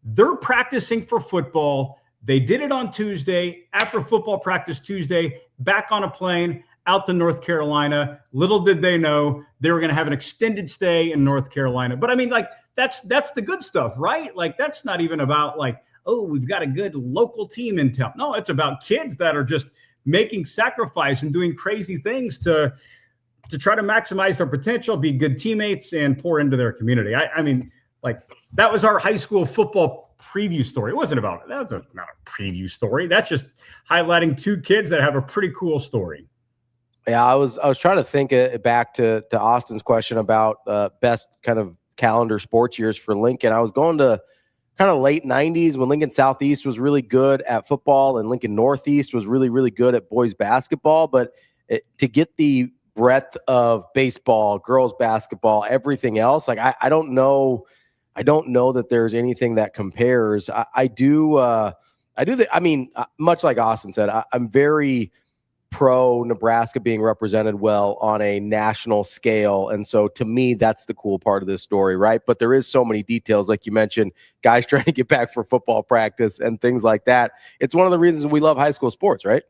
They're practicing for football. They did it on Tuesday. After football practice Tuesday, back on a plane out to North Carolina. Little did they know they were going to have an extended stay in North Carolina. But I mean, that's the good stuff, right? Like, that's not even about oh, we've got a good local team in town. No, it's about kids that are just making sacrifice and doing crazy things to try to maximize their potential, be good teammates, and pour into their community. I mean, that was our high school football preview story. It wasn't about it. That was not a preview story. That's just highlighting 2 kids that have a pretty cool story. Yeah, I was trying to think back to Austin's question about best kind of calendar sports years for Lincoln. I was going to kind of late 90s when Lincoln Southeast was really good at football and Lincoln Northeast was really, really good at boys basketball. But to get the breadth of baseball, girls basketball, everything else, I don't know that there's anything that compares. Much like Austin said, I'm very pro Nebraska being represented well on a national scale. And so to me, that's the cool part of this story, right? But there is so many details, like you mentioned, guys trying to get back for football practice and things like that. It's one of the reasons we love high school sports, right?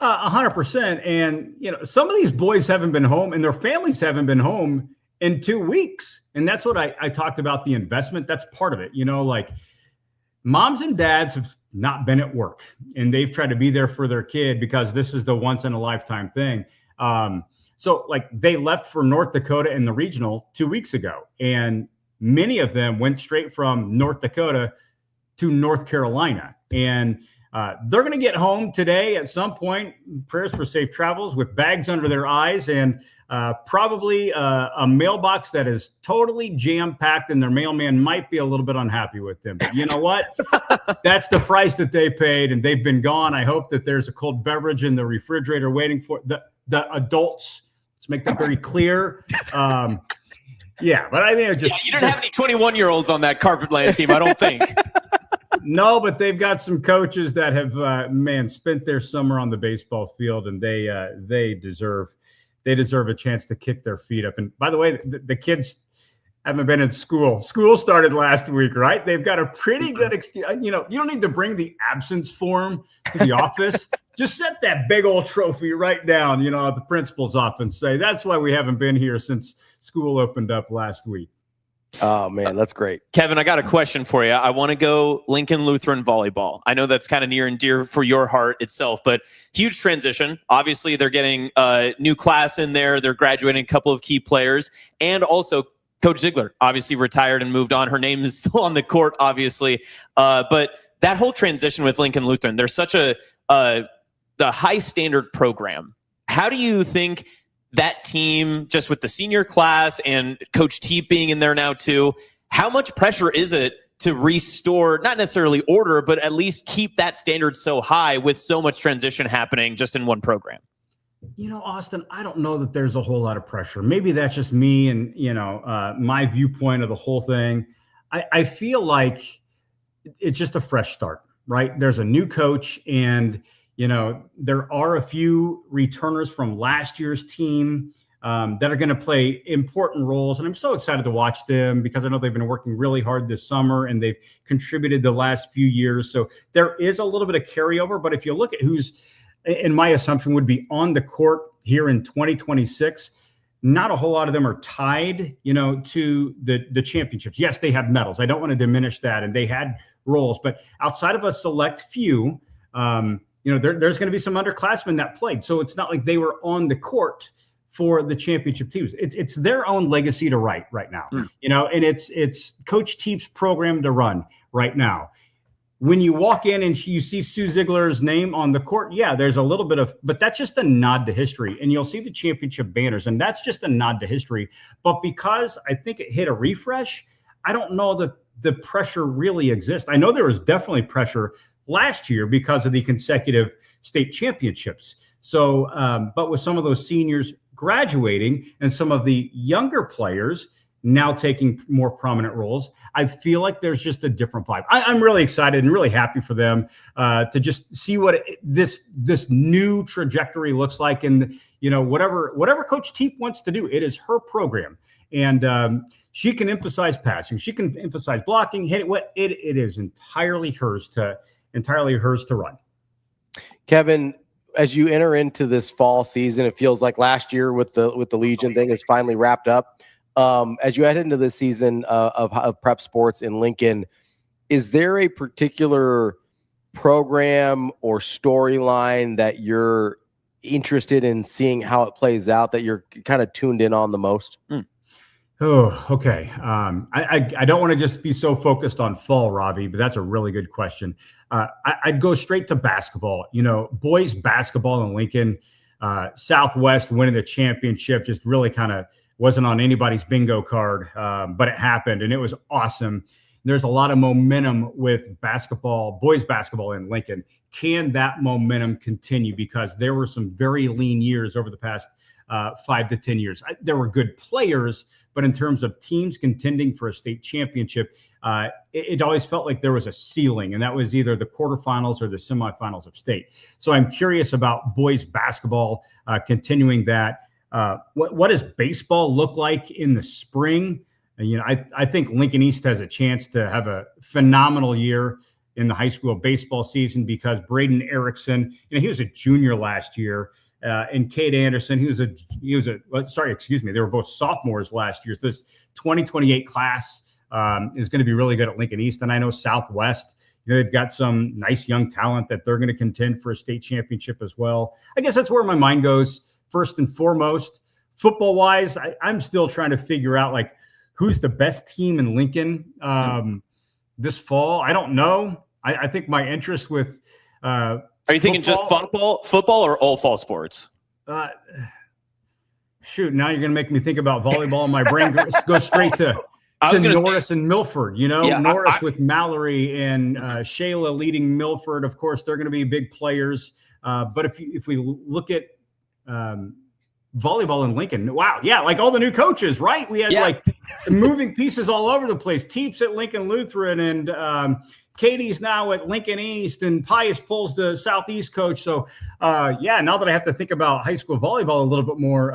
100%. And, some of these boys haven't been home and their families haven't been home in 2 weeks. And that's what I talked about, the investment. That's part of it. Moms and dads have not been at work and they've tried to be there for their kid because this is the once in a lifetime thing. So they left for North Dakota in the regional 2 weeks ago, and many of them went straight from North Dakota to North Carolina. And they're going to get home today at some point, prayers for safe travels, with bags under their eyes and probably a mailbox that is totally jam-packed, and their mailman might be a little bit unhappy with them. But you know what? That's the price that they paid, and they've been gone. I hope that there's a cold beverage in the refrigerator waiting for the adults. Let's make that very clear. Yeah, but I mean, you didn't have any 21-year-olds on that CarpetLand team, I don't think. No, but they've got some coaches that have, spent their summer on the baseball field, and they deserve a chance to kick their feet up. And by the way, the kids haven't been in school. School started last week, right? They've got a pretty good excuse. You don't need to bring the absence form to the office. Just set that big old trophy right down, at the principal's office. Say, that's why we haven't been here since school opened up last week. Oh, man, that's great. Kevin, I got a question for you. I want to go Lincoln Lutheran volleyball. I know that's kind of near and dear for your heart itself, but huge transition. Obviously, they're getting a new class in there. They're graduating a couple of key players. And also, Coach Ziegler obviously retired and moved on. Her name is still on the court, obviously. But that whole transition with Lincoln Lutheran, they're such the high standard program. How do you think that team, just with the senior class and Coach T being in there now too, how much pressure is it to restore, not necessarily order, but at least keep that standard so high with so much transition happening just in one program? Austin, I don't know that there's a whole lot of pressure. Maybe that's just me and, my viewpoint of the whole thing. I feel like it's just a fresh start, right? There's a new coach and, there are a few returners from last year's team that are going to play important roles. And I'm so excited to watch them because I know they've been working really hard this summer and they've contributed the last few years. So there is a little bit of carryover, but if you look at who's, and my assumption would be on the court here in 2026, not a whole lot of them are tied, to the championships. Yes, they have medals. I don't want to diminish that. And they had roles, but outside of a select few, there's going to be some underclassmen that played. So it's not like they were on the court for the championship teams. It's their own legacy to write right now, and it's Coach Teep's program to run right now. When you walk in and you see Sue Ziegler's name on the court, yeah, there's a little bit of, but that's just a nod to history. And you'll see the championship banners, and that's just a nod to history. But because I think it hit a refresh, I don't know that the pressure really exists. I know there was definitely pressure last year because of the consecutive state championships. So, but with some of those seniors graduating and some of the younger players now taking more prominent roles, I feel like there's just a different vibe. I'm really excited and really happy for them to just see what this new trajectory looks like. And, whatever Coach Teep wants to do, it is her program. And she can emphasize passing. She can emphasize blocking, hit it. It is entirely hers to run. Kevin, as you enter into this fall season, it feels like last year with the Legion thing is finally wrapped up. As you head into this season of prep sports in Lincoln, is there a particular program or storyline that you're interested in seeing how it plays out, that you're kind of tuned in on the most? Oh, okay. I don't want to just be so focused on fall, Ravi, but that's a really good question. I'd go straight to basketball. Boys basketball in Lincoln, Southwest winning the championship just really kind of wasn't on anybody's bingo card, but it happened, and it was awesome. There's a lot of momentum with basketball, boys basketball in Lincoln. Can that momentum continue? Because there were some very lean years over the past 5 to 10 years. There were good players, but in terms of teams contending for a state championship, it always felt like there was a ceiling, and that was either the quarterfinals or the semifinals of state. So I'm curious about boys basketball continuing that. What does baseball look like in the spring? I think Lincoln East has a chance to have a phenomenal year in the high school baseball season because Braden Erickson, he was a junior last year. And Cade Anderson, they were both sophomores last year. So this 2028 class is going to be really good at Lincoln East. And I know Southwest, they've got some nice young talent that they're going to contend for a state championship as well. I guess that's where my mind goes first and foremost. Football wise, I'm still trying to figure out who's the best team in Lincoln this fall. I don't know. I think my interest with are you thinking just football, or all fall sports? Shoot, now you're going to make me think about volleyball, and my brain goes straight to Norris and Milford. Norris with Mallory and Shayla leading Milford. Of course, they're going to be big players. But if we look at volleyball in Lincoln, wow, yeah, all the new coaches, right? We had moving pieces all over the place. Teeps at Lincoln Lutheran, and Katie's now at Lincoln East, and Pius pulls the Southeast coach. So, now that I have to think about high school volleyball a little bit more.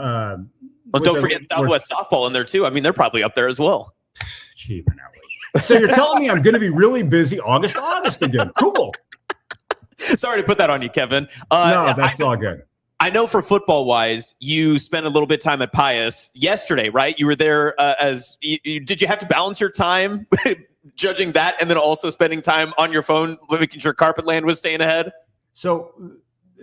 Well, don't forget Southwest softball in there too. I mean, they're probably up there as well. So you're telling me I'm going to be really busy August again. Cool. Sorry to put that on you, Kevin. No, that's all good. I know for football wise, you spent a little bit of time at Pius yesterday, right? You were there did you have to balance your time judging that and then also spending time on your phone, making sure CarpetLand was staying ahead? So,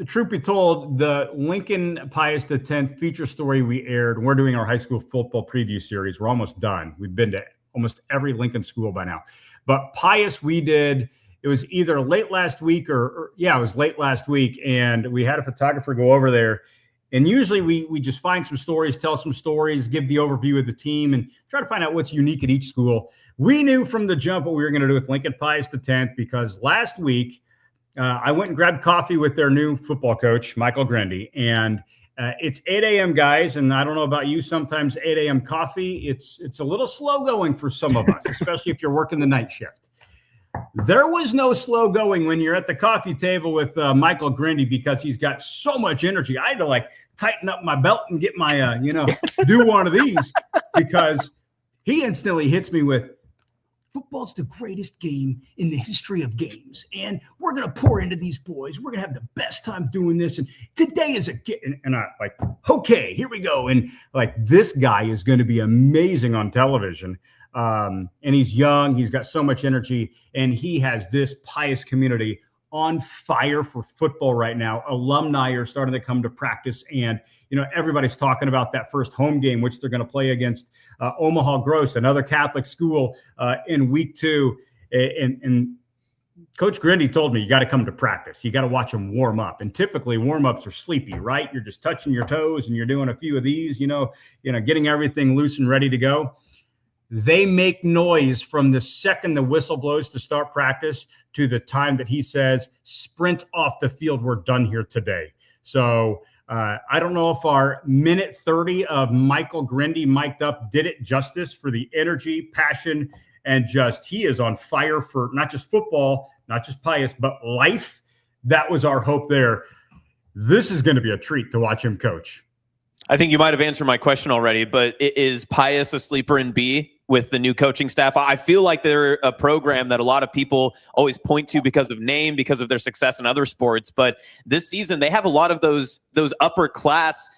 truth be told, the Lincoln Pius the 10th feature story we aired, we're doing our high school football preview series. We're almost done. We've been to almost every Lincoln school by now. But Pius, it was either late last week it was late last week. And we had a photographer go over there. And usually we just find some stories, tell some stories, give the overview of the team, and try to find out what's unique at each school. We knew from the jump what we were going to do with Lincoln Pius the 10th, because last week I went and grabbed coffee with their new football coach, Michael Grundy. And It's 8 a.m., guys, and I don't know about you. Sometimes 8 a.m. coffee, it's a little slow going for some of us, especially if you're working the night shift. There was no slow going when you're at the coffee table with Michael Grindy because he's got so much energy. I had to tighten up my belt and get my, do one of these because he instantly hits me with, football's the greatest game in the history of games. And we're going to pour into these boys. We're going to have the best time doing this. And today is and I'm like, okay, here we go. And this guy is going to be amazing on television. And he's young. He's got so much energy. And he has this pious community on fire for football right now. Alumni are starting to come to practice. And, everybody's talking about that first home game, which they're going to play against Omaha Gross, another Catholic school in week 2. And Coach Grindy told me, you got to come to practice. You got to watch them warm up. And typically warm-ups are sleepy, right? You're just touching your toes and you're doing a few of these, getting everything loose and ready to go. They make noise from the second the whistle blows to start practice to the time that he says, sprint off the field, we're done here today. So I don't know if our minute 30 of Michael Grindy mic'd up did it justice for the energy, passion, and he is on fire for not just football, not just Pius, but life. That was our hope there. This is going to be a treat to watch him coach. I think you might have answered my question already, but is Pius a sleeper in B with the new coaching staff? I feel like they're a program that a lot of people always point to because of name, because of their success in other sports. But this season, they have a lot of those upper class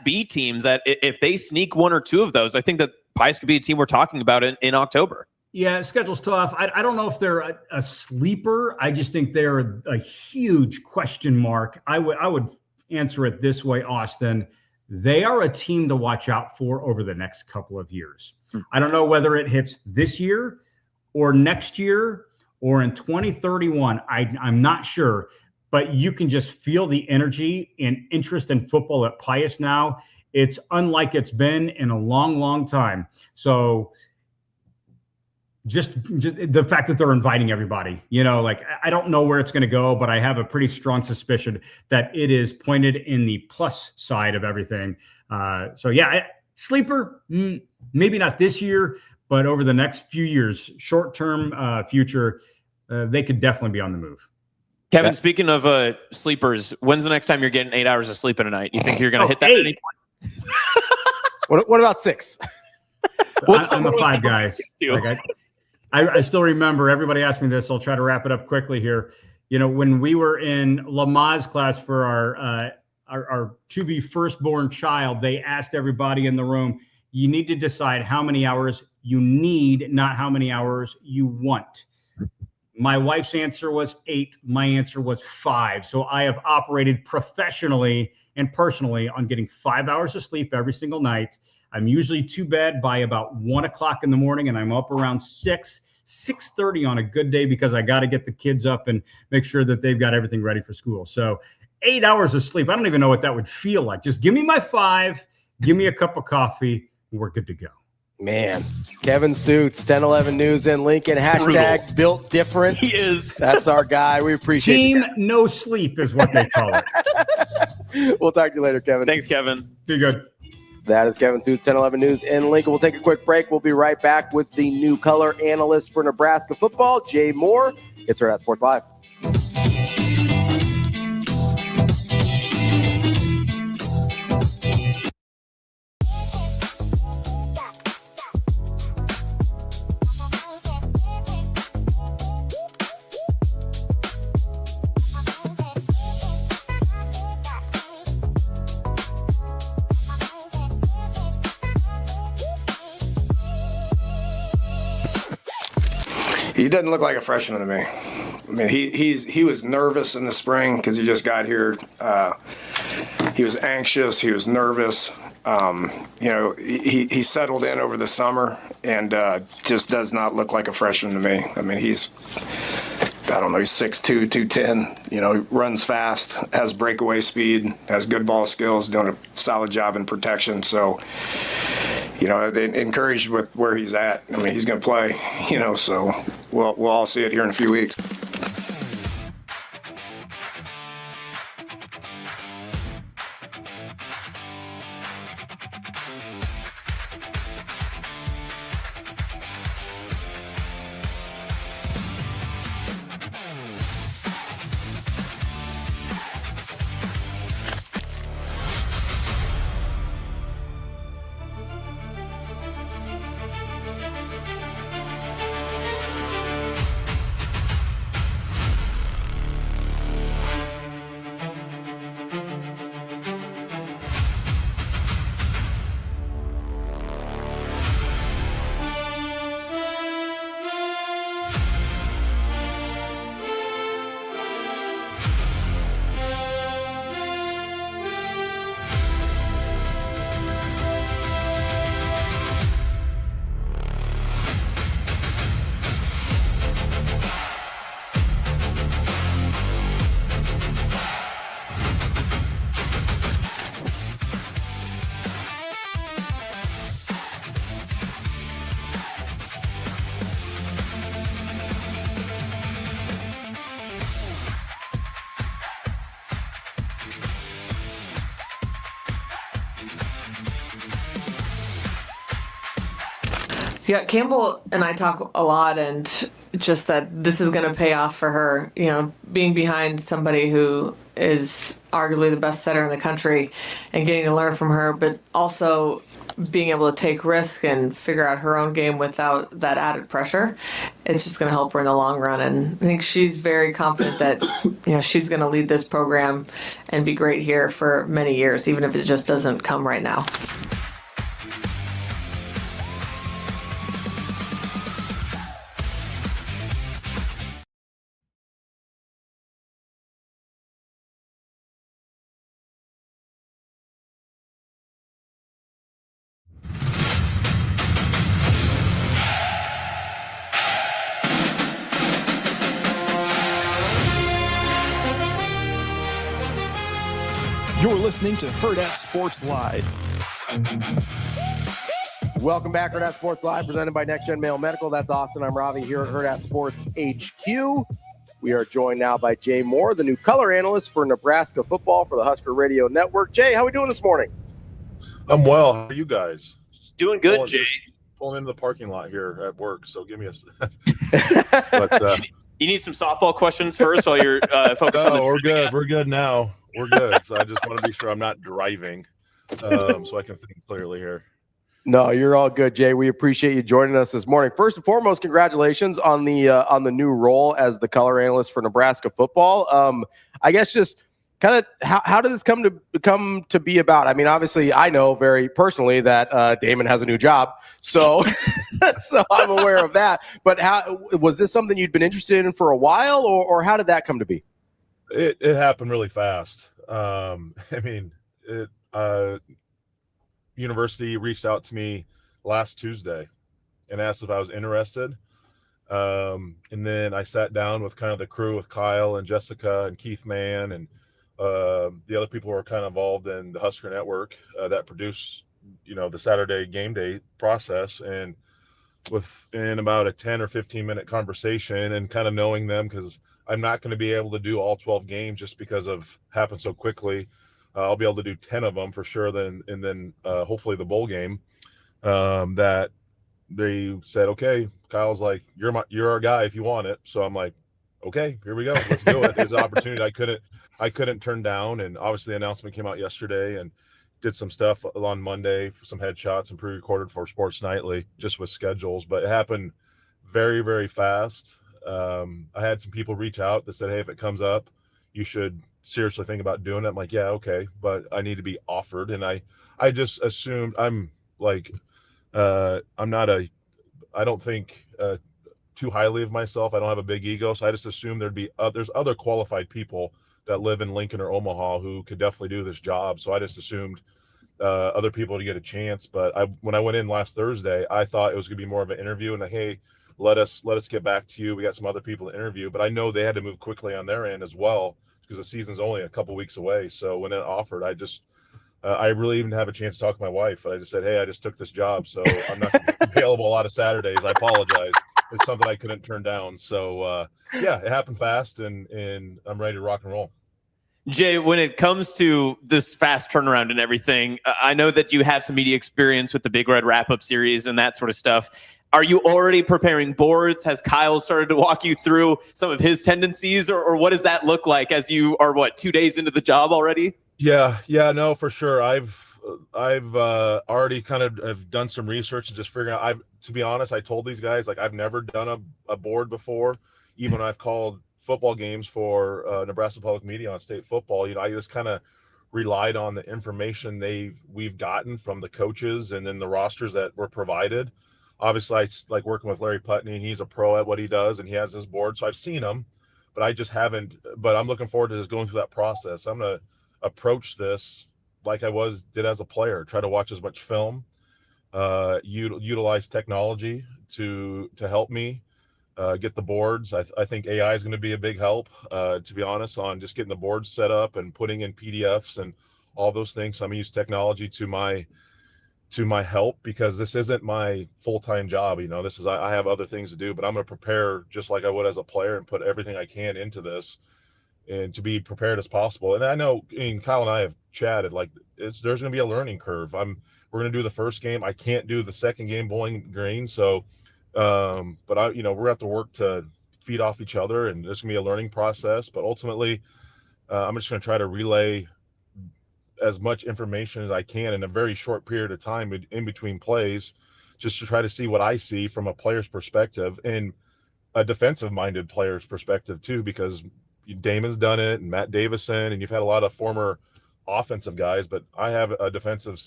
B teams that if they sneak one or two of those, I think that Pius could be a team we're talking about in October. Yeah, schedule's tough. I don't know if they're a sleeper. I just think they're a huge question mark. I would answer it this way, Austin. They are a team to watch out for over the next couple of years. I don't know whether it hits this year or next year or in 2031. I'm not sure, but you can just feel the energy and interest in football at Pius now. It's unlike it's been in a long, long time. So just the fact that they're inviting everybody, I don't know where it's going to go, but I have a pretty strong suspicion that it is pointed in the plus side of everything. Sleeper, maybe not this year, but over the next few years, short-term future, they could definitely be on the move. Kevin, speaking of sleepers, when's the next time you're getting 8 hours of sleep in a night? You think you're going to hit that? 8. What about 6? I'm a 5 guys. I still remember, everybody asked me this. I'll try to wrap it up quickly here. When we were in Lama's class for our to-be firstborn child, they asked everybody in the room, you need to decide how many hours you need, not how many hours you want. My wife's answer was 8. My answer was 5. So I have operated professionally and personally on getting 5 hours of sleep every single night. I'm usually to bed by about 1 o'clock in the morning, and I'm up around 6:30 on a good day because I got to get the kids up and make sure that they've got everything ready for school. So 8 hours of sleep, I don't even know what that would feel like. Just give me my 5, give me a cup of coffee, and we're good to go. Man, Kevin Sjuts, 1011 News in Lincoln. Hashtag built different. He is. That's our guy. We appreciate Team no sleep is what they call it. We'll talk to you later, Kevin. Thanks, Kevin. Be good. That is Kevin Sjuts, 1011 News in Lincoln. We'll take a quick break. We'll be right back with the new color analyst for Nebraska football, Jay Moore. It's Hurrdat Sports Live. He doesn't look like a freshman to me. I mean, he was nervous in the spring because he just got here. He was anxious. He was nervous. He settled in over the summer and just does not look like a freshman to me. I mean, he's 6'2", 210. He runs fast, has breakaway speed, has good ball skills, doing a solid job in protection. So, encouraged with where he's at. I mean, he's going to play, so we'll all see it here in a few weeks. Yeah, Campbell and I talk a lot, and just that this is going to pay off for her. You know, being behind somebody who is arguably the best setter in the country and getting to learn from her, but also being able to take risk and figure out her own game without that added pressure. It's just going to help her in the long run. And I think she's very confident that, she's going to lead this program and be great here for many years, even if it just doesn't come right now. You're listening to Hurrdat Sports Live. Welcome back, Hurrdat Sports Live, presented by Next Gen Mail Medical. That's Austin. I'm Ravi here at Hurrdat Sports HQ. We are joined now by Jay Moore, the new color analyst for Nebraska football for the Husker Radio Network. Jay, how are we doing this morning? I'm well. How are you guys? Doing good, Jay. Pulling into the parking lot here at work, so give me a but, you need some softball questions first while you're focused on the we're good. We're good now. We're good. So I just want to be sure I'm not driving so I can think clearly here. No, you're all good, Jay. We appreciate you joining us this morning. First and foremost, congratulations on the new role as the color analyst for Nebraska football. I guess just kind of how did this come to be about? I mean, obviously, I know very personally that Damon has a new job, so so I'm aware of that. But how was this something you'd been interested in for a while, or how did that come to be? It happened really fast. I mean, university reached out to me last Tuesday and asked if I was interested. And then I sat down with kind of the crew with Kyle and Jessica and Keith Mann and the other people who are kind of involved in the Husker Network that produce, the Saturday game day process. And within about a 10 or 15 minute conversation and kind of knowing them, because I'm not going to be able to do all 12 games just because of happened so quickly. I'll be able to do 10 of them for sure. And then hopefully the bowl game that they said, okay, Kyle's like, you're our guy if you want it. So I'm like, okay, here we go. Let's do it. There's an opportunity I couldn't turn down. And obviously the announcement came out yesterday and did some stuff on Monday for some headshots and pre-recorded for Sports Nightly just with schedules, but it happened very, very fast. I had some people reach out that said, hey, if it comes up, you should seriously think about doing it. I'm like, yeah, okay, but I need to be offered. And I just assumed I'm like, I don't think too highly of myself. I don't have a big ego. So I just assumed there's other qualified people that live in Lincoln or Omaha who could definitely do this job. So I just assumed other people to get a chance. But when I went in last Thursday, I thought it was going to be more of an interview and hey, let us get back to you. We got some other people to interview, but I know they had to move quickly on their end as well because the season's only a couple weeks away. So when it offered, I really even have a chance to talk to my wife. I just said, hey, I just took this job, so I'm not available a lot of Saturdays. I apologize. It's something I couldn't turn down. So yeah, it happened fast, and I'm ready to rock and roll. Jay, when it comes to this fast turnaround and everything, I know that you have some media experience with the Big Red wrap-up series and that sort of stuff. Are you already preparing boards? Has Kyle started to walk you through some of his tendencies, or what does that look like as you are, 2 days into the job already? Yeah, no, for sure. I've already kind of have done some research and just figuring out. To be honest, I told these guys, like, I've never done a board before, even when I've called football games for Nebraska Public Media on state football. I just kind of relied on the information we've gotten from the coaches and then the rosters that were provided. Obviously, I like working with Larry Putney. He's a pro at what he does, and he has his board, so I've seen him, but I just haven't. But I'm looking forward to just going through that process. I'm gonna approach this like I did as a player. Try to watch as much film, utilize technology to help me get the boards. I think AI is going to be a big help, to be honest, on just getting the boards set up and putting in PDFs and all those things. So I'm going to use technology to my help, because this isn't my full-time job. This is, I have other things to do, but I'm going to prepare just like I would as a player and put everything I can into this and to be prepared as possible. And I know, Kyle and I have chatted, like, there's going to be a learning curve. We're going to do the first game. I can't do the second game, Bowling Green. So, but we're going to have to work to feed off each other, and there's going to be a learning process. But ultimately, I'm just going to try to relay as much information as I can in a very short period of time in between plays, just to try to see what I see from a player's perspective and a defensive-minded player's perspective too, because Damon's done it and Matt Davison, and you've had a lot of former offensive guys, but I have a defensive,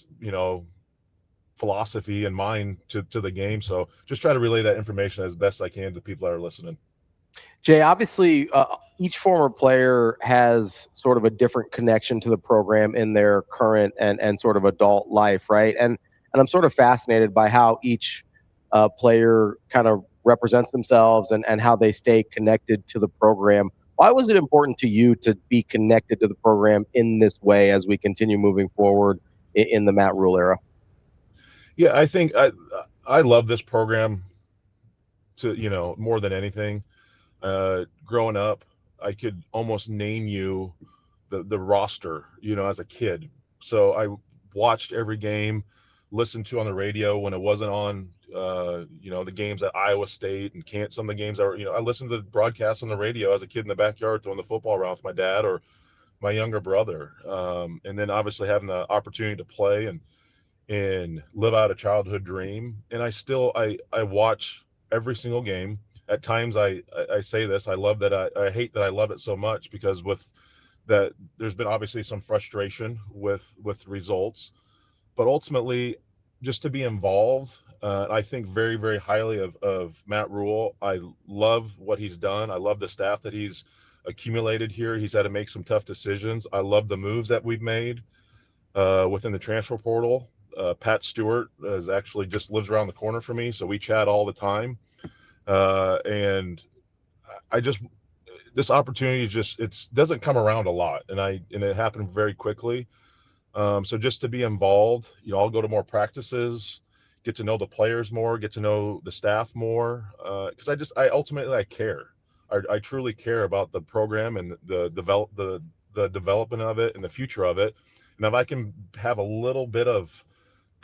philosophy in mind to the game. So just try to relay that information as best I can to people that are listening. Jay, obviously, each former player has sort of a different connection to the program in their current and sort of adult life, right? And I'm sort of fascinated by how each player kind of represents themselves and how they stay connected to the program. Why was it important to you to be connected to the program in this way as we continue moving forward in the Matt Rule era? Yeah, I think I love this program to, more than anything. Growing up, I could almost name you the roster, as a kid. So I watched every game, listened to on the radio when it wasn't on, the games at Iowa State and some of the games that were, I listened to the broadcasts on the radio as a kid in the backyard throwing the football around with my dad or my younger brother. And then obviously having the opportunity to play and live out a childhood dream. And I watch every single game. At times I say this, I hate that I love it so much, because with that, there's been obviously some frustration with results, but ultimately just to be involved. I think very, very highly of Matt Rule. I love what he's done. I love the staff that he's accumulated here. He's had to make some tough decisions. I love the moves that we've made within the transfer portal. Pat Stewart actually just lives around the corner from me, so we chat all the time. And this opportunity doesn't come around a lot, and it happened very quickly. So just to be involved, I'll go to more practices, get to know the players more, get to know the staff more, because I ultimately care. I truly care about the program and the development of it and the future of it. And if I can have a little bit of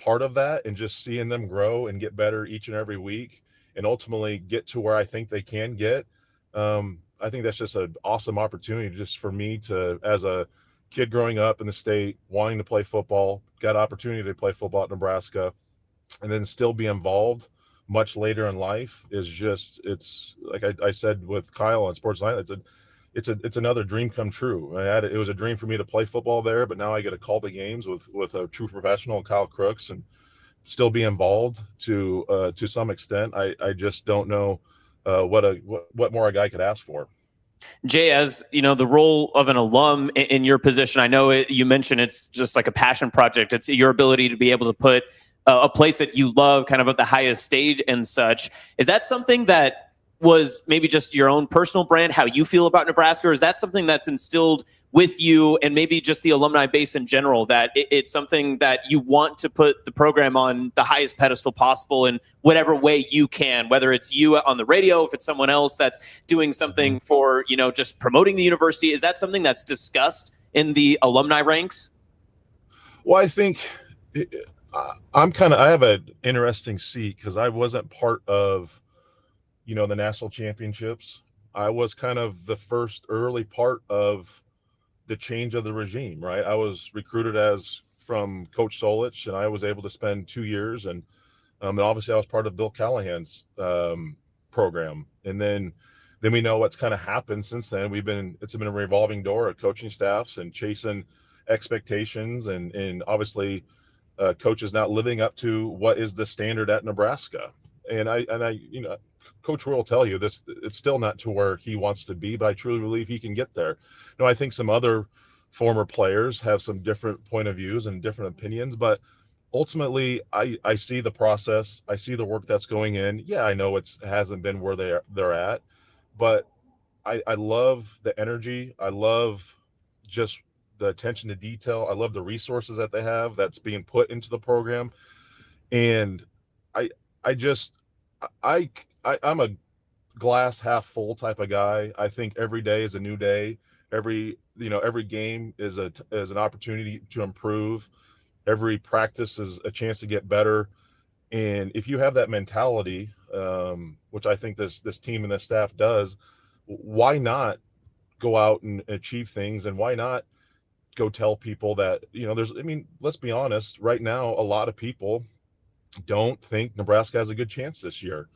part of that and just seeing them grow and get better each and every week and ultimately get to where I think they can get, I think that's just an awesome opportunity just for me to, as a kid growing up in the state, wanting to play football, got an opportunity to play football at Nebraska, and then still be involved much later in life it's like I said with Kyle on Sports Line, it's another dream come true. It was a dream for me to play football there, but now I get to call the games with a true professional, Kyle Crooks, and still be involved to some extent. I just don't know what more a guy could ask for. Jay, as the role of an alum in your position, I know you mentioned it's just like a passion project. It's your ability to be able to put a place that you love kind of at the highest stage and such. Is that something that was maybe just your own personal brand, how you feel about Nebraska, or is that something that's instilled with you and maybe just the alumni base in general, that it's something that you want to put the program on the highest pedestal possible in whatever way you can, whether it's you on the radio, if it's someone else that's doing something for, just promoting the university? Is that something that's discussed in the alumni ranks? Well, I think I have an interesting seat because I wasn't part of, the national championships. I was kind of the first early part of the change of the regime, right? I was recruited from Coach Solich, and I was able to spend 2 years, and obviously I was part of Bill Callahan's program, and then we know what's kind of happened since then. It's been a revolving door of coaching staffs and chasing expectations, and obviously coaches not living up to what is the standard at Nebraska. And I Coach Roy will tell you this, it's still not to where he wants to be, but I truly believe he can get there. I think some other former players have some different point of views and different opinions, but ultimately I see the process. I see the work that's going in. Yeah, I know it hasn't been where they're at, but I love the energy. I love just the attention to detail. I love the resources that they have that's being put into the program. And I'm a glass half full type of guy. I think every day is a new day. Every game is an opportunity to improve. Every practice is a chance to get better. And if you have that mentality, which I think this team and this staff does, why not go out and achieve things? And why not go tell people that, let's be honest, right now, a lot of people don't think Nebraska has a good chance this year.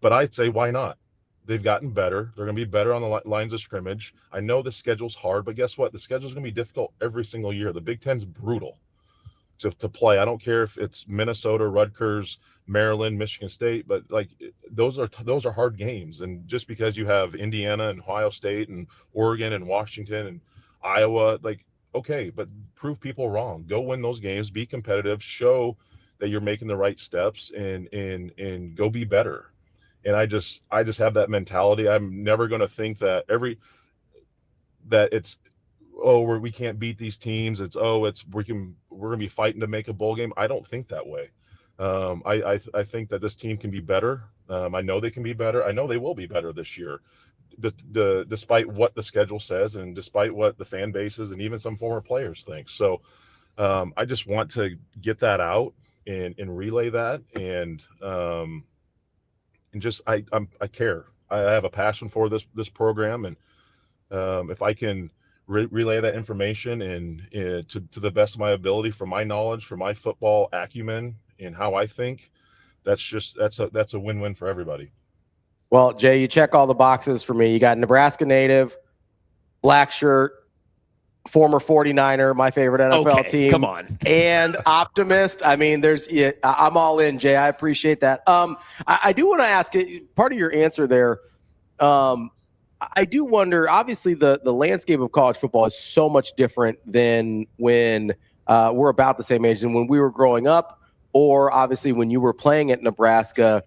But I'd say, why not? They've gotten better. They're going to be better on the lines of scrimmage. I know the schedule's hard, but guess what? The schedule's going to be difficult every single year. The Big Ten's brutal to play. I don't care if it's Minnesota, Rutgers, Maryland, Michigan State, but those are hard games. And just because you have Indiana and Ohio State and Oregon and Washington and Iowa, okay, but prove people wrong. Go win those games. Be competitive. Show that you're making the right steps and go be better. And I just have that mentality. I'm never going to think that we can't beat these teams. We're going to be fighting to make a bowl game. I don't think that way. I think that this team can be better. I know they can be better. I know they will be better this year, despite what the schedule says and despite what the fan bases and even some former players think. So I just want to get that out and relay that and just I care. I have a passion for this program, and if I can relay that information and to the best of my ability, from my knowledge, from my football acumen, and how I think, that's a win-win for everybody. Well, Jay, you check all the boxes for me. You got Nebraska native, black shirt, former 49er, my favorite NFL team. Come on. And optimist. I mean, I'm all in, Jay. I appreciate that. I do want to ask part of your answer there. I do wonder, obviously, the landscape of college football is so much different than when we're about the same age than when we were growing up, or obviously when you were playing at Nebraska.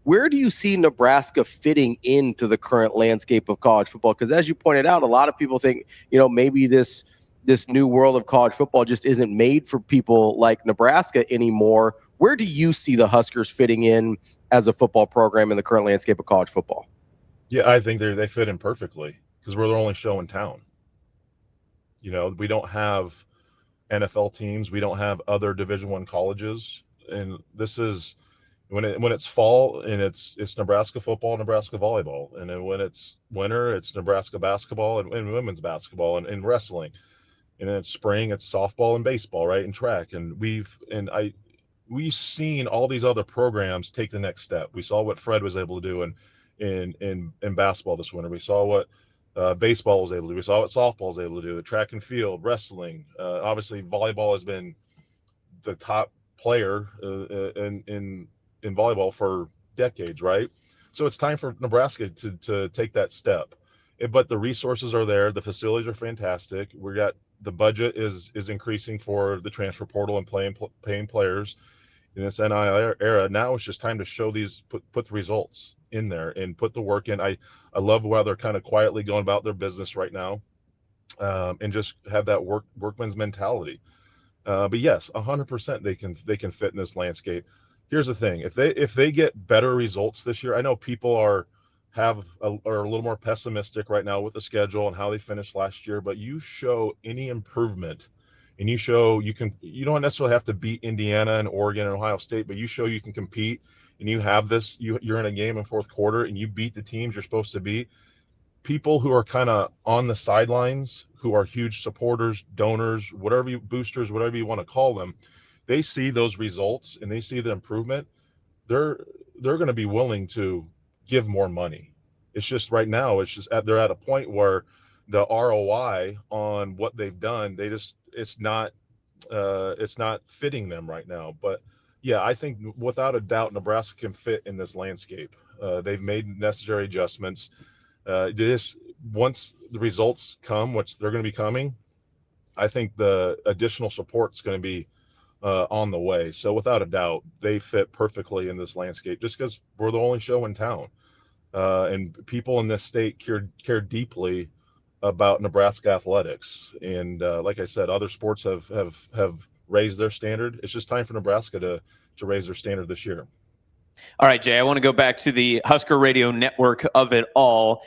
Where do you see Nebraska fitting into the current landscape of college football? Because as you pointed out, a lot of people think, maybe this new world of college football just isn't made for people like Nebraska anymore. Where do you see the Huskers fitting in as a football program in the current landscape of college football? Yeah, I think they fit in perfectly because we're the only show in town. We don't have NFL teams. We don't have other Division I colleges. And this is when it's fall and it's Nebraska football, Nebraska volleyball. And then when it's winter, it's Nebraska basketball and women's basketball and wrestling. And then it's spring, it's softball and baseball, right? And track. And we've seen all these other programs take the next step. We saw what Fred was able to do in basketball this winter. We saw what baseball was able to do. We saw what softball was able to do. The track and field, wrestling. Obviously, volleyball has been the top player in volleyball for decades, right? So it's time for Nebraska to take that step. But the resources are there. The facilities are fantastic. The budget is increasing for the transfer portal and paying players in this NIL era. Now it's just time to show put the results in there and put the work in. I love how they're kind of quietly going about their business right now, and just have that workman's mentality. But yes, 100% they can fit in this landscape. Here's the thing: if they get better results this year, I know people are are a little more pessimistic right now with the schedule and how they finished last year, but you show any improvement and you show you don't necessarily have to beat Indiana and Oregon and Ohio State, but you show you can compete and you have this, you're in a game in fourth quarter and you beat the teams you're supposed to beat. People who are kind of on the sidelines, who are huge supporters, donors, boosters, whatever you want to call them, they see those results and they see the improvement. They're going to be willing to give more money. It's just right now, they're at a point where the ROI on what they've done, it's not fitting them right now. But yeah, I think without a doubt, Nebraska can fit in this landscape. They've made necessary adjustments. Once the results come, which they're going to be coming, I think the additional support is going to be on the way. So without a doubt, they fit perfectly in this landscape just because we're the only show in town. And people in this state care deeply about Nebraska athletics. And like I said, other sports have raised their standard. It's just time for Nebraska to raise their standard this year. All right, Jay, I want to go back to the Husker Radio network of it all.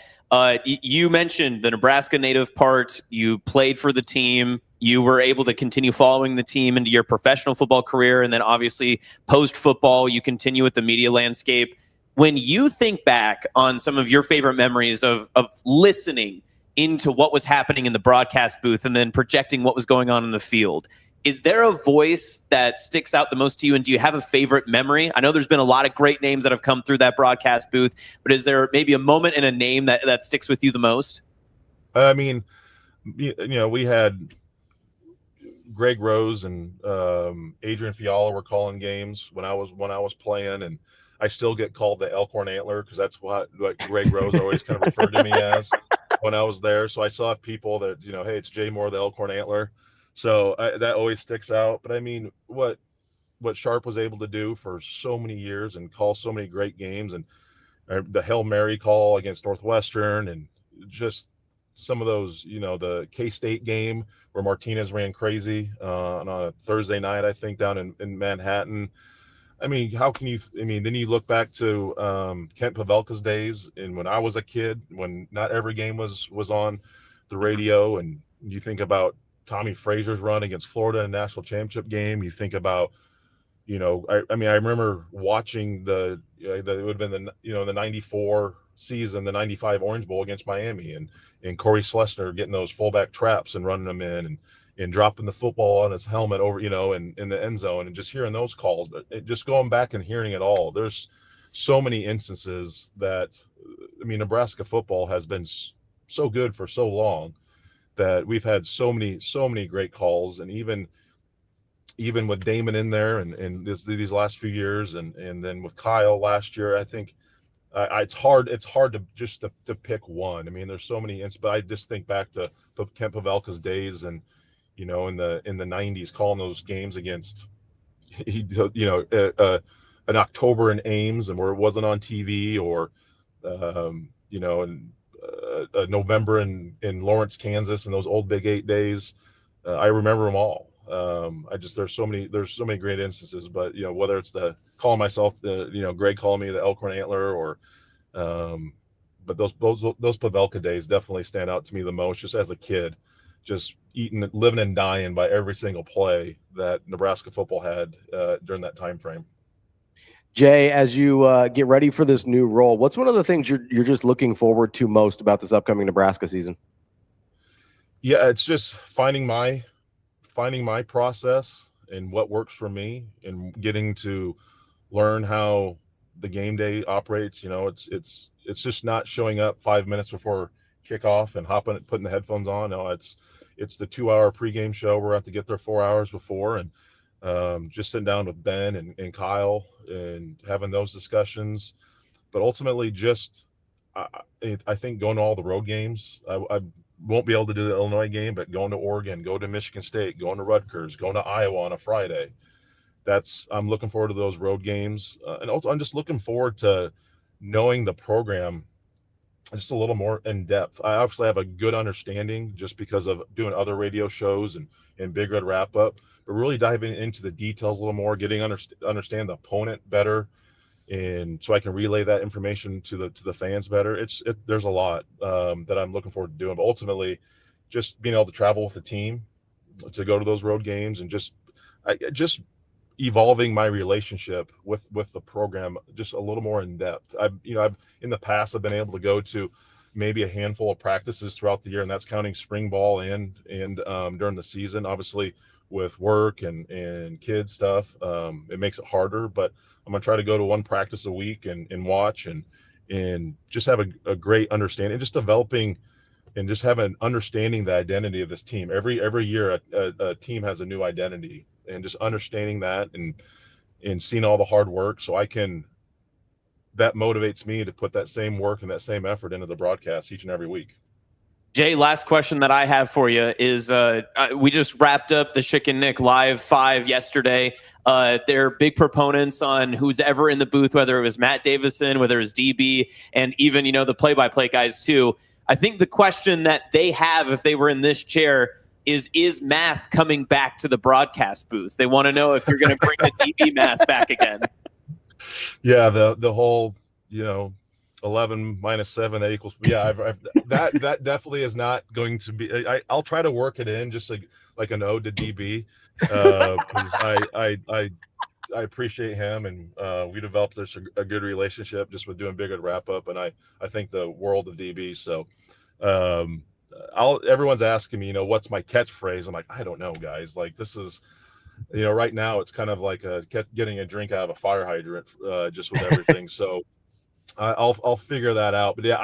You mentioned the Nebraska native part. You played for the team. You were able to continue following the team into your professional football career. And then obviously post-football, you continue with the media landscape. When you think back on some of your favorite memories of listening into what was happening in the broadcast booth and then projecting what was going on in the field, is there a voice that sticks out the most to you? And do you have a favorite memory? I know there's been a lot of great names that have come through that broadcast booth, but is there maybe a moment and a name that sticks with you the most? I mean, we had Greg Rose and Adrian Fiala were calling games when I was playing, and I still get called the Elkhorn Antler because that's what Greg Rose always kind of referred to me as when I was there. So I still have people that, hey, it's Jay Moore, the Elkhorn Antler. So that always sticks out. But I mean, what Sharp was able to do for so many years and call so many great games, and the Hail Mary call against Northwestern, and just some of those, the K-State game where Martinez ran crazy on a Thursday night, I think, down in Manhattan. I mean, then you look back to Kent Pavelka's days, and when I was a kid, when not every game was on the radio, and you think about Tommy Frazier's run against Florida in a national championship game. You think about, I remember watching it would have been the 94 season, the 95 Orange Bowl against Miami, and Corey Schlesner getting those fullback traps and running them in and dropping the football on his helmet over, in the end zone, and just hearing those calls, but just going back and hearing it all. There's so many instances that, Nebraska football has been so good for so long that we've had so many great calls, and even with Damon in there and these last few years, and then with Kyle last year, I think it's hard to pick one. There's so many, but I just think back to Kent Pavelka's days, and in the 90s, calling those games against an October in Ames, and where it wasn't on TV, or and November in Lawrence, Kansas, and those old Big 8 days. I remember them all. There's so many great instances, but whether it's calling myself Greg calling me the Elkhorn Antler, or but those Pavelka days definitely stand out to me the most, just as a kid, just living and dying by every single play that Nebraska football had during that time frame. Jay, as you get ready for this new role, what's one of the things you're just looking forward to most about this upcoming Nebraska season? Yeah, it's just finding my process and what works for me, and getting to learn how the game day operates. It's just not showing up 5 minutes before kickoff and putting the headphones on. No, it's the 2-hour pregame show. We're have to get there 4 hours before, and just sitting down with Ben and Kyle and having those discussions. But ultimately, I think going to all the road games. I won't be able to do the Illinois game, but going to Oregon, go to Michigan State, going to Rutgers, going to Iowa on a Friday. I'm looking forward to those road games. And also, I'm just looking forward to knowing the program just a little more in depth. I obviously have a good understanding just because of doing other radio shows and Big Red Wrap Up, but really diving into the details a little more, getting understand the opponent better, and so I can relay that information to the fans better. There's a lot that I'm looking forward to doing, but ultimately, just being able to travel with the team, to go to those road games, and just evolving my relationship with the program just a little more in depth. I've in the past I've been able to go to maybe a handful of practices throughout the year, and that's counting spring ball and during the season. Obviously, with work and kids stuff, it makes it harder. But I'm gonna try to go to one practice a week and watch and just have a great understanding, and just developing and just having understanding the identity of this team. Every year a team has a new identity, and just understanding that and seeing all the hard work, so that motivates me to put that same work and that same effort into the broadcast each and every week. Jay, last question that I have for you is we just wrapped up the Schick and Nick Live 5 yesterday. They're big proponents on who's ever in the booth, whether it was Matt Davison, whether it was DB, and even, the play-by-play guys too. I think the question that they have if they were in this chair is math coming back to the broadcast booth? They want to know if you're going to bring the DB math back again. Yeah, the whole 11 minus 7 that equals. Yeah, that definitely is not going to be. I'll try to work it in, just like an ode to DB, because I appreciate him, and we developed a good relationship just with doing Big Red Wrap Up, and I think the world of DB. So everyone's asking me, what's my catchphrase? I'm like, I don't know, guys. Like, this is. Right now it's kind of like getting a drink out of a fire hydrant, just with everything. So I'll figure that out. But yeah,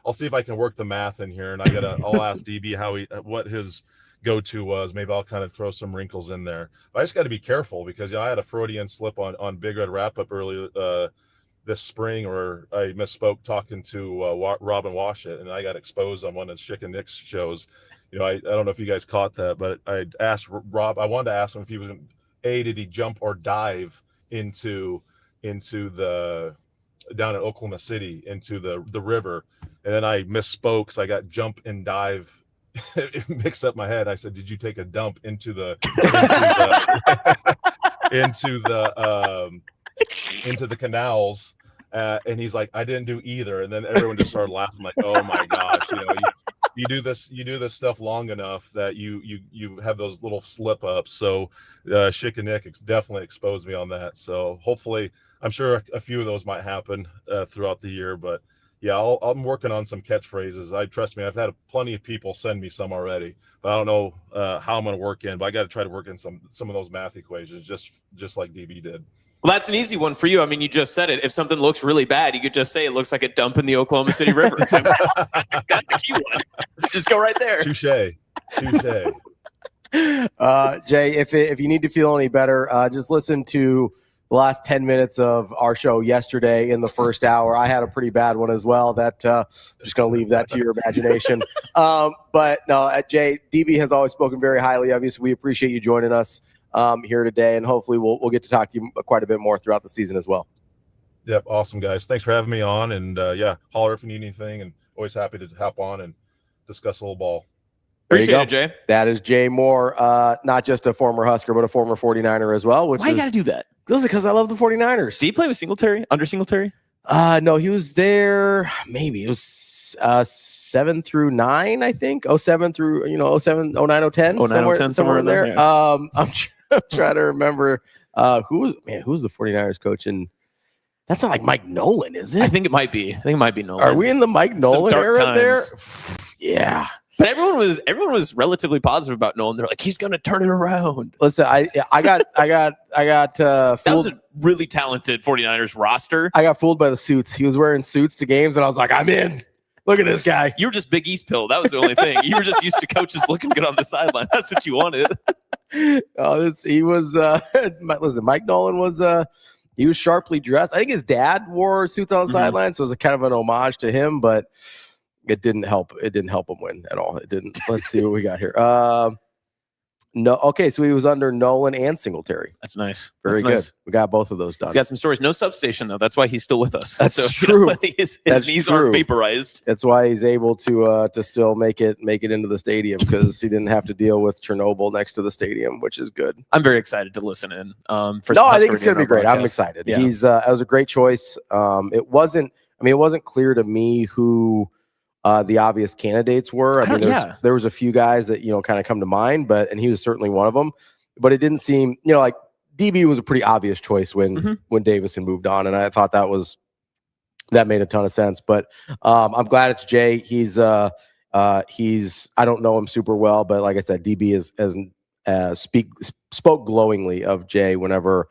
I'll see if I can work the math in here, and I'll ask DB what his go-to was. Maybe I'll kind of throw some wrinkles in there. But I just got to be careful, because I had a Freudian slip on Big Red Wrap Up earlier this spring, or I misspoke talking to Robin Washit, and I got exposed on one of the Schick and Nick's shows. I don't know if you guys caught that, but I asked Rob. I wanted to ask him if he was did he jump or dive into the down in Oklahoma City into the river, and then I misspoke, so I got jump and dive mixed up my head. I said, did you take a dump into the into the canals? And he's like, I didn't do either. And then everyone just started laughing, like, oh my gosh, you do this stuff long enough that you have those little slip ups. So Schick and Nick definitely exposed me on that. So hopefully, I'm sure a few of those might happen throughout the year. But yeah, I'm working on some catchphrases. Trust me, I've had plenty of people send me some already, but I don't know how I'm going to work in. But I got to try to work in some of those math equations, just like DB did. Well, that's an easy one for you. I mean, you just said it. If something looks really bad, you could just say it looks like a dump in the Oklahoma City River. That's the key one. Just go right there. Touche. Jay, if you need to feel any better, just listen to the last 10 minutes of our show yesterday in the first hour. I had a pretty bad one as well. I'm just going to leave that to your imagination. But no, Jay, DB has always spoken very highly of you, so we appreciate you joining us here today, and hopefully we'll get to talk to you quite a bit more throughout the season as well. Yep, awesome, guys. Thanks for having me on, and holler if you need anything, and always happy to hop on and discuss a little ball. Appreciate it, Jay. That is Jay Moore, not just a former Husker, but a former 49er as well. Why you got to do that? Because I love the 49ers. Did he play with Singletary, under Singletary? No, he was there. Maybe it was 7 through 9, I think. 07 through 07, 09, 010. 09, 010, somewhere in there. Yeah. I'm trying to remember who was the 49ers coach, and that's not like Mike Nolan, is it? I think it might be. Nolan. Are we in the Mike Nolan era times there? Yeah. But everyone was relatively positive about Nolan. They're like, he's going to turn it around. Listen, I got that fooled. was a really talented 49ers roster. I got fooled by the suits. He was wearing suits to games, and I was like, I'm in. Look at this guy. You were just Big East Pill. That was the only thing. You were just used to coaches looking good on the sideline. That's what you wanted. He was. Listen, Mike Nolan was. He was sharply dressed. I think his dad wore suits on the sideline, so it was a kind of an homage to him, but it didn't help. It didn't help him win at all. It didn't. Let's see what we got here. No, okay, so he was under Nolan and Singletary. That's nice. Very That's good. nice. We got both of those done. He's got some stories. No substation though. That's why he's still with us. That's true. His That's knees true. aren't vaporized. That's why he's able to still make it into the stadium, because he didn't have to deal with Chernobyl next to the stadium, which is good. I'm very excited to listen in. I think it's going to be great. I'm excited. Yeah. It was a great choice. It wasn't clear to me who the obvious candidates were. I mean, there was a few guys that kind of come to mind, and he was certainly one of them. But it didn't seem, like DB was a pretty obvious choice when Davison moved on, and I thought that made a ton of sense. But I'm glad it's Jay. He's I don't know him super well, but like I said, DB spoke glowingly of Jay whenever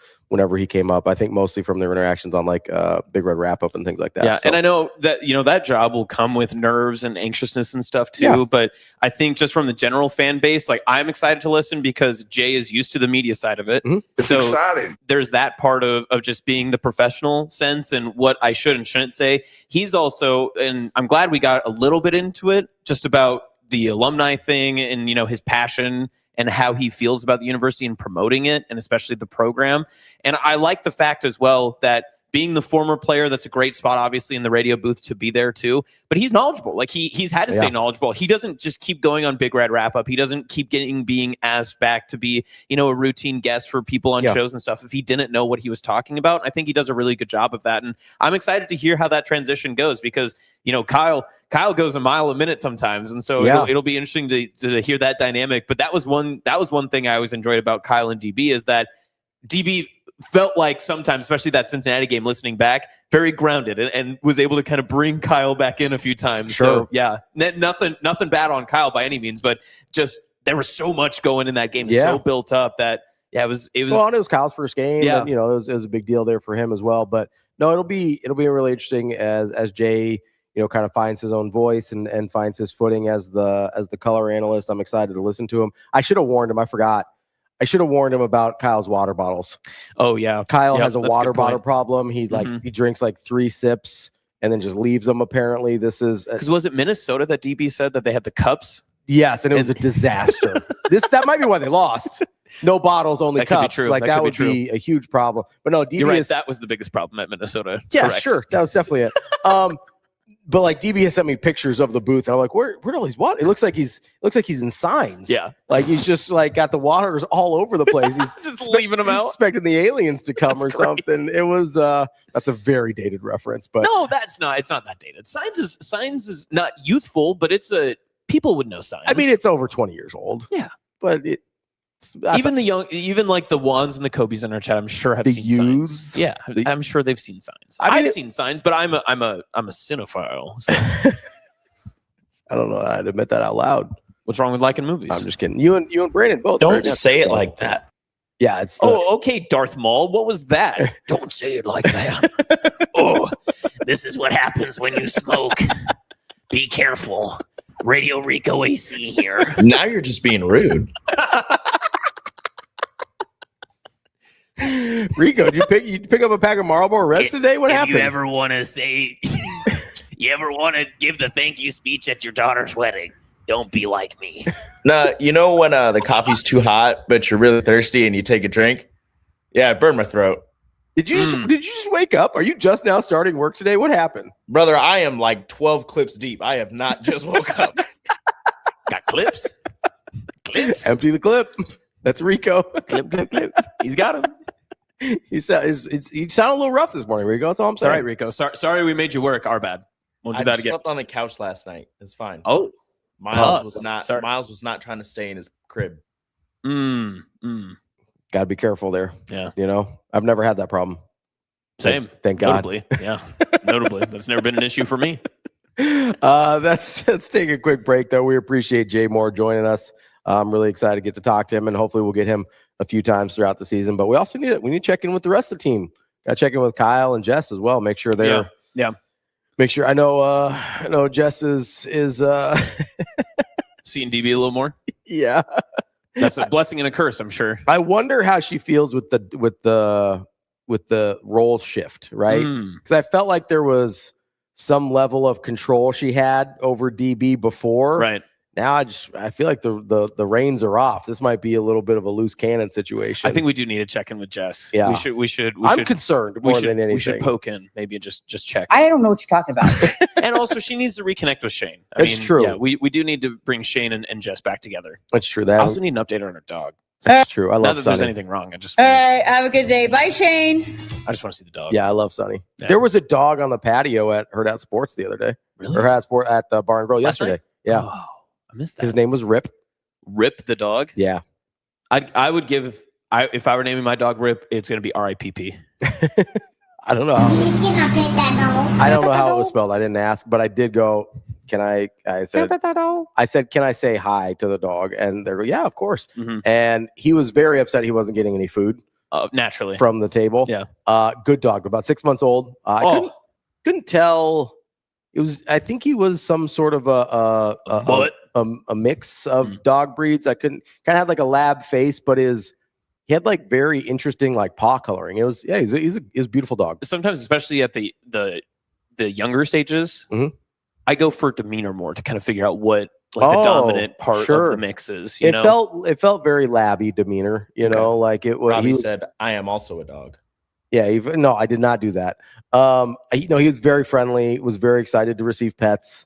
he came up. I think mostly from their interactions on like Big Red Wrap Up and things like that. Yeah, so. and I know that that job will come with nerves and anxiousness and stuff too. Yeah. But I think just from the general fan base, like I'm excited to listen because Jay is used to the media side of it. It's so exciting. There's that part of just being the professional sense and what I should and shouldn't say. He's also, and I'm glad we got a little bit into it, just about the alumni thing and his passion and how he feels about the university and promoting it, and especially the program. And I like the fact as well that being the former player, that's a great spot, obviously, in the radio booth to be there too. But he's knowledgeable. Like he's had to stay knowledgeable. He doesn't just keep going on Big Red Wrap Up. He doesn't keep being asked back to be, a routine guest for people on shows and stuff if he didn't know what he was talking about. I think he does a really good job of that. And I'm excited to hear how that transition goes because, Kyle goes a mile a minute sometimes. And so it'll be interesting to hear that dynamic. But that was one thing I always enjoyed about Kyle and DB is that DB felt like sometimes, especially that Cincinnati game, listening back, very grounded and was able to kind of bring Kyle back in a few times. Sure. So yeah, nothing bad on Kyle by any means, but just there was so much going in that game, so built up that it was. Well, and it was Kyle's first game. Yeah, and, it was a big deal there for him as well. But no, it'll be really interesting as Jay kind of finds his own voice and finds his footing as the color analyst. I'm excited to listen to him. I should have warned him. I forgot. I should have warned him about Kyle's water bottles. Oh yeah, Kyle has a water bottle problem. He he drinks like 3 sips and then just leaves them. Apparently, this is because was it Minnesota that DB said that they had the cups? Yes, and it was a disaster. That might be why they lost. No bottles, only that could cups. Be true. Like that would be a huge problem. But no, DB You're right. That was the biggest problem at Minnesota. Yeah, Correct. Sure, that was definitely it. But like DB has sent me pictures of the booth, and I'm like, where all these water? It looks like he's in signs. Yeah, like he's just like got the waters all over the place. He's just leaving them out, expecting the aliens to come or something. It was that's a very dated reference, but no, that's not. It's not that dated. Signs is not youthful, but people would know signs. I mean, it's over 20 years old. Yeah, but even like the Wands and the Kobe's in our chat, I'm sure have seen signs. Yeah, I'm sure they've seen signs. I've seen signs, but I'm a cinephile. So. I don't know. I'd admit that out loud. What's wrong with liking movies? I'm just kidding. You and Brandon both. Don't say it like that. Yeah, it's. Okay, Darth Maul. What was that? Don't say it like that. Oh, this is what happens when you smoke. Be careful. Radio Rico AC here. Now you're just being rude. Rico, did you pick up a pack of Marlboro Reds today? What happened? You ever want to say, you ever want to give the thank you speech at your daughter's wedding? Don't be like me. No, when the coffee's too hot, but you're really thirsty and you take a drink? Yeah, it burned my throat. Did you just wake up? Are you just now starting work today? What happened? Brother, I am like 12 clips deep. I have not just woke up. Got clips? Clips? Empty the clip. That's Rico. Clip. He's got him. He sounded a little rough this morning, Rico. That's all I'm saying. All right, Rico. Sorry we made you work. Our bad. We'll do that again. I slept on the couch last night. It's fine. Oh, Miles was not trying to stay in his crib. Got to be careful there. Yeah. I've never had that problem. Same. Thank God. Notably. Yeah. Notably. That's never been an issue for me. Let's take a quick break, though. We appreciate Jay Moore joining us. I'm really excited to get to talk to him, and hopefully we'll get him a few times throughout the season. But we also need to check in with the rest of the team. Got to check in with Kyle and Jess as well. Make sure they're Make sure I know Jess is seeing DB a little more. Yeah. That's a blessing and a curse, I'm sure. I wonder how she feels with the role shift, right? Because I felt like there was some level of control she had over DB before. Right. Now I feel like the reins are off. This might be a little bit of a loose cannon situation. I think we do need to check in with Jess. Yeah. We should. I'm concerned more than anything. We should poke in, maybe just check. I don't know what you're talking about. And also, she needs to reconnect with Shane. That's true. Yeah, we do need to bring Shane and Jess back together. That's true. I also need an update on her dog. That's true. I Not love that there's Sonny. anything wrong. I just All right, have a good day. Bye, Shane. want to see the dog. Yeah, I love Sonny. Yeah. There was a dog on the patio at Hurrdat Sports the other day. Really? Or at the Bar and Grill Last yesterday. night? Yeah. Oh, I missed that. His name was Rip. Rip the dog. Yeah. I would give. If I were naming my dog Rip, it's going to be RIPP. I don't know. I don't know how it was spelled. I didn't ask, but I did go. Can I said, can I say hi to the dog? And they go, yeah, of course. Mm-hmm. And he was very upset he wasn't getting any food. Naturally. From the table. Yeah. Good dog, about 6 months old. I couldn't tell. It was. I think he was some sort of a mix of dog breeds. I couldn't. Kind of had like a lab face, but he had like very interesting like paw coloring. It was he's a beautiful dog. Sometimes, especially at the younger stages, I go for demeanor more to kind of figure out what the dominant part of the mix is. You know? It felt very labby demeanor. You know, like it was. Robbie said, "I am also a dog." Yeah, no, I did not do that. He was very friendly. Was very excited to receive pets.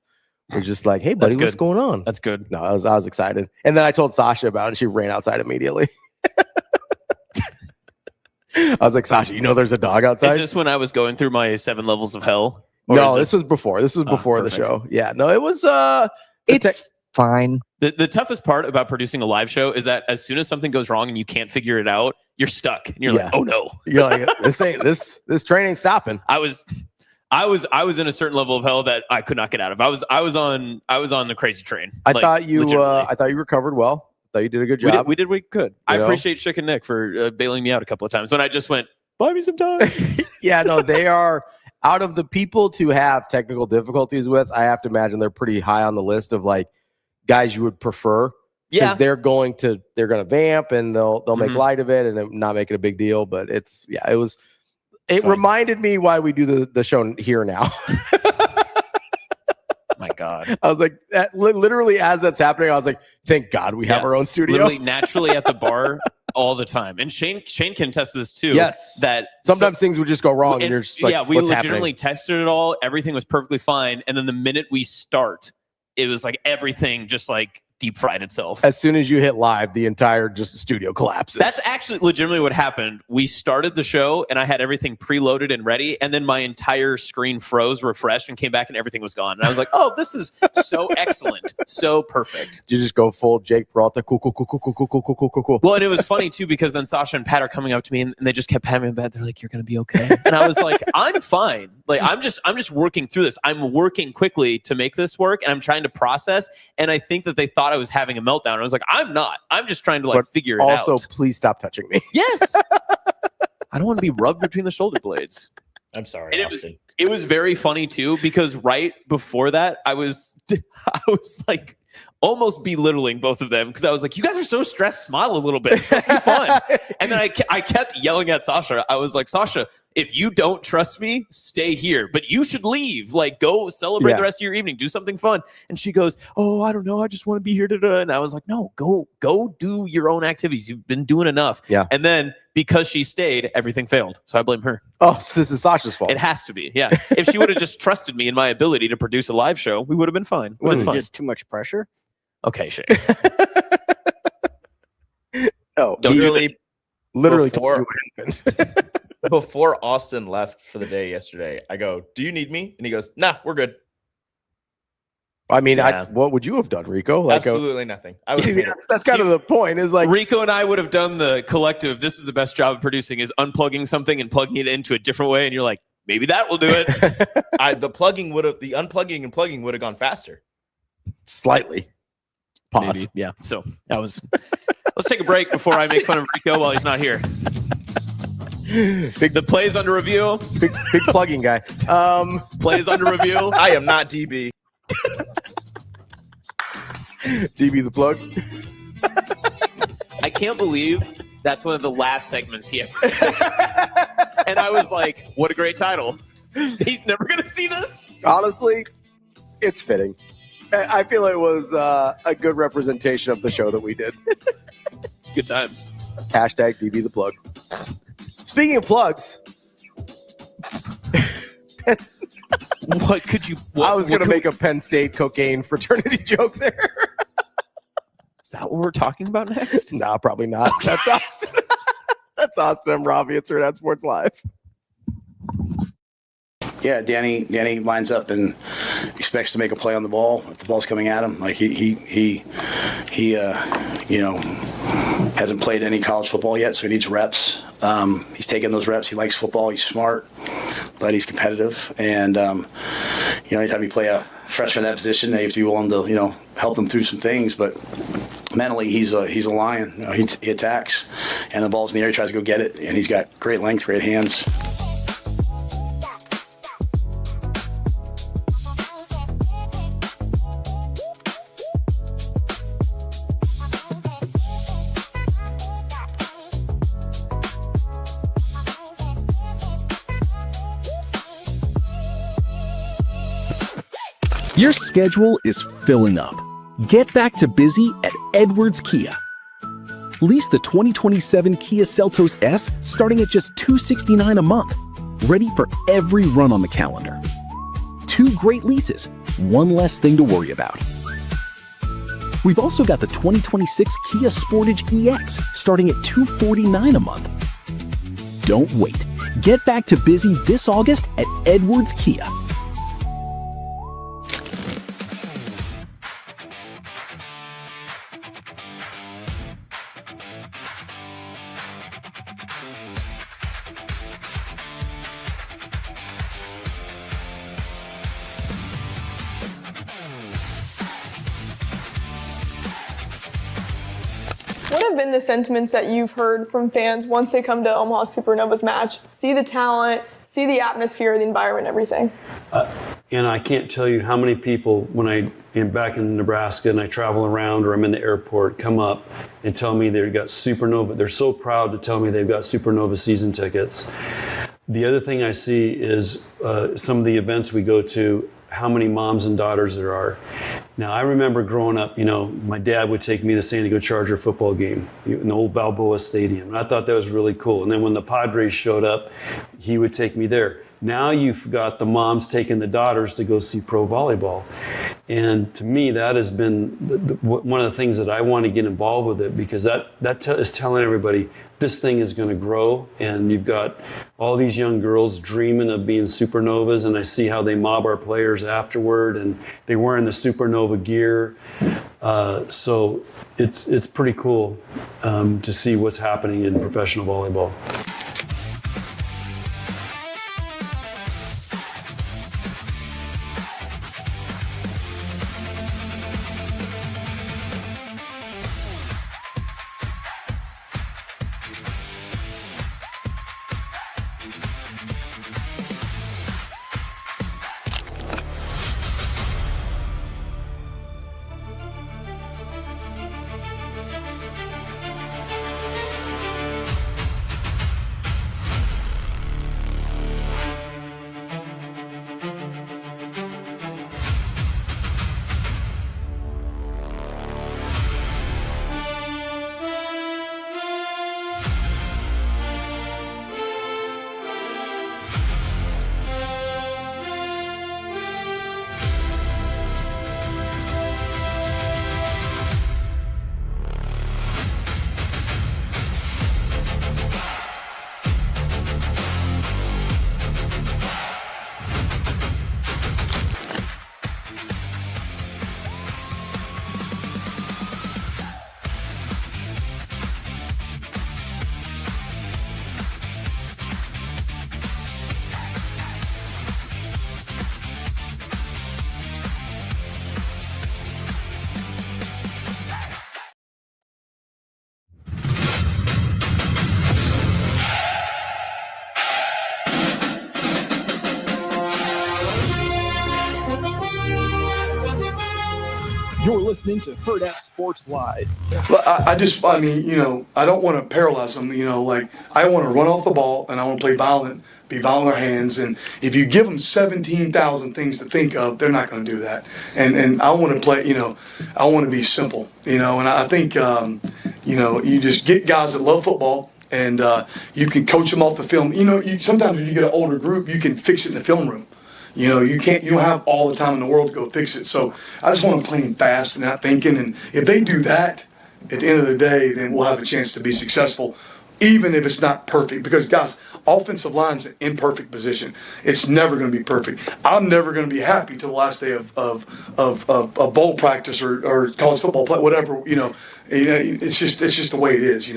Was just like, hey, buddy, what's going on? That's good. No, I was excited, and then I told Sasha about it, and she ran outside immediately. I was like, Sasha, there's a dog outside? Is this when I was going through my 7 levels of hell? No, this was before. This was before the show. Yeah, no, it was. It's fine. The toughest part about producing a live show is that as soon as something goes wrong and you can't figure it out, you're stuck, and you're like, oh no, you're like, this train ain't stopping. I was in a certain level of hell that I could not get out of. I was on the crazy train. I thought you recovered well. Thought you did a good job. We did what we could. I appreciate Schick and Nick for bailing me out a couple of times when I just went, buy me some time. Yeah, no, they are out of the people to have technical difficulties with. I have to imagine they're pretty high on the list of like guys you would prefer. Yeah, they're going to vamp and they'll make light of it and not make it a big deal. But it reminded me why we do the show here now. My God. I was like, literally as that's happening, I was like, thank God we have our own studio. Literally naturally at the bar all the time. And Shane can test this too. Yes. That sometimes things would just go wrong. And you're just like, we what's legitimately happening? tested it all. Everything was perfectly fine. And then the minute we start, it was like everything just like deep fried itself. As soon as you hit live, the entire studio collapses. That's actually legitimately what happened. We started the show and I had everything preloaded and ready, and then my entire screen froze, refreshed, and came back and everything was gone. And I was like, oh, this is so excellent. So perfect. You just go full Jake Peralta. Cool. Well, and it was funny too, because then Sasha and Pat are coming up to me and they just kept patting me on the back. They're like, you're gonna be okay. And I was like, I'm fine. Like I'm just working through this. I'm working quickly to make this work, and I'm trying to process. And I think that they thought I was having a meltdown. I was like, I'm not. I'm just trying to figure it out. Also, please stop touching me. Yes. I don't want to be rubbed between the shoulder blades. I'm sorry. And it was very funny too, because right before that, I was like almost belittling both of them, because I was like, you guys are so stressed, smile a little bit. It's supposed to be fun. And then I kept yelling at Sasha. I was like, Sasha, if you don't trust me, stay here, but you should leave. Like, go celebrate the rest of your evening, do something fun. And she goes, oh, I don't know, I just want to be here today. And I was like, no, go do your own activities. You've been doing enough. Yeah. And then because she stayed, everything failed. So I blame her. Oh, so this is Sasha's fault. It has to be. Yeah. If she would have just trusted me in my ability to produce a live show, we would have been fine. But it's fine. Just too much pressure. Okay, Shane. No, Literally before, before Austin left for the day yesterday, I go, do you need me? And he goes, nah, we're good. I mean, what would you have done, Rico? Like absolutely nothing. I was that's kind of the point. Is like Rico and I would have done the collective. This is the best job of producing, is unplugging something and plugging it into a different way. And you're like, maybe that will do it. The unplugging and plugging would have gone faster. Slightly. Pause. Maybe. Yeah. So that was. Let's take a break before I make fun of Rico while he's not here. The plays under review. Big plugging guy. Plays under review. I am not DB. DB the plug. I can't believe that's one of the last segments he ever did. And I was like, what a great title. He's never going to see this. Honestly, it's fitting. I feel it was a good representation of the show that we did. Good times. Hashtag DB the plug. Speaking of plugs. What could you... I was going to make a Penn State cocaine fraternity joke there. Is that what we're talking about next? Nah, probably not. That's Austin. That's Austin. I'm Ravi. It's Hurrdat Sports Live. Yeah, Danny lines up and expects to make a play on the ball if the ball's coming at him. Like he hasn't played any college football yet, so he needs reps. He's taking those reps. He likes football. He's smart, but he's competitive. And anytime you play a freshman in that position, you have to be willing to help them through some things. But mentally, he's a lion. He attacks, and the ball's in the air. He tries to go get it, and he's got great length, great hands. Your schedule is filling up. Get back to busy at Edwards Kia. Lease the 2027 Kia Seltos S starting at just $269 a month. Ready for every run on the calendar. 2 great leases, 1 less thing to worry about. We've also got the 2026 Kia Sportage EX starting at $249 a month. Don't wait. Get back to busy this August at Edwards Kia. What have been the sentiments that you've heard from fans once they come to Omaha Supernovas match, see the talent, see the atmosphere, the environment, everything? And I can't tell you how many people, when I am back in Nebraska and I travel around or I'm in the airport, come up and tell me they've got Supernova. They're so proud to tell me they've got Supernova season tickets. The other thing I see is some of the events we go to, how many moms and daughters there are. Now, I remember growing up, my dad would take me to San Diego Charger football game in the old Balboa Stadium. And I thought that was really cool. And then when the Padres showed up, he would take me there. Now you've got the moms taking the daughters to go see pro volleyball. And to me, that has been one of the things that I want to get involved with it, because that is telling everybody this thing is going to grow. And you've got all these young girls dreaming of being Supernovas, and I see how they mob our players afterward, and they're wearing the Supernova gear. So it's pretty cool to see what's happening in professional volleyball. You're listening to Hurrdat Sports Live. I mean, I don't want to paralyze them. I want to run off the ball and I want to play violent, be violent with our hands. And if you give them 17,000 things to think of, they're not going to do that. And I want to play, I want to be simple, and I think, you just get guys that love football and you can coach them off the film. Sometimes when you get an older group, you can fix it in the film room. You don't have all the time in the world to go fix it. So I just want them playing fast and not thinking. And if they do that, at the end of the day, then we'll have a chance to be successful, even if it's not perfect. Because, guys, offensive line's an imperfect position. It's never going to be perfect. I'm never going to be happy till the last day of bowl practice or college football play, whatever. It's just the way it is.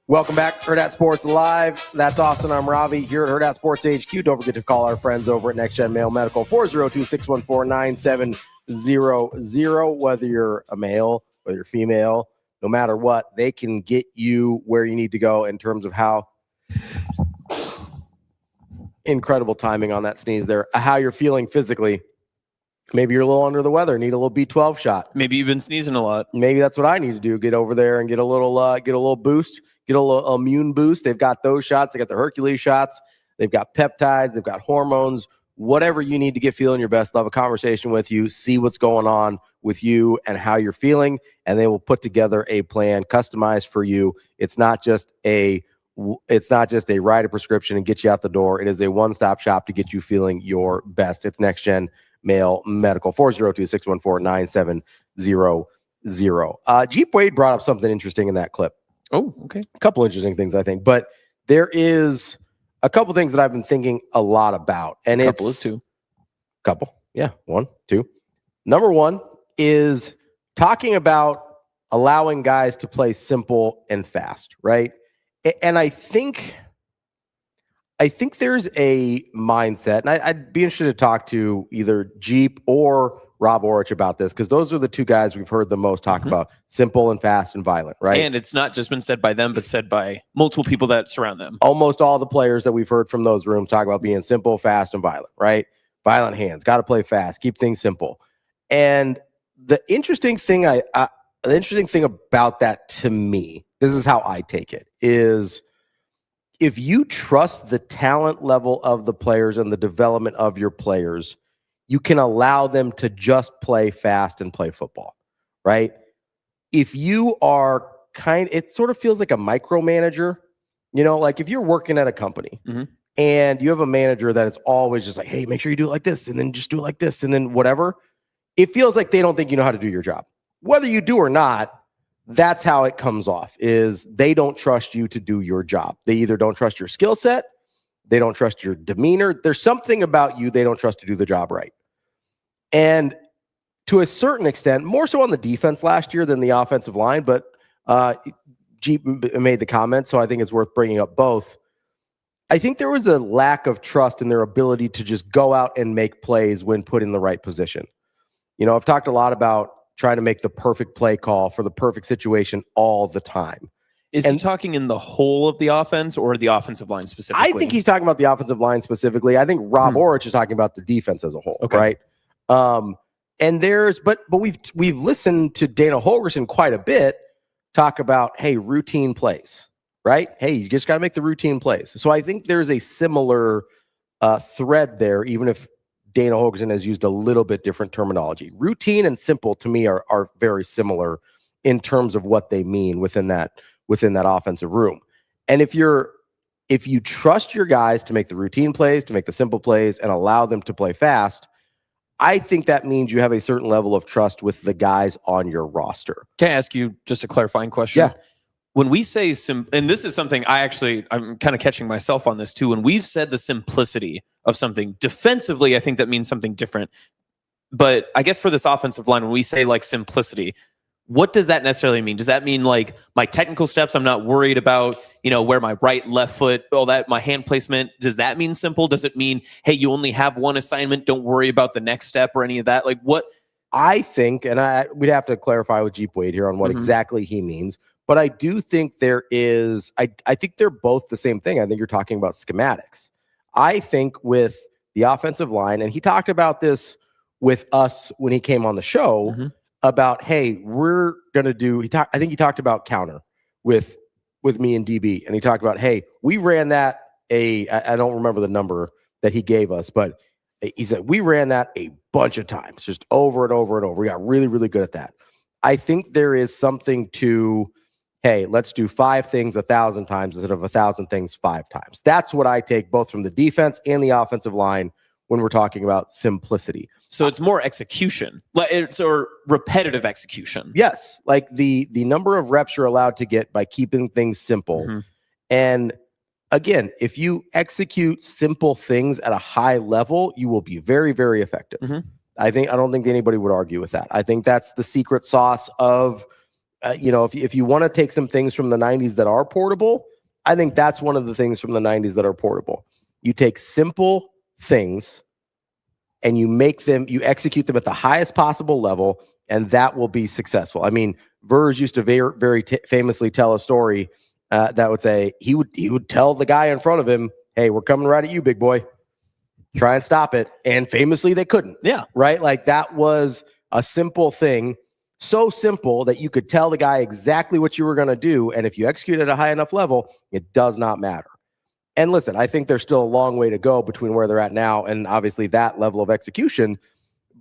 Welcome back, Hurrdat Sports Live. That's Austin. I'm Ravi here at Hurrdat Sports HQ. Don't forget to call our friends over at Next Gen Male Medical, 402-614-9700. Whether you're a male, whether you're female, no matter what, they can get you where you need to go in terms of how incredible timing on that sneeze there, how you're feeling physically. Maybe you're a little under the weather, need a little B12 shot. Maybe you've been sneezing a lot. Maybe that's what I need to do. Get over there and get a little boost, get a little immune boost. They've got those shots. They got the Hercules shots. They've got peptides. They've got hormones. Whatever you need to get feeling your best. They'll have a conversation with you, see what's going on with you and how you're feeling, and they will put together a plan customized for you. It's not just a write a prescription and get you out the door. It is a one-stop shop to get you feeling your best. It's Next Gen Male Medical, 402-614-9700. Jeep Wade brought up something interesting in that clip. Oh, okay. A couple interesting things, I think. But there is a couple things that I've been thinking a lot about. And couple is two. Couple. Yeah. 1, 2. Number one is talking about allowing guys to play simple and fast, right? And I think there's a mindset, and I'd be interested to talk to either Jeep or Rob Orich about this, because those are the two guys we've heard the most talk about simple and fast and violent, right? And it's not just been said by them, but said by multiple people that surround them. Almost all the players that we've heard from those rooms talk about being simple, fast, and violent, right? Violent hands, got to play fast, keep things simple. And the interesting thing about that to me, this is how I take it, is if you trust the talent level of the players and the development of your players, you can allow them to just play fast and play football, right? If you are it sort of feels like a micromanager, like if you're working at a company and you have a manager that is always just like, hey, make sure you do it like this, and then just do it like this, and then whatever. It feels like they don't think you know how to do your job. Whether you do or not, that's how it comes off, is they don't trust you to do your job. They either don't trust your skill set, they don't trust your demeanor. There's something about you they don't trust to do the job right. And to a certain extent, more so on the defense last year than the offensive line, but Jeep made the comment, so I think it's worth bringing up both. I think there was a lack of trust in their ability to just go out and make plays when put in the right position. I've talked a lot about trying to make the perfect play call for the perfect situation all the time. Is he talking in the whole of the offense or the offensive line specifically? I think he's talking about the offensive line specifically. I think Rob Orich is talking about the defense as a whole, right? And but we've listened to Dana Holgorsen quite a bit talk about, hey, routine plays, right? Hey, you just got to make the routine plays. So I think there's a similar thread there, even if Dana Holgorsen has used a little bit different terminology. Routine and simple to me are very similar in terms of what they mean within that offensive room. And if you trust your guys to make the routine plays, to make the simple plays, and allow them to play fast, I think that means you have a certain level of trust with the guys on your roster. Can I ask you just a clarifying question? Yeah. When we say and this is something I'm kind of catching myself on this too. When we've said the simplicity of something defensively, I think that means something different. But I guess for this offensive line, when we say like simplicity, what does that necessarily mean? Does that mean like my technical steps, I'm not worried about, where my right, left foot, all that, my hand placement? Does that mean simple? Does it mean, hey, you only have one assignment, don't worry about the next step or any of that? Like what? I think, and we'd have to clarify with Jeep Wade here on what exactly he means. But I do think there is, I think they're both the same thing. I think you're talking about schematics. I think with the offensive line. And he talked about this with us when he came on the show about, hey, we're going to do, I think he talked about counter with me and DB. And he talked about, hey, we ran that I don't remember the number that he gave us, but he said, we ran that a bunch of times, just over and over and over. We got really, really good at that. I think there is something to, hey, let's do 5 things 1,000 times instead of 1,000 things 5 times. That's what I take both from the defense and the offensive line when we're talking about simplicity. So it's more execution, or repetitive execution. Yes, like the number of reps you're allowed to get by keeping things simple. And again, if you execute simple things at a high level, you will be very, very effective. I don't think anybody would argue with that. I think that's the secret sauce of, if you want to take some things from the 90s that are portable, I think that's one of the things from the 90s that are portable. You take simple things and you execute them at the highest possible level, and that will be successful. I mean, Vers used to very famously tell a story that would say he would tell the guy in front of him, hey, we're coming right at you, big boy. Try and stop it. And famously, they couldn't. Yeah. Right? Like that was a simple thing. So simple that you could tell the guy exactly what you were going to do. And if you execute at a high enough level, it does not matter. And listen, I think there's still a long way to go between where they're at now and obviously that level of execution.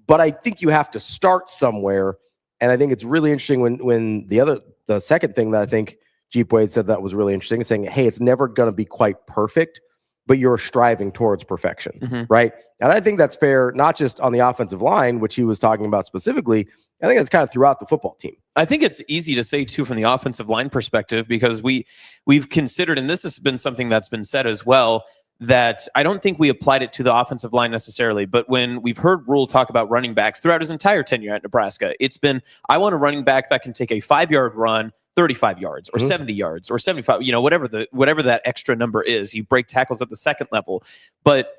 But I think you have to start somewhere. And I think it's really interesting when the second thing that I think Jeep Wade said that was really interesting is saying, hey, it's never going to be quite perfect, but you're striving towards perfection, right? And I think that's fair, not just on the offensive line, which he was talking about specifically. I think it's kind of throughout the football team. I think it's easy to say, too, from the offensive line perspective, because we've considered, and this has been something that's been said as well, that I don't think we applied it to the offensive line necessarily, but when we've heard Rule talk about running backs throughout his entire tenure at Nebraska, it's been, I want a running back that can take a 5-yard run 35 yards or 70 yards or 75, whatever that extra number is. You break tackles at the second level. But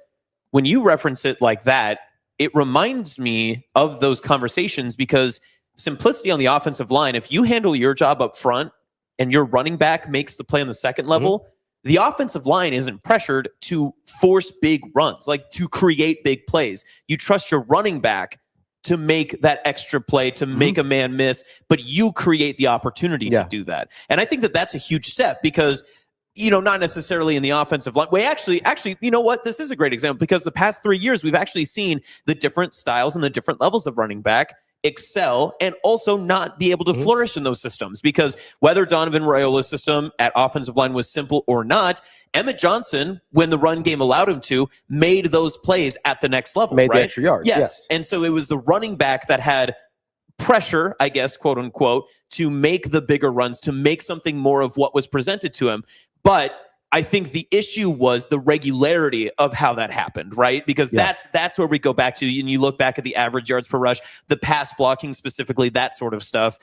when you reference it like that, it reminds me of those conversations, because simplicity on the offensive line, if you handle your job up front and your running back makes the play on the second level, the offensive line isn't pressured to force big runs, like to create big plays. You trust your running back to make that extra play, to make a man miss, but you create the opportunity to do that. And I think that that's a huge step, because, not necessarily in the offensive line. We actually, you know what? This is a great example, because the past 3 years, we've actually seen the different styles and the different levels of running back excel and also not be able to flourish in those systems, because whether Donovan Raiola's system at offensive line was simple or not, Emmett Johnson, when the run game allowed him to, made those plays at the next level. Made the extra yards. Yes. And so it was the running back that had pressure, I guess, quote unquote, to make the bigger runs, to make something more of what was presented to him. But I think the issue was the regularity of how that happened, right? Because that's where we go back to, and you look back at the average yards per rush, the pass blocking specifically, that sort of stuff.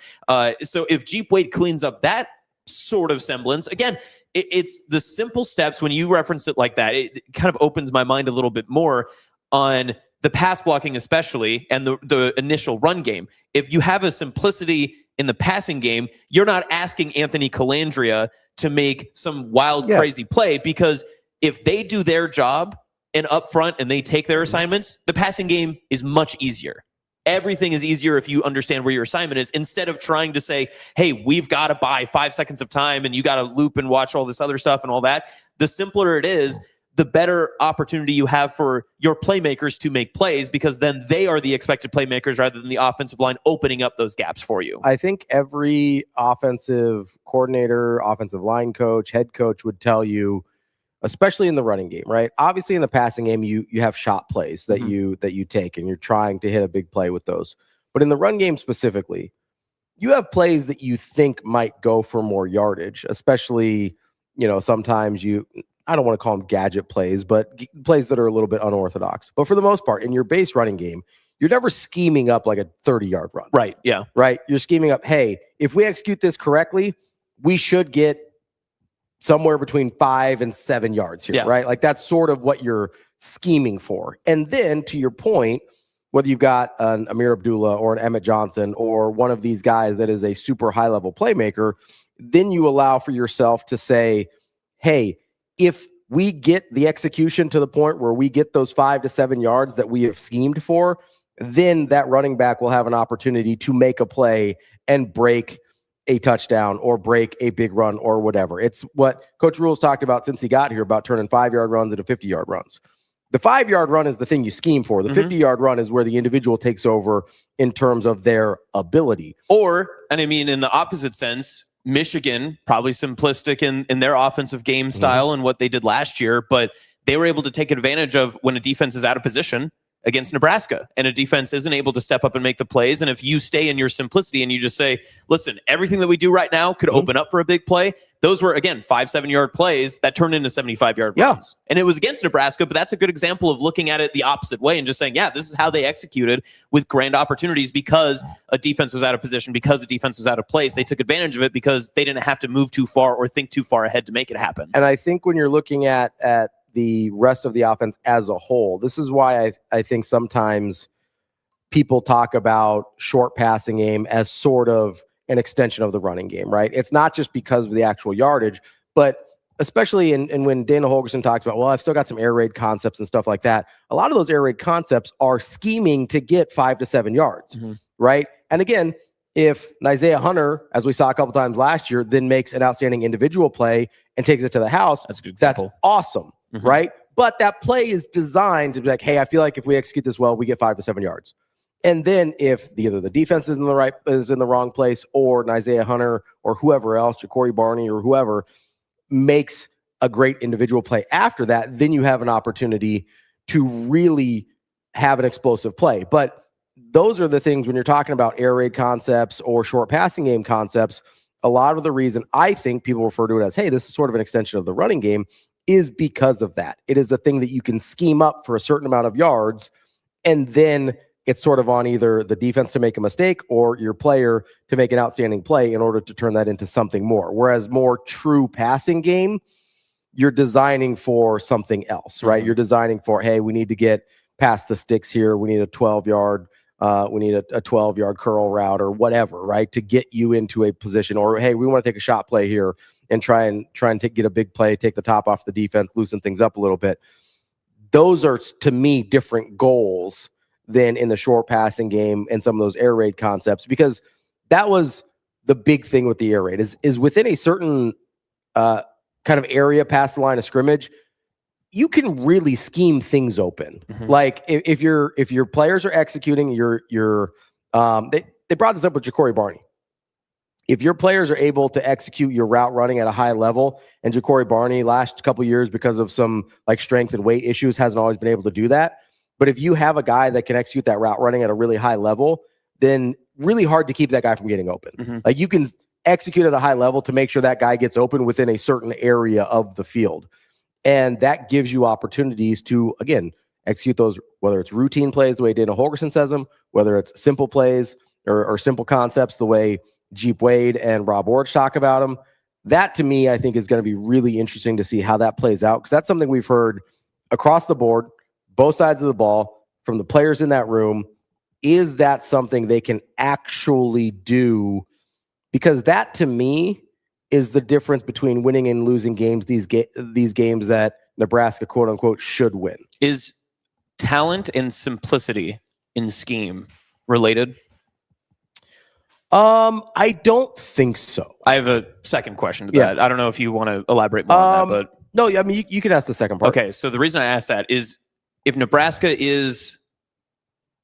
So if Jeep Wade cleans up that sort of semblance, again, it's the simple steps. When you reference it like that, it kind of opens my mind a little bit more on the pass blocking especially, and the initial run game. If you have a simplicity in the passing game, you're not asking Anthony Calandria to make some wild, crazy play, because if they do their job and up front and they take their assignments, the passing game is much easier. Everything is easier if you understand where your assignment is, instead of trying to say, hey, we've got to buy 5 seconds of time and you got to loop and watch all this other stuff and all that. The simpler it is, the better opportunity you have for your playmakers to make plays, because then they are the expected playmakers rather than the offensive line opening up those gaps for you. I think every offensive coordinator, offensive line coach, head coach would tell you, especially in the running game, right? Obviously in the passing game, you have shot plays that you take, and you're trying to hit a big play with those. But in the run game specifically, you have plays that you think might go for more yardage, especially, sometimes I don't want to call them gadget plays, but plays that are a little bit unorthodox. But for the most part, in your base running game, you're never scheming up like a 30-yard run. Right, yeah. Right? You're scheming up, hey, if we execute this correctly, we should get somewhere between 5 and 7 yards here, right? Like that's sort of what you're scheming for. And then to your point, whether you've got an Amir Abdullah or an Emmett Johnson or one of these guys that is a super high-level playmaker, then you allow for yourself to say, hey, if we get the execution to the point where we get those 5 to 7 yards that we have schemed for, then that running back will have an opportunity to make a play and break a touchdown or break a big run or whatever. It's what Coach Rule's talked about since he got here about turning 5-yard runs into 50-yard runs. The 5-yard run is the thing you scheme for. The 50-yard run is where the individual takes over in terms of their ability. Or, and I mean, in the opposite sense, Michigan, probably simplistic in their offensive game style and what they did last year, but they were able to take advantage of when a defense is out of position against Nebraska and a defense isn't able to step up and make the plays. And if you stay in your simplicity and you just say, listen, everything that we do right now could open up for a big play. Those were, again, 5-7 yard plays that turned into 75-yard runs. And it was against Nebraska, but that's a good example of looking at it the opposite way and just saying, yeah, this is how they executed with grand opportunities because a defense was out of position, because a defense was out of place. They took advantage of it because they didn't have to move too far or think too far ahead to make it happen. And I think when you're looking at the rest of the offense as a whole, this is why I think sometimes people talk about short passing game as sort of an extension of the running game, right? It's not just because of the actual yardage, but especially in when Dana Holgorsen talks about, well, I've still got some air raid concepts and stuff like that. A lot of those air raid concepts are scheming to get 5 to 7 yards, right? And again, if Isaiah Hunter, as we saw a couple times last year, then makes an outstanding individual play and takes it to the house, that's awesome, right? But that play is designed to be like, hey, I feel like if we execute this well, we get 5 to 7 yards. And then if either the defense is in the wrong place, or Isaiah Hunter or whoever else, Ja'Cory Barney or whoever, makes a great individual play after that, then you have an opportunity to really have an explosive play. But those are the things when you're talking about air raid concepts or short passing game concepts. A lot of the reason I think people refer to it as, hey, this is sort of an extension of the running game, is because of that. It is a thing that you can scheme up for a certain amount of yards, and then it's sort of on either the defense to make a mistake or your player to make an outstanding play in order to turn that into something more. Whereas more true passing game, you're designing for something else, right? You're designing for, hey, we need to get past the sticks here. We need a 12-yard, we need a 12-yard curl route or whatever, right? To get you into a position, or, hey, we want to take a shot play here and try and get a big play, take the top off the defense, loosen things up a little bit. Those are, to me, different goals than in the short passing game and some of those air raid concepts, because that was the big thing with the air raid is within a certain kind of area past the line of scrimmage, you can really scheme things open. Like if your players are executing they brought this up with Ja'Cory Barney. If your players are able to execute your route running at a high level, and Ja'Cory Barney last couple of years because of some like strength and weight issues hasn't always been able to do that. But if you have a guy that can execute that route running at a really high level, then really hard to keep that guy from getting open. Like you can execute at a high level to make sure that guy gets open within a certain area of the field. And that gives you opportunities to, again, execute those, whether it's routine plays, the way Dana Holgorsen says them, whether it's simple plays or simple concepts, the way Jeep Wade and Rob Orch talk about them. That, to me, I think is going to be really interesting to see how that plays out, because that's something we've heard across the board, both sides of the ball, from the players in that room. Is that something they can actually do? Because that, to me, is the difference between winning and losing games, these games that Nebraska, quote unquote, should win. Is talent and simplicity in scheme related? I don't think so. I have a second question to that. I don't know if you want to elaborate more on that, but no, I mean, you can ask the second part. Okay, so the reason I asked that is, if Nebraska is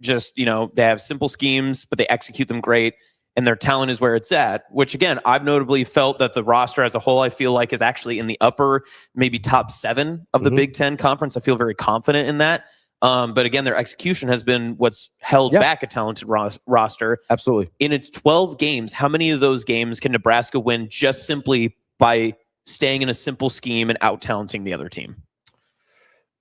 just, they have simple schemes, but they execute them great, and their talent is where it's at, which, again, I've notably felt that the roster as a whole, I feel like, is actually in the upper, maybe top 7 of the Big Ten Conference. I feel very confident in that. But again, their execution has been what's held back a talented roster. Absolutely. In its 12 games, how many of those games can Nebraska win just simply by staying in a simple scheme and out-talenting the other team?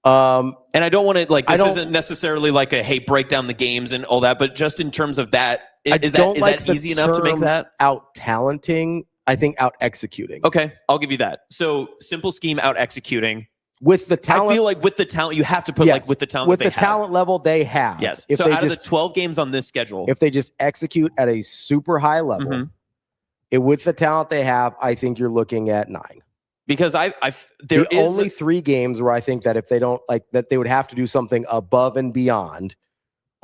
And I don't want to, this isn't necessarily like a, hey, break down the games and all that, but just in terms of that, is that easy enough to make that? Out-talenting, I think out-executing. Okay, I'll give you that. So simple scheme, out-executing. With the talent, I feel like with the talent, you have to put with the talent. With the talent level they have. Yes. If so out of the 12 games on this schedule, if they just execute at a super high level, with the talent they have, I think you're looking at 9. because the only 3 games where I think that if they don't like that, they would have to do something above and beyond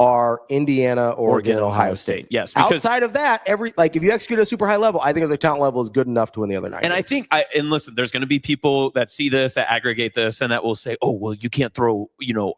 are Indiana, Oregon, and Ohio State. Yes. Because outside of that, if you execute at a super high level, I think the talent level is good enough to win the other 9 And games. and listen, there's going to be people that see this, that aggregate this, and that will say, oh, well, you can't throw,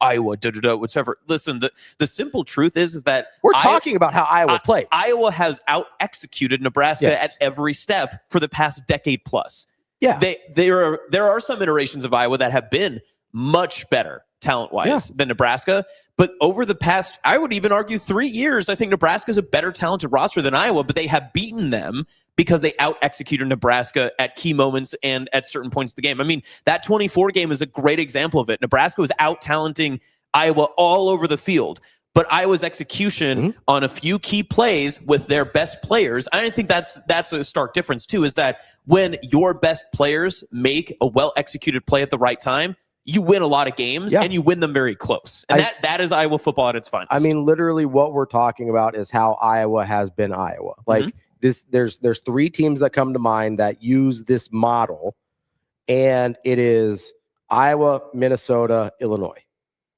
Iowa, whatever. Listen, the simple truth is that we're talking about how Iowa plays. Iowa has out-executed Nebraska at every step for the past decade plus. Yeah. There are some iterations of Iowa that have been much better talent-wise than Nebraska. But over the past, I would even argue 3 years, I think Nebraska is a better talented roster than Iowa, but they have beaten them because they out-executed Nebraska at key moments and at certain points of the game. I mean, that 24 game is a great example of it. Nebraska was out-talenting Iowa all over the field, but Iowa's execution on a few key plays with their best players, I think that's a stark difference too, is that when your best players make a well-executed play at the right time, you win a lot of games and you win them very close. And that is Iowa football at its finest. I mean, literally what we're talking about is how Iowa has been Iowa. There's 3 teams that come to mind that use this model, and it is Iowa, Minnesota, Illinois,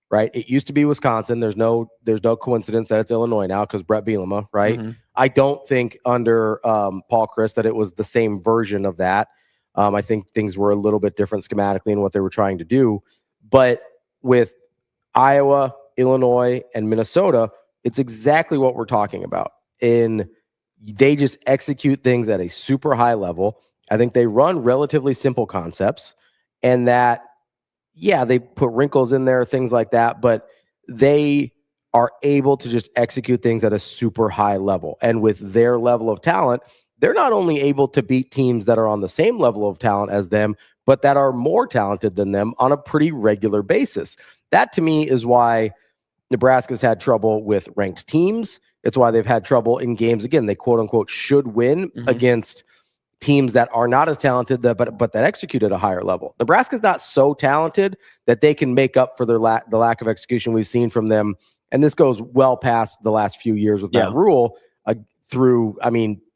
right? It used to be Wisconsin. There's no coincidence that it's Illinois now because Brett Bielema, right? I don't think under Paul Crist that it was the same version of that. I think things were a little bit different schematically in what they were trying to do. But with Iowa, Illinois, and Minnesota, it's exactly what we're talking about. They just execute things at a super high level. I think they run relatively simple concepts, and that, they put wrinkles in there, things like that, but they are able to just execute things at a super high level. And with their level of talent, they're not only able to beat teams that are on the same level of talent as them, but that are more talented than them on a pretty regular basis. That, to me, is why Nebraska's had trouble with ranked teams. It's why they've had trouble in games, again, they quote-unquote should win against teams that are not as talented, but that execute at a higher level. Nebraska's not so talented that they can make up for the lack of execution we've seen from them, and this goes well past the last few years with that rule, through,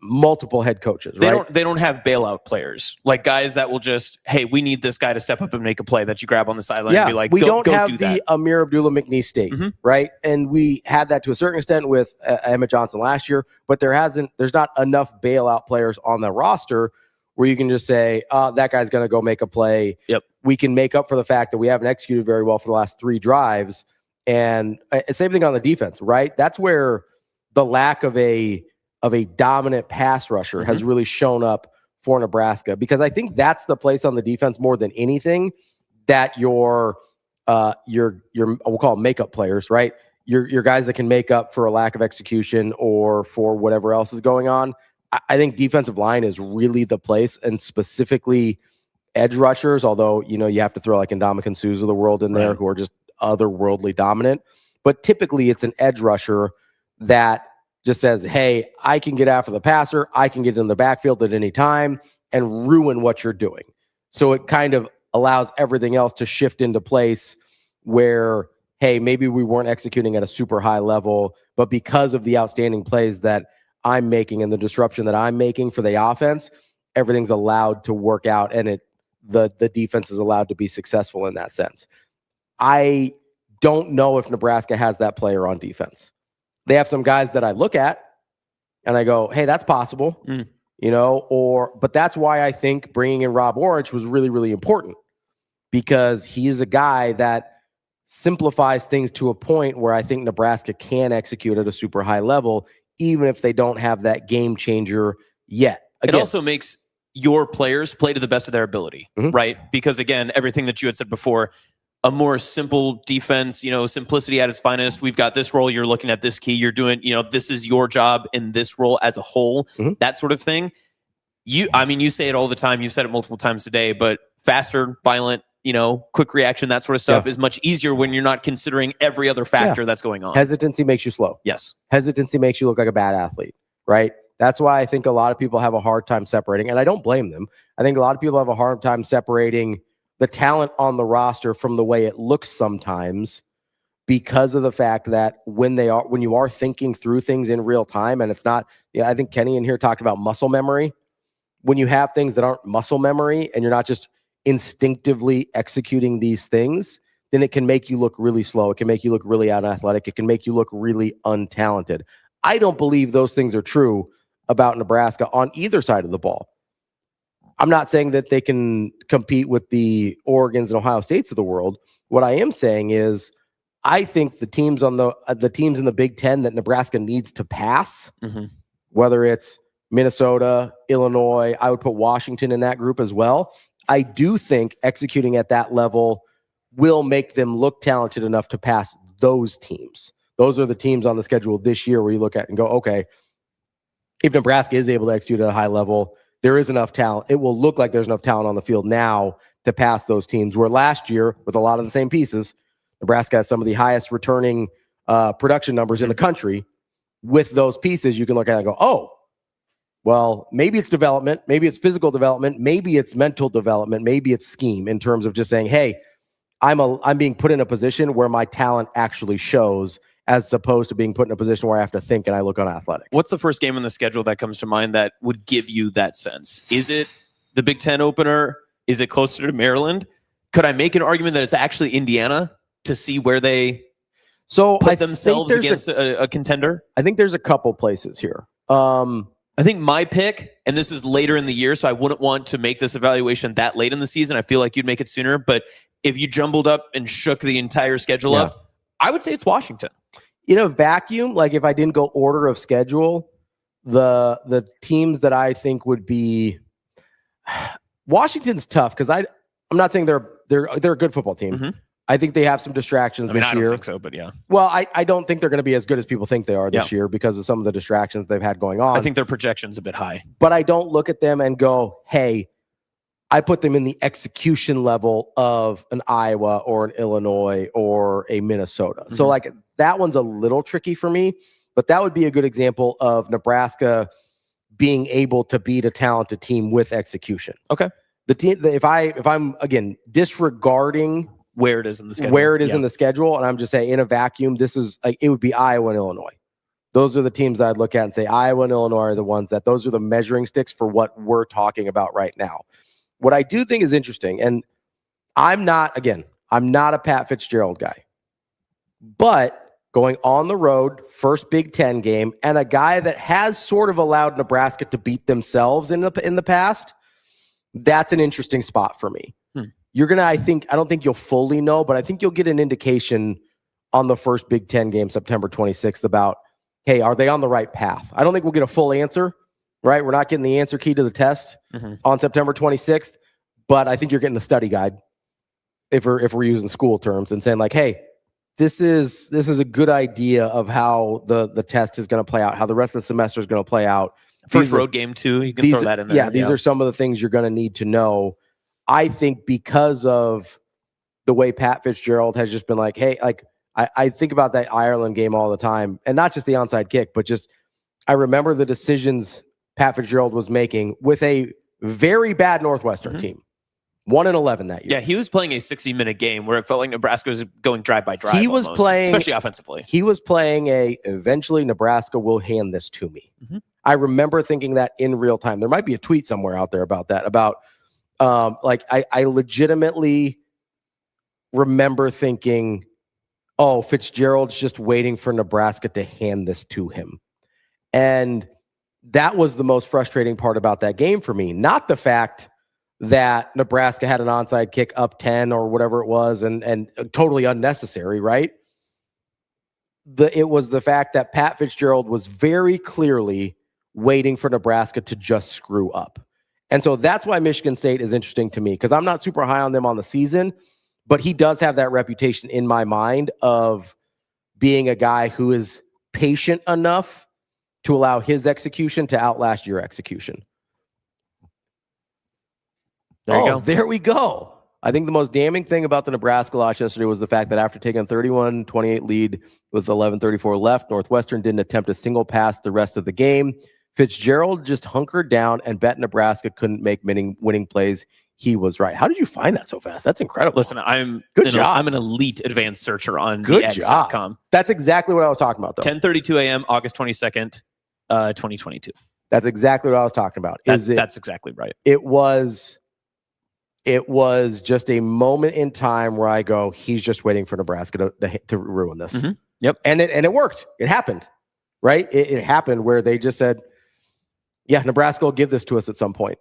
multiple head coaches, right? They don't have bailout players, like guys that will just, hey, we need this guy to step up and make a play that you grab on the sideline and be like, we don't go have do the that. Amir Abdullah McNeese State, right? And we had that to a certain extent with Emmett Johnson last year, but there's not enough bailout players on the roster where you can just say, that guy's going to go make a play. We can make up for the fact that we haven't executed very well for the last 3 drives. And same thing on the defense, right? That's where the lack of a dominant pass rusher has really shown up for Nebraska, because I think that's the place on the defense more than anything that your we'll call them makeup players, right? Your guys that can make up for a lack of execution or for whatever else is going on. I think defensive line is really the place, and specifically edge rushers, although, you have to throw like Ndamukong Suh's of the world in there who are just otherworldly dominant. But typically it's an edge rusher that just says, hey, I can get after the passer, I can get in the backfield at any time and ruin what you're doing. So it kind of allows everything else to shift into place where, hey, maybe we weren't executing at a super high level, but because of the outstanding plays that I'm making and the disruption that I'm making for the offense, everything's allowed to work out, and the defense is allowed to be successful in that sense. I don't know if Nebraska has that player on defense. They have some guys that I look at and I go, hey, that's possible, but that's why I think bringing in Rob Orange was really, really important, because he's a guy that simplifies things to a point where I think Nebraska can execute at a super high level, even if they don't have that game changer yet. Again, it also makes your players play to the best of their ability, right? Because again, everything that you had said before, a more simple defense, simplicity at its finest. We've got this role. You're looking at this key. You're doing, this is your job in this role as a whole, that sort of thing. You say it all the time. You said it multiple times today, but faster, violent, quick reaction, that sort of stuff is much easier when you're not considering every other factor that's going on. Hesitancy makes you slow. Yes. Hesitancy makes you look like a bad athlete, right? That's why I think a lot of people have a hard time separating, and I don't blame them. I think a lot of people have a hard time separating the talent on the roster from the way it looks sometimes, because of the fact that when you are thinking through things in real time, and it's not, I think Kenny in here talked about muscle memory. When you have things that aren't muscle memory and you're not just instinctively executing these things, then it can make you look really slow. It can make you look really unathletic. It can make you look really untalented. I don't believe those things are true about Nebraska on either side of the ball. I'm not saying that they can compete with the Oregons and Ohio States of the world. What I am saying is I think the teams in the Big Ten that Nebraska needs to pass, whether it's Minnesota, Illinois, I would put Washington in that group as well. I do think executing at that level will make them look talented enough to pass those teams. Those are the teams on the schedule this year where you look at and go, okay, if Nebraska is able to execute at a high level, there is enough talent. It will look like there's enough talent on the field now to pass those teams, where last year, with a lot of the same pieces, Nebraska has some of the highest returning production numbers in the country. With those pieces, you can look at it and go, oh, well, maybe it's development, maybe it's physical development, maybe it's mental development, maybe it's scheme in terms of just saying, hey, I'm being put in a position where my talent actually shows, as opposed to being put in a position where I have to think and I look unathletic. What's the first game on the schedule that comes to mind that would give you that sense? Is it the Big Ten opener? Is it closer to Maryland? Could I make an argument that it's actually Indiana to see where they put themselves against a contender? I think there's a couple places here. I think my pick, and this is later in the year, so I wouldn't want to make this evaluation that late in the season. I feel like you'd make it sooner, but if you jumbled up and shook the entire schedule up, I would say it's Washington. In a vacuum, like if I didn't go order of schedule, the teams that I think would be Washington's tough because I'm not saying they're a good football team. I think they have some distractions this year. I don't think so, but yeah. Well, I don't think they're going to be as good as people think they are this year because of some of the distractions they've had going on. I think their projection's a bit high. But I don't look at them and go, hey, I put them in the execution level of an Iowa or an Illinois or a Minnesota. So like that one's a little tricky for me, but that would be a good example of Nebraska being able to beat a talented team with execution. Okay. The team, if I'm again disregarding where it is in the schedule, and I'm just saying in a vacuum, this is like it would be Iowa and Illinois. Those are the teams that I'd look at and say Iowa and Illinois are the ones that those are the measuring sticks for what we're talking about right now. What I do think is interesting, and I'm not a Pat Fitzgerald guy, but going on the road, first Big Ten game, and a guy that has sort of allowed Nebraska to beat themselves in the past, that's an interesting spot for me. You're going to, I don't think you'll fully know, but I think you'll get an indication on the first Big Ten game, September 26th, about, hey, are they on the right path? I don't think we'll get a full answer, right? We're not getting the answer key to the test on September 26th, but I think you're getting the study guide if we're using school terms and saying like, hey, this is a good idea of how the test is going to play out, how the rest of the semester is going to play out. First road game too, you can throw that in there. Yeah, these are some of the things you're going to need to know. I think because of the way Pat Fitzgerald has just been like, hey, like I think about that Ireland game all the time, and not just the onside kick, but just I remember the decisions Pat Fitzgerald was making with a very bad Northwestern team. 1-11 that year. Yeah, he was playing a 60-minute game where it felt like Nebraska was going drive by drive. He was almost, playing, especially offensively. He was playing eventually Nebraska will hand this to me. I remember thinking that in real time. There might be a tweet somewhere out there about that, about I legitimately remember thinking, oh, Fitzgerald's just waiting for Nebraska to hand this to him. And that was the most frustrating part about that game for me. Not the fact that Nebraska had an onside kick up 10 or whatever it was and totally unnecessary, right? It was the fact that Pat Fitzgerald was very clearly waiting for Nebraska to just screw up. And so that's why Michigan State is interesting to me, because I'm not super high on them on the season, but he does have that reputation in my mind of being a guy who is patient enough to allow his execution to outlast your execution. There you go. There we go. I think the most damning thing about the Nebraska loss yesterday was the fact that after taking a 31-28 lead with 11:34 left, Northwestern didn't attempt a single pass the rest of the game. Fitzgerald just hunkered down and bet Nebraska couldn't make winning plays. He was right. How did you find that so fast? That's incredible. Listen, I'm an elite advanced searcher on TheEdge.com. That's exactly what I was talking about, though. 10:32 a.m., August 22nd, 2022. That's exactly what I was talking about. That's exactly right. It was it was just a moment in time where I go, he's just waiting for Nebraska to ruin this. Mm-hmm. Yep. And it worked. It happened, right? It happened where they just said, yeah, Nebraska will give this to us at some point.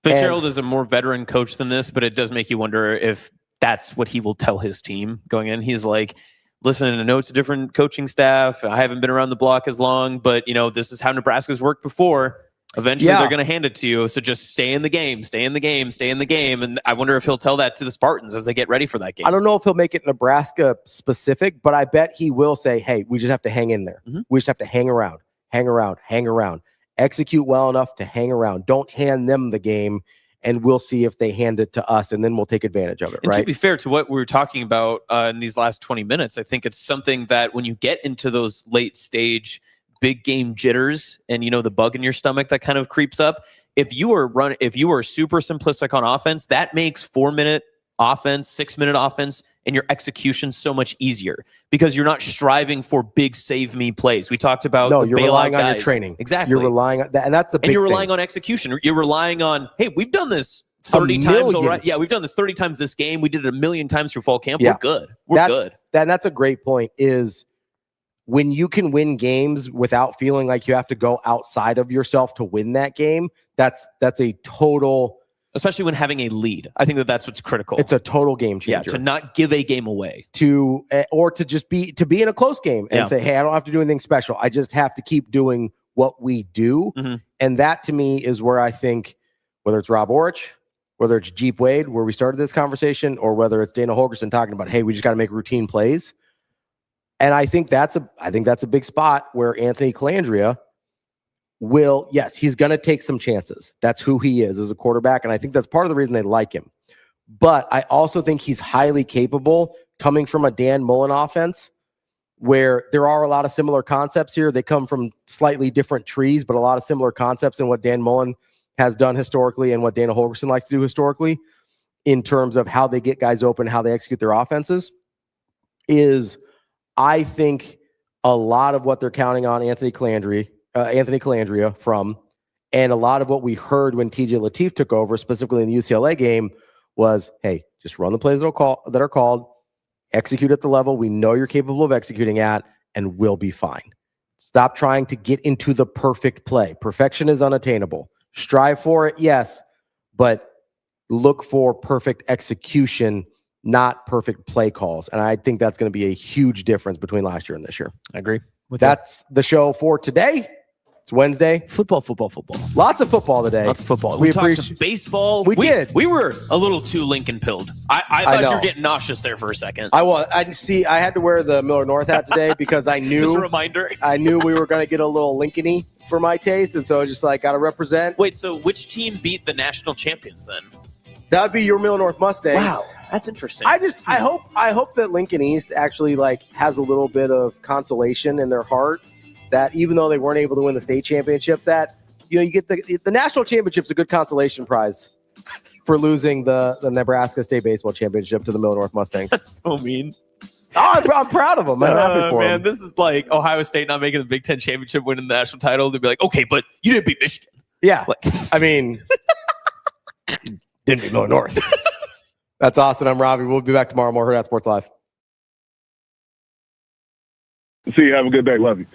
Fitzgerald is a more veteran coach than this, but it does make you wonder if that's what he will tell his team going in. He's like, listen, I know it's a different coaching staff. I haven't been around the block as long, but this is how Nebraska's worked before. Eventually, they're going to hand it to you. So just stay in the game, stay in the game, stay in the game. And I wonder if he'll tell that to the Spartans as they get ready for that game. I don't know if he'll make it Nebraska specific, but I bet he will say, hey, we just have to hang in there. Mm-hmm. We just have to hang around. Execute well enough to hang around. Don't hand them the game, and we'll see if they hand it to us, and then we'll take advantage of it, And right? to be fair to what we were talking about in these last 20 minutes, I think it's something that when you get into those late stage big game jitters and the bug in your stomach that kind of creeps up, if you are super simplistic on offense, that makes 4-minute offense, 6-minute offense, and your execution so much easier because you're not striving for big save me plays. We talked about you're relying on your training. Exactly. You're relying on that, and that's the big and you're thing. relying on execution. You're relying on, hey, we've done this 30 times already. Yeah, we've done this 30 times this game. We did it 1,000,000 times through fall camp. Yeah. We're good. We're good. That's a great point, is when you can win games without feeling like you have to go outside of yourself to win that game, that's a total... Especially when having a lead. I think that's what's critical. It's a total game changer. Yeah, to not give a game away. Or to just be in a close game and say, hey, I don't have to do anything special. I just have to keep doing what we do. Mm-hmm. And that to me is where I think, whether it's Rob Orich, whether it's Jeep Wade, where we started this conversation, or whether it's Dana Holgerson talking about, hey, we just got to make routine plays. And I think that's a big spot where Anthony Calandria will, yes, he's going to take some chances. That's who he is as a quarterback. And I think that's part of the reason they like him. But I also think he's highly capable coming from a Dan Mullen offense where there are a lot of similar concepts here. They come from slightly different trees, but a lot of similar concepts in what Dan Mullen has done historically and what Dana Holgerson likes to do historically in terms of how they get guys open, how they execute their offenses, is I think a lot of what they're counting on Anthony Calandria from, and a lot of what we heard when TJ Lateef took over, specifically in the UCLA game, was, hey, just run the plays that are called, execute at the level we know you're capable of executing at, and we'll be fine. Stop trying to get into the perfect play. Perfection is unattainable. Strive for it, yes, but look for perfect execution, not perfect play calls. And I think that's going to be a huge difference between last year and this year. I agree. That's the show for today. It's Wednesday. Football. Lots of football today. Lots of football. We talked some baseball. We did. We were a little too Lincoln-pilled. I thought you were getting nauseous there for a second. I was. I had to wear the Miller North hat today because I knew. Just a reminder. I knew we were going to get a little Lincoln-y for my taste, and so I just got to represent. Wait, so which team beat the national champions then? That would be your Miller North Mustangs. Wow, that's interesting. I hope that Lincoln East actually has a little bit of consolation in their heart that even though they weren't able to win the state championship, that you get the national championship's a good consolation prize for losing the Nebraska State Baseball Championship to the Miller North Mustangs. That's so mean. Oh, I'm proud of them. I'm happy for them. This is like Ohio State not making the Big Ten championship, winning the national title. They'd be like, okay, but you didn't beat Michigan. Yeah, I mean, didn't beat Miller North. That's Austin. I'm Ravi. We'll be back tomorrow. More Hurrdat Sports Live. See you. Have a good day. Love you.